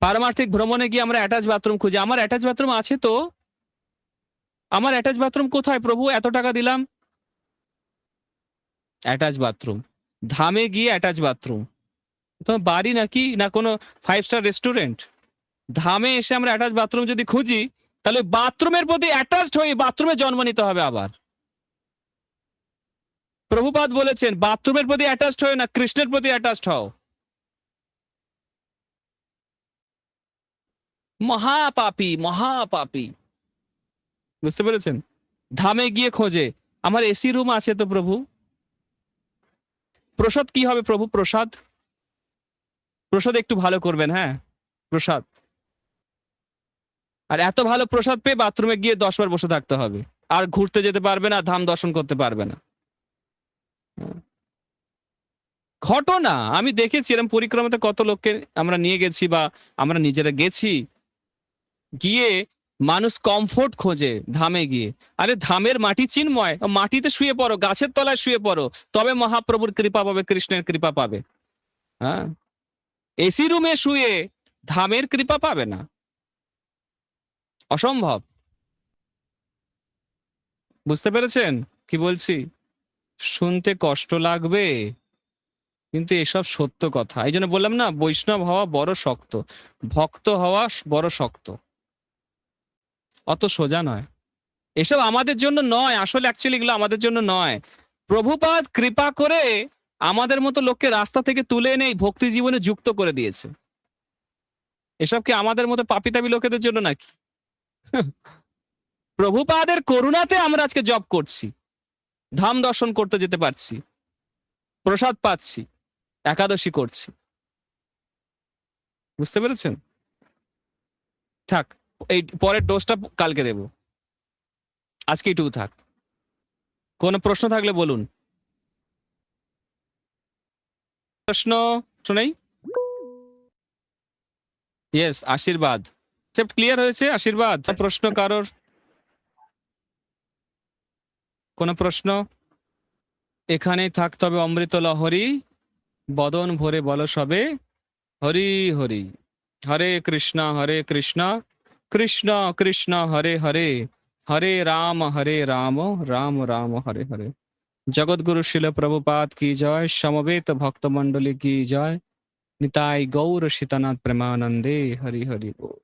পারমার্থিক ভ্রমণে গিয়ে আমরা অ্যাটাচ বাথরুম খুঁজি, আমার অ্যাটাচ বাথরুম আছে তো, আমার অ্যাটাচ বাথরুম কোথায় প্রভু, এত টাকা দিলাম। অ্যাটাচ বাথরুম, ধামে গিয়ে অ্যাটাচ বাথরুম, তোমার বাড়ি নাকি না কোনো 5 স্টার রেস্টুরেন্ট। ধামে এসে আমরা অ্যাটাচ বাথরুম যদি খুঁজি, তাহলে বাথরুমের প্রতি অ্যাটাচড হয়ে বাথরুমে জন্ম নিতে হবে আবার। প্রভুপাদ বলেছেন বাথরুমের প্রতি অ্যাটাচড হয়ে না, কৃষ্ণের প্রতি অ্যাটাচড হও। মহাপাপী, মহাপাপী। বুঝতে পেরেছেন? ধামে গিয়ে খোঁজে আমার এসি রুম আছে তো প্রভু। প্রসাদ কি হবে প্রভু, প্রসাদ, প্রসাদ একটু ভালো করবেন। হ্যাঁ, প্রসাদ। আর এত ভালো প্রসাদ পেয়ে বাথরুমে গিয়ে 10 বার বসে থাকতে হবে, আর ঘুরতে যেতে পারবে না, ধাম দর্শন করতে পারবে না। ঘটনা আমি দেখেছি, এরকম পরিক্রমাতে কত লোককে আমরা নিয়ে গেছি বা আমরা নিজেরা গেছি, গিয়ে মানুষ কমফোর্ট খোঁজে ধামে গিয়ে। আরে ধামের মাটি চিন্ময়, মাটিতে শুয়ে পড়ো, গাছের তলায় শুয়ে পড়ো, তবে মহাপ্রভুর কৃপা পাবে, কৃষ্ণের কৃপা পাবে। হ্যাঁ, এসি রুমে শুয়ে ধামের কৃপা পাবে না, অসম্ভব। বুঝতে পেরেছেন কি বলছি? শুনতে কষ্ট লাগবে, কিন্তু এসব সত্য কথা। এই জন্য বললাম না, বৈষ্ণব হওয়া বড় শক্ত, ভক্ত হওয়া বড় শক্ত, অত সোজা নয়। এসব আমাদের জন্য নয়, আসলে অ্যাকচুয়ালি এগুলো আমাদের জন্য নয়। প্রভুপাদ কৃপা করে আমাদের মতো লোককে রাস্তা থেকে তুলে এনে এই ভক্তি জীবনে যুক্ত করে দিয়েছে। এসব কি আমাদের মতো পাপিতাপি লোকেদের জন্য নাকি? প্রভুপাদের করুণাতে আমরা আজকে জব করছি, ধাম দর্শন করতে যেতে পারছি, প্রসাদ পাচ্ছি, একাদশী করছি। বুঝতে পেরেছেন? থাক, এই পরের ডোজটা কালকে দেব, আজকে এইটুকু থাক। কোনো প্রশ্ন থাকলে বলুন। প্রশ্ন শুনেই। ইয়েস, আশীর্বাদ সেপ্ট ক্লিয়ার হয়েছে। আশীর্বাদ, প্রশ্ন কারোর? কোন প্রশ্ন? এখানেই থাকতে হবে অমৃত লহরী, বদন ভরে বল সবে হরি হরি। হরে কৃষ্ণ কৃষ্ণ কৃষ্ণ হরে হরে, হরে রাম রাম রাম হরে হরে। জগৎগুরু শিল প্রভুপাদ কি জয়, সমবেত ভক্ত মন্ডলী কি জয়। নিতাই গৌর সীতানাথ প্রেমানন্দে, হরি হরি বল।